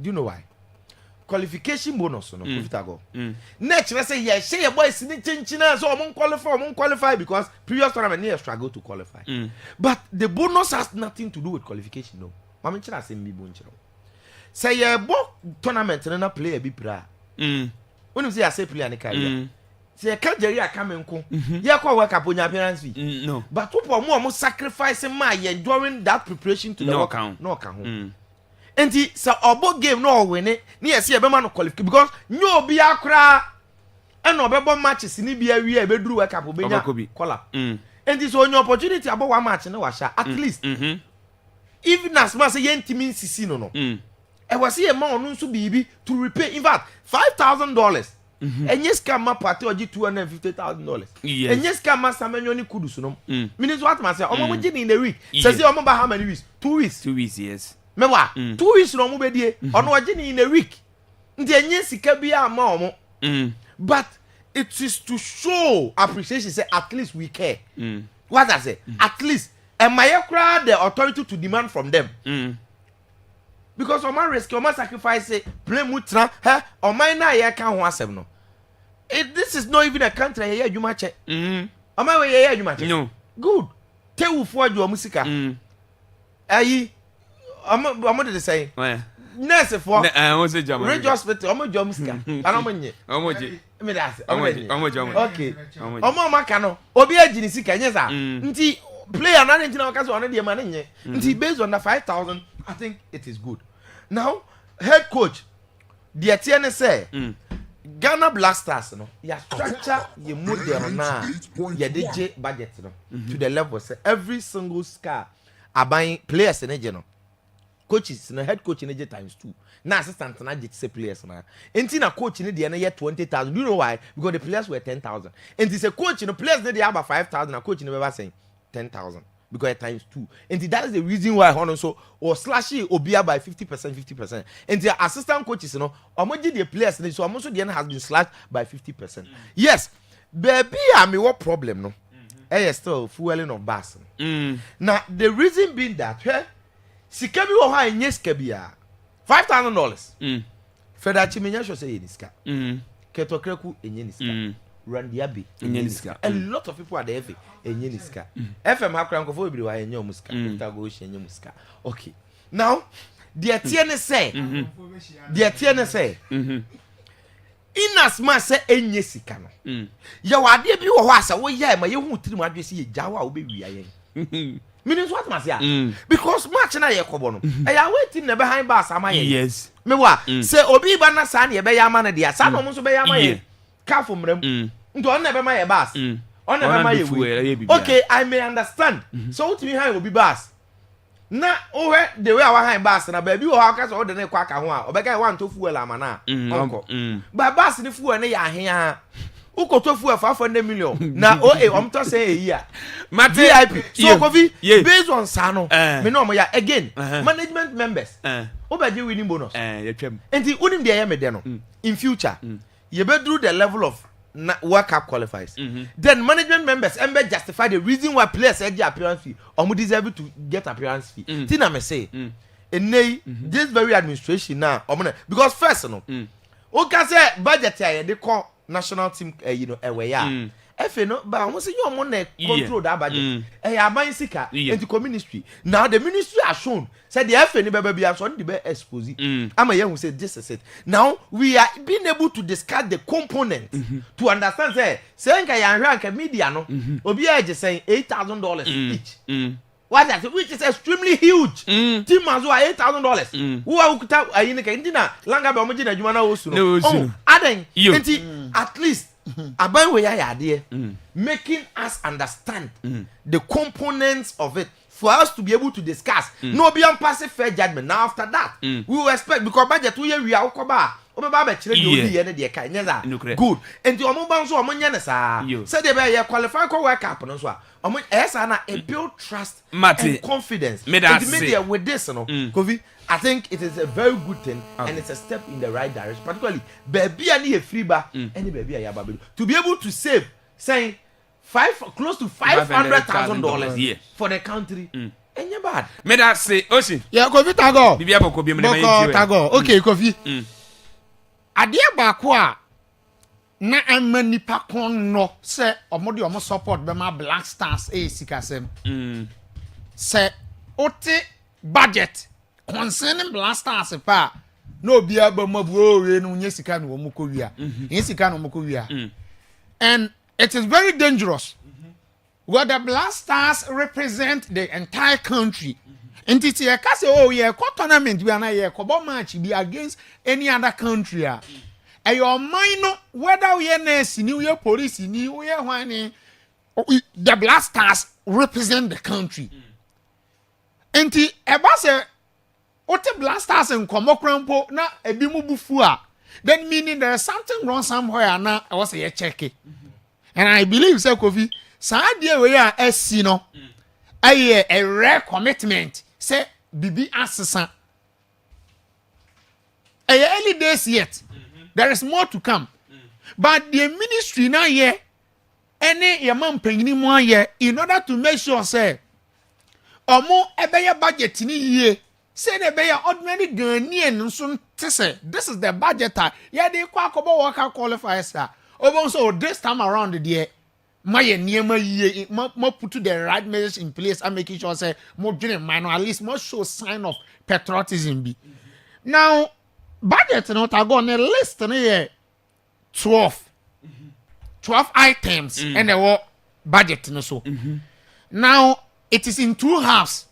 Do you know why? qualification bonus no Kofi go. Next let's say yeah share your boys in chinchina so qualify because previous tournament near struggle to qualify. But the bonus has nothing to do with qualification no. Mama chira say me bonchiro. Say yeah bo tournament na play bi pra. When you say I say play an career. Say can't Jerry come enko. Yeah call work up on your appearance fee. No. But people more sacrificing my during that preparation to the work no count. And so obo game no win it near see a man qualify because no be akra and no be matches ni be a we be duru work up be call and this on your opportunity about one match no washa at least even as much say yentimi sisi no e was see a man no so bibi to repay in fact $5,000 and yes scam party or $250,000 and yes scam samenyo ni kudu so no means what man say omo gini in a week say omo ba how many weeks 2 weeks yes mewa 2 weeks no mo be die ono gini in a week nti enye sika bia ama omo but it is to show appreciation say at least we care what I say at least and my crowd the authority to demand from them because o man risk o man sacrifice say play mutra o man na ye kan ho asem no this is not even a country here you match o man we here you match no good te wu fo adu o musika ayi I'm de say nurse for what's the job Ridge Hospital omo jo musika ana mo nye omo je me da say omo okay omo maka no obi agini sika nye sa nti player na nti na waka so on de ma nye nti based on the 5,000 I think it is good now head coach the etienne say Ghana Black Stars no ya structure ye model na ye DJ budget no to the level say every single scar aban players na je no coaches na head coach na je times 2 na assistant na je say players na enti na coach ni de na ye 20,000 you know why because the players were 10,000 enti say coach no players na dey about 5,000 na coach no be saying 10,000 because times 2 and that is the reason why Hono so or slashing obia by 50% and the assistant coaches no omoji the players so almost the end has been slashed by 50%. Yes baby me what problem no still fueling of bass now the reason being that sika bi wo ha enye sika bia $5,000 federal chimenya show say niska ketokreku enye niska Randiabi a lot of people are there enye niska FM hakran ko fo biri wa enye omuska after go she enye muska okay now the atiene say in as much say enye sika no ya wade bi wo ho asa wo ya ma ye hu tirim adwese ye jawa wo be wi ayen means what must ya because match na ye kobo no e ya waiting na behind bars ama ye yes me wa say obi ba na sa na ye be ya ama na dia sa no mo so be ya ama ye Careful, madam. Don't never my bass. On never my okay, I may understand. So what me high will be bass. Na the way our high bass and a baby or how cast or the neck quack or beggar want to fool a mana. But bass in the fool and they are here. Who could to fool for $500 million? Now, I'm to say here. My VIP. So, coffee, based on Sano, Menomoya again, management members. Over you winning bonus. And the winning the Amedeno in future. You better do the level of World Cup qualifiers. Then management members justify the reason why players get the appearance fee or who deserve to get appearance fee. Tina me say, and this very administration now, because first no, okay say budget here they call national team, away no, but I say you money control that budget. Aban sika into community. Now the ministry has shown said the FA baby have shown the be expose. I'm a young who said this is it. Now we are being able to discuss the components to understand say rank media no obi just saying $8,000 each. What that which is extremely huge. Team as well $8,000. Who are kuta ayineka ndina langa ba omji na juma na osu no. Oh, aden at least Aban we ya there making us understand the components of it for us to be able to discuss. No be on passive fair judgment. Now after that, we will expect because budget we are okoba. Obeba chire de odi ye ne de kai nyeza. Good. And the omo so omo nya ne sa. Say they be qualify ko work up no so a. Omo esa na a build trust and confidence. And the media with this no. Kofi, I think it is a very good thing and it's a step in the right direction. Particularly baby ani e free ba any baby ya ba to be able to save saying close to $500,000 for the country. Enye bad. Me that say Ocean. Yeah, Kofi Tago. Bibia boko bi me Tago. Okay, Kofi. ade baako a na amma nipa kon no se omode omo support be ma Black Stars sikasem se ote budget concerning Black Stars pa no bia ba mabuo we no nya sika no omo ko wia nya sika no omo ko wia and it is very dangerous where the Black Stars represent the entire country. And it's a case, oh, yeah, tournament, we are not here, match be against any other country. And your mind, whether we are New Year police, New Year whining, the Black Stars represent the country. And the Ebase, what the Black Stars and Komokrampo, na a bimubufua, then meaning there is something wrong somewhere, and now I was a check it. And I believe, Sir Kofi. So idea we are no a rare commitment say bibi assassin early days yet there is more to come but the ministry now here any yamam panyini mo here in order to make sure say omo ebeye budget ni ye say the be ordinary Ghanaian nso say this is the budget ya dey kwa akobo work qualifiers obo so this time around there my niema ye mo put the right measures in place and making sure say more doing minor at least more show sign of patriotism be now budget not I go on a list here 12 items and the budget no so now it is in two halves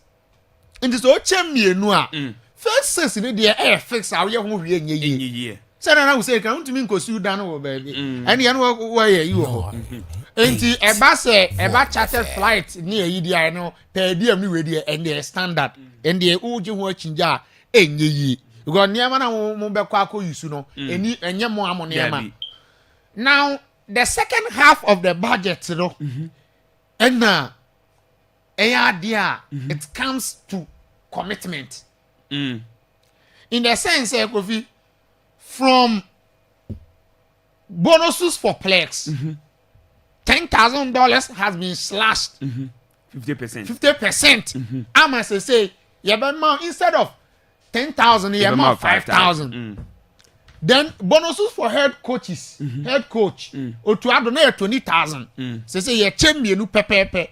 in this oche mienu a first says in the air fix how you ho wie nye say na we say can to me go see down wo baby and you know where you go enti eba say eba chartered flight ni eyi dia no per diem ni we dia and the standard and the uji ho chinja enye yi because niam na mo be kwa use no eni enye mo amoniam now the second half of the budget no and na dia it comes to commitment in the sense Kofi from bonuses for players $10,000 has been slashed 50%. I must say instead of 10,000 you have 5,000 then bonuses for head coaches head coach otuado na 20,000 say you chemienu pepepe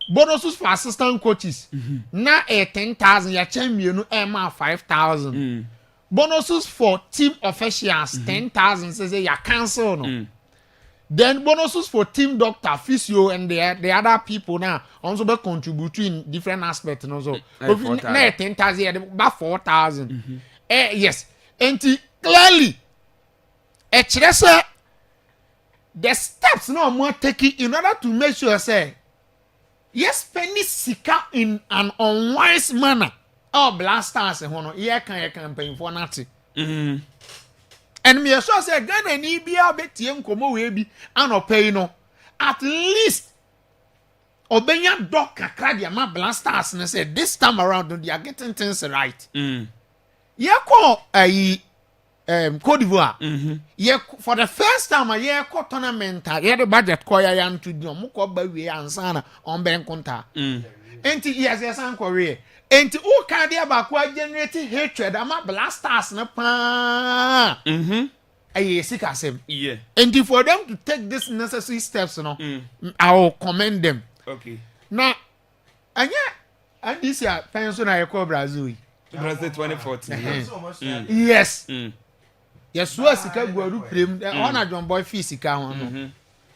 bonuses for assistant coaches na 10,000 you chemienu 5,000 bonuses for team officials 10,000 say you cancel no then bonuses for team doctor physio and the other people now also be contributing in different aspects no so na 10,000 about 4,000 yes and clearly the steps no more taking in order to make sure say yes penny sika in an unwise manner. Oh, Black Stars hono ye kan campaign for nothing. And me sure say Ghana ni bia betie nkomo we bi anopay no at least obenya doc kakra dia ma Black Stars ne say this time around they are getting things right. Ye ko Cote d'Ivoire. Ye for the first time ye ko tournament ye the budget ko ya ntu di mo ko ba we ansa na on ben konta. Enti yes an ko we enti o ka dia ba ko generate hatred ama Black Stars na pa sika sem enti for them to take this necessary steps no I will commend them. Okay, now anya and this year pension na call Brazil 2014 yes yes so sika gwaru prem on John Boy fee sika ho no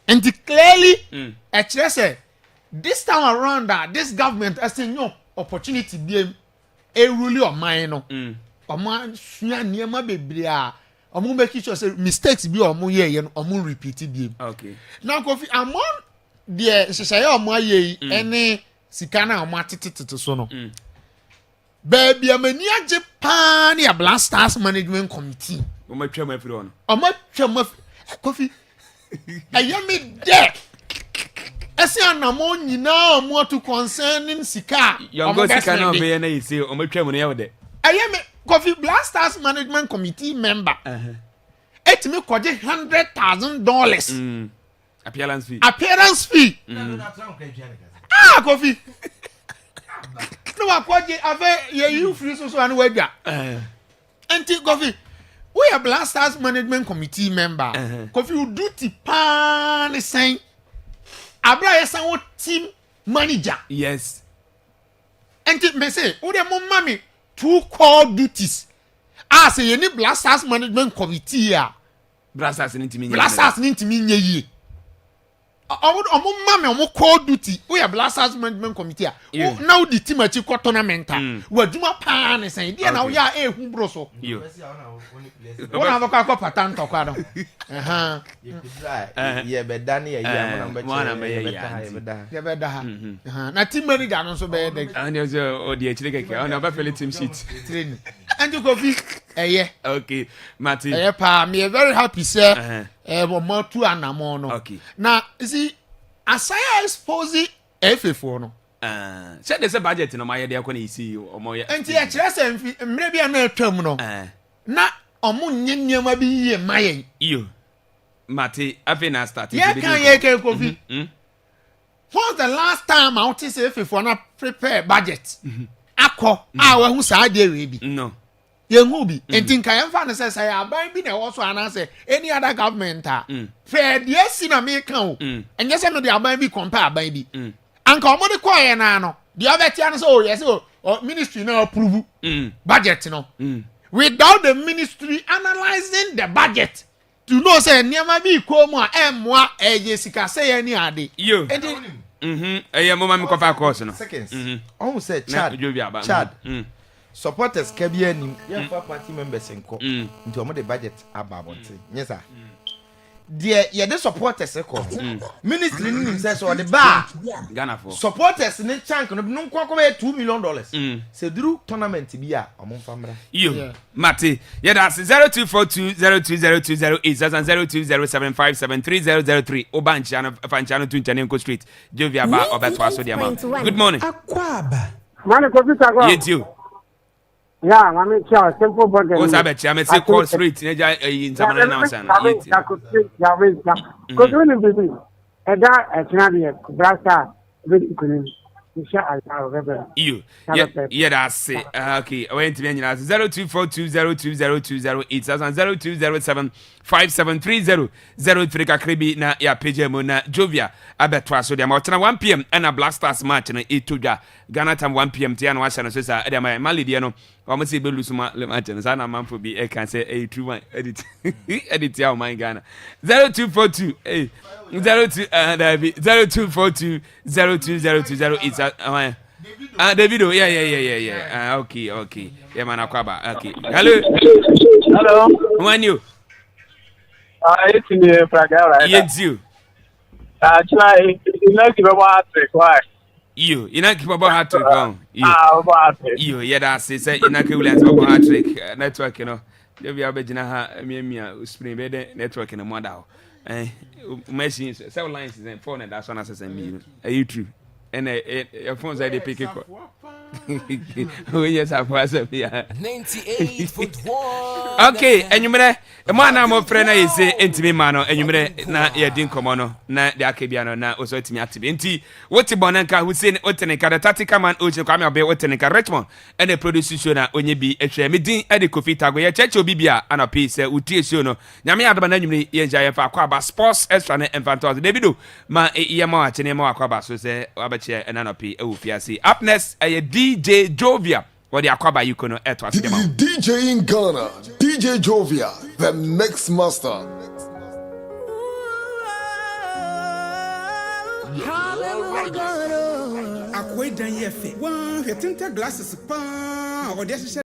enti clearly say this time around that this government has a new opportunity be a rule of mine no omo sua niema bebre a omo make sure say mistakes be omo ye omo repeat it. Okay, now Kofi among the shishaye omo ye any sika na omo atititi so no baby amani age pan ya Black Stars management committee omo twam afiri on omo twam Kofi ayami there ese anamo nyina mo to concerning sika yongo sika na be na yise o matwa mu na yewde ayeme Kofi Black Stars management committee member etimi koje $100,000 appearance fee Kofi no wa koje ave ye you free so anu wadwa enti Kofi we are Blasters Management Committee member. Kofi you duty pan saying Abra yesan team manager. Yes. And it may say, oh, the mommy 2 core duties. I say, any Blasters Management Committee. Blasters need to mean ye. Mommy, core duty. We are Blasters Management Committee. Now the team at your tournament. We're doing a pan and saying, dear, now we are a who you. What have a cock of a tan tocado? Yeah, but Danny, yeah, na team manager no so be dey and there's o the keke on about feel team sheet training and you go fi okay Mati pa me very happy sir mo matu anamo no okay na see asaya expose FF4 no say the budget no my dey akọ na isi o mo ye enti e kire se mre bia na atwam no na omo nyeniama bi yie mayen iyo Mati afi na start ye kan Kofi what's the last time I want to say if na prepare budget akọ we hu sa dey we bi no ye hu bi enti kan yemfa na say aban bi na wo so ana say any other government fair dey si na me kan o enye say no dey aban bi compare aban bi anka omo de call ye na no the other tian say oh yes ministry na approve budget no without the ministry analyzing the budget to know say niam bi ko mu a emmoa sika say any ade yo eye mo ma me kofa course no seconds almost said Chad supporters kabia nim ya fa party members nko nti omo the budget ababonte yes sir there ye the supporters ko ministry nim say so the bar Ghana for supporters ne chunk no nko akoma $2 million se duru tournament bi a omo famra yo Mati yeah that's 0242020208 0207573003 Obanchano Fanchano Tunchane Street Jovia Ba Obeto so dia man good morning Akwaaba man ko bisa ko you yeah mami cha simple body o sabe cha me say call street ne ja in zamana na san ko do ni bibi e da e tina bi brasa bi ikunin insha Allah rebe you yeah that's it okay I went to me 0242020208 0207573003 kakrebi na ya page mo na Jovia abeto aso dia ma otena 1 pm and a Black Stars match na etodwa Ghana time 1 pm tia no wa no so sa e ma malidi no o mo se be lusu ma le match na sa na manfo bi e kan say 81 edit ya o my Ghana 0242 0242020208 Davido yeah okay yeah man Akwaaba okay hello when you it's in the fragile yes you actually you know keep about why you not keep about hat trick you yeah that's it say you not keep about hat trick network you know they be abegina ha miamia spring be the network in the model machines several lines is in phone and that's one as me you true and your phones are the pick it oh yes I was 98.1 okay enyumere man am friend na say entimi man no enyumere na ye din komo no na de akebia no na oso timi active enti woti bonanka Hussein Otenika the tactical man oje kwame obe Otenika Richmond and the producer show na onye bi ehwe me din e de Kofi Tago ye cheche obi bia anope se utie show no nyame adaba na enyumere ye nja ye fa Akwaaba sports extra na infantos Davido ma ye ma ache ne ma Akwaaba so se abache enanope e wo fiase up next DJ Jovia or the Akwaaba Yukono etwa DJ in Ghana, DJ Jovia, the mix master. Akwaaba dan yefe. Wa hwetinta glasses pa.